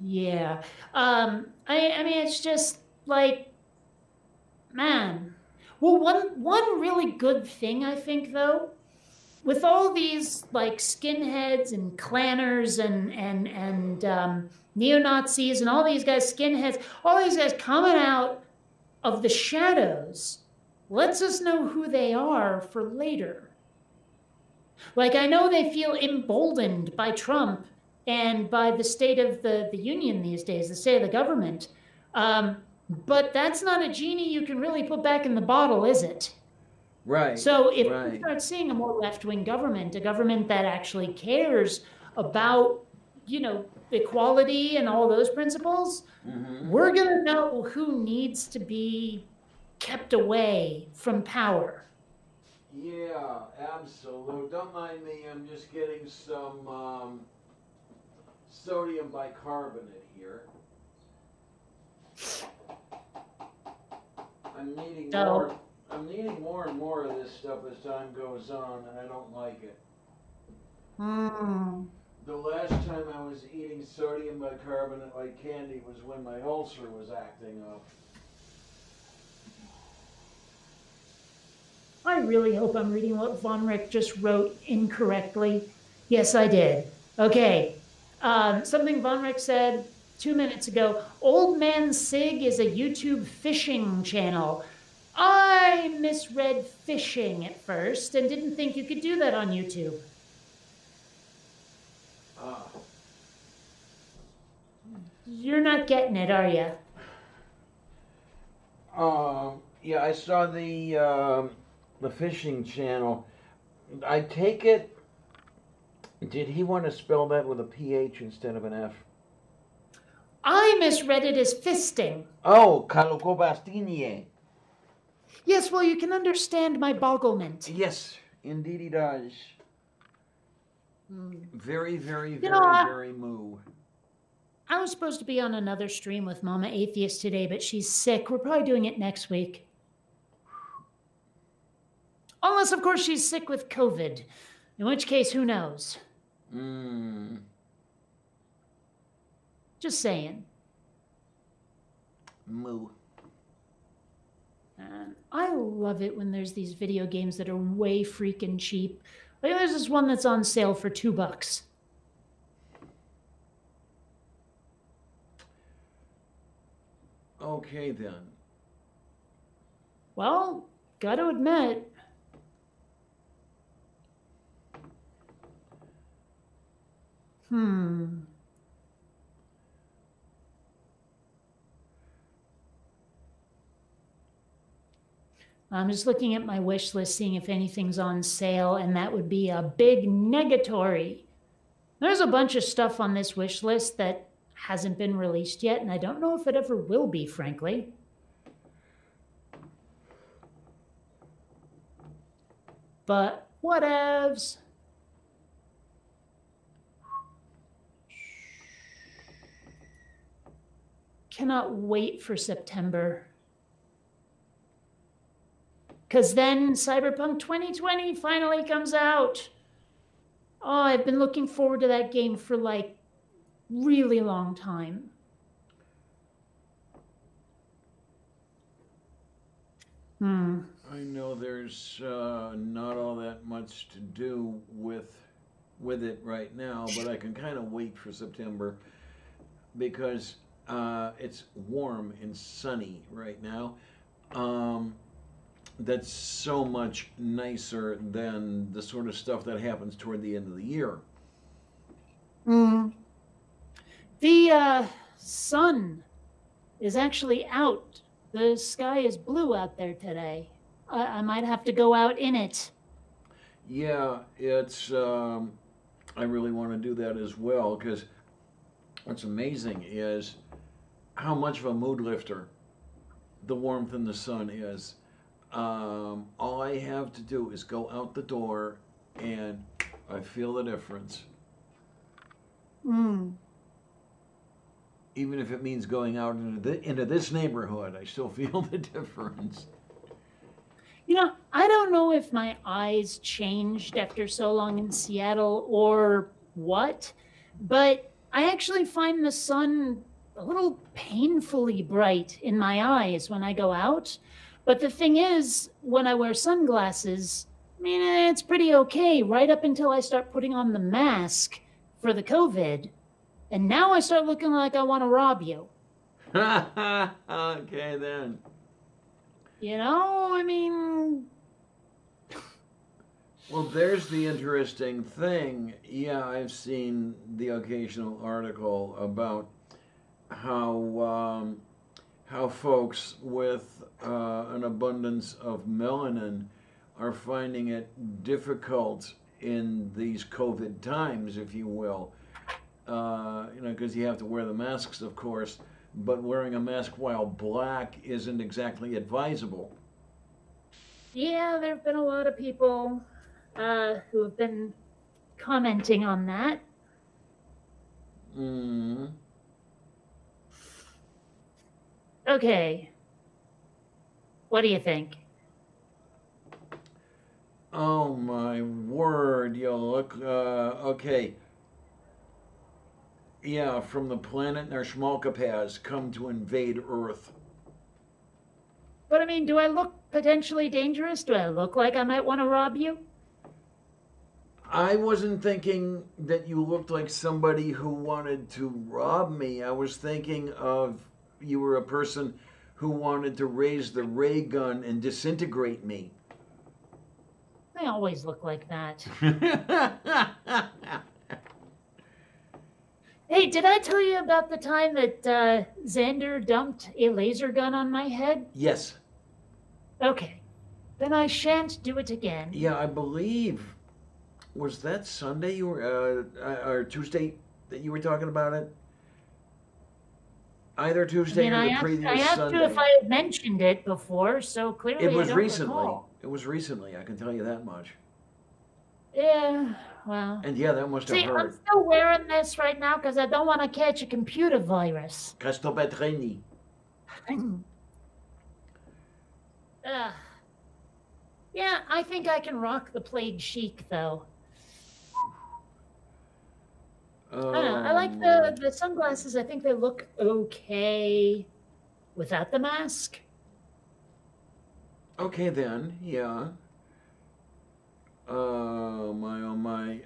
Yeah. I mean, it's just like, man. Well, one really good thing, I think, though, with all these like skinheads and clanners and neo-Nazis and all these guys, skinheads, all these guys coming out of the shadows, lets us know who they are for later. Like, I know they feel emboldened by Trump and by the state of the union these days, the state of the government. But that's not a genie you can really put back in the bottle, is it? Right. So if right. we start seeing a more left-wing government, a government that actually cares about, equality and all those principles, we're going to know who needs to be kept away from power. Yeah, absolute. Don't mind me. I'm just getting some sodium bicarbonate here. I'm needing more. I'm needing more and more of this stuff as time goes on, and I don't like it. The last time I was eating sodium bicarbonate like candy was when my ulcer was acting up. I really hope I'm reading what Von Rick just wrote incorrectly. Yes, I did. Okay. Something Von Rick said 2 minutes ago. Old Man Sig is a YouTube fishing channel. I misread fishing at first and didn't think you could do that on YouTube. You're not getting it, are you? Yeah, I saw the fishing channel. I take it. Did he want to spell that with a PH instead of an F? I misread it as fisting. Oh, Kalokobastinier. Yes, well, you can understand my bogglement. Yes, indeed he does. Very, very, very moo. I was supposed to be on another stream with Mama Atheist today, but she's sick. We're probably doing it next week. Unless, of course, she's sick with COVID. In which case, who knows? Just saying. Moo. I love it when there's these video games that are way freaking cheap. Like there's this one that's on sale for $2. Okay then. Well, gotta admit, Hmm. I'm just looking at my wish list, seeing if anything's on sale, and that would be a big negatory. There's a bunch of stuff on this wish list that hasn't been released yet, and I don't know if it ever will be, frankly. But whatevs. Cannot wait for September. Because then Cyberpunk 2020 finally comes out. Oh, I've been looking forward to that game for like really long time. I know there's not all that much to do with it right now, but I can kind of wait for September because it's warm and sunny right now. That's so much nicer than the sort of stuff that happens toward the end of the year. The sun is actually out. The sky is blue out there today. I might have to go out in it. Yeah, it's. I really want to do that as well because what's amazing is how much of a mood lifter the warmth in the sun is. All I have to do is go out the door and I feel the difference. Even if it means going out into this neighborhood, I still feel the difference. You know, I don't know if my eyes changed after so long in Seattle or what, but I actually find the sun a little painfully bright in my eyes when I go out. But the thing is, when I wear sunglasses, I mean, it's pretty okay right up until I start putting on the mask for the COVID. And now I start looking like I want to rob you. Okay, then. You know, I mean. Well, there's the interesting thing. Yeah, I've seen the occasional article about how folks with an abundance of melanin are finding it difficult in these COVID times, if you will. Because you have to wear the masks, of course, but wearing a mask while black isn't exactly advisable. Yeah, there have been a lot of people who have been commenting on that. Okay. What do you think? Oh my word, you look, okay. Yeah, from the planet Narshmalkapaz come to invade Earth. But I mean, do I look potentially dangerous? Do I look like I might want to rob you? I wasn't thinking that you looked like somebody who wanted to rob me. I was thinking of you were a person who wanted to raise the ray gun and disintegrate me. I always look like that. Hey, did I tell you about the time that Xander dumped a laser gun on my head? Yes. Okay. Then I shan't do it again. Yeah, I believe. Was that Sunday you were, or Tuesday that you were talking about it? Either Tuesday or the previous I asked Sunday. you if I had mentioned it before, so clearly It was I don't recently. recall. It was recently, I can tell you that much. Yeah, well. And yeah, that must have See, I'm hurt. still wearing this right now because I don't want to catch a computer virus. Castobetreni. Yeah, I think I can rock the plaid chic, though. I don't know. I like the sunglasses. I think they look okay without the mask. Okay then, yeah. Oh my.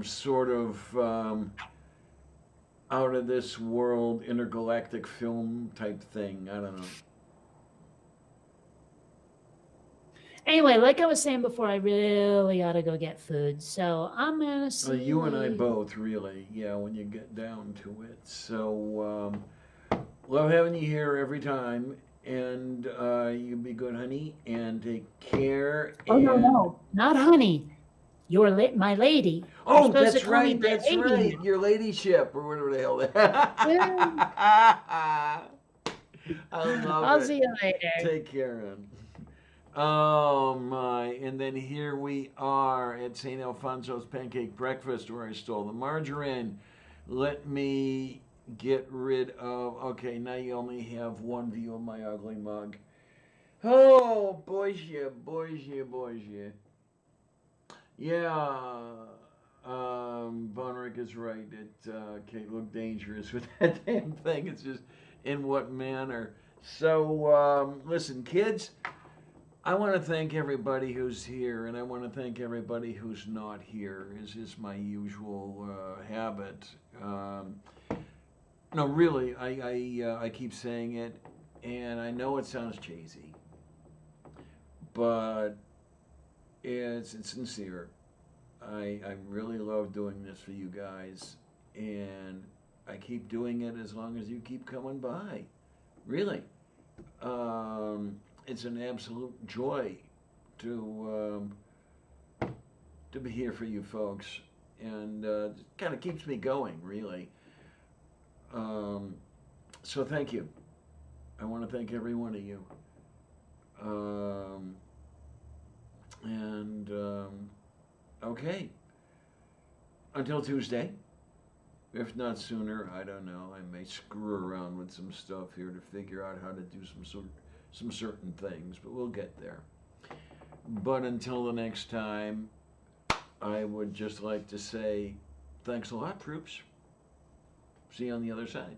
Sort of out of this world intergalactic film type thing. I don't know. Anyway, like I was saying before, I really ought to go get food. So I'm gonna see You and I later. both, really. Yeah, when you get down to it. So, love having you here every time. And you be good, honey, and take care. Oh no, And no, not honey. My lady. You're oh, supposed that's to call me right. my That's lady right. now. Your ladyship, or whatever the hell. I love I'll it. see you later. Take care, Ann. Oh my! And then here we are at St. Alfonso's Pancake Breakfast, where I stole the margarine. Let me get rid of. Okay, now you only have one view of my ugly mug. Oh, boys, yeah, boys, yeah, boys, yeah. Yeah, Bonrick is right. It can look dangerous with that damn thing. It's just in what manner. So, listen, kids, I want to thank everybody who's here, and I want to thank everybody who's not here. Is my usual habit. No, really, I keep saying it, and I know it sounds cheesy, but it's sincere. I really love doing this for you guys, and I keep doing it as long as you keep coming by. Really, it's an absolute joy to to be here for you folks, and it kind of keeps me going. Really, um, so thank you. I want to thank every one of you. Um, and okay, until Tuesday. If not sooner, I don't know. I may screw around with some stuff here to figure out how to do some certain things, but we'll get there. But until the next time, I would just like to say thanks a lot, troops. See you on the other side.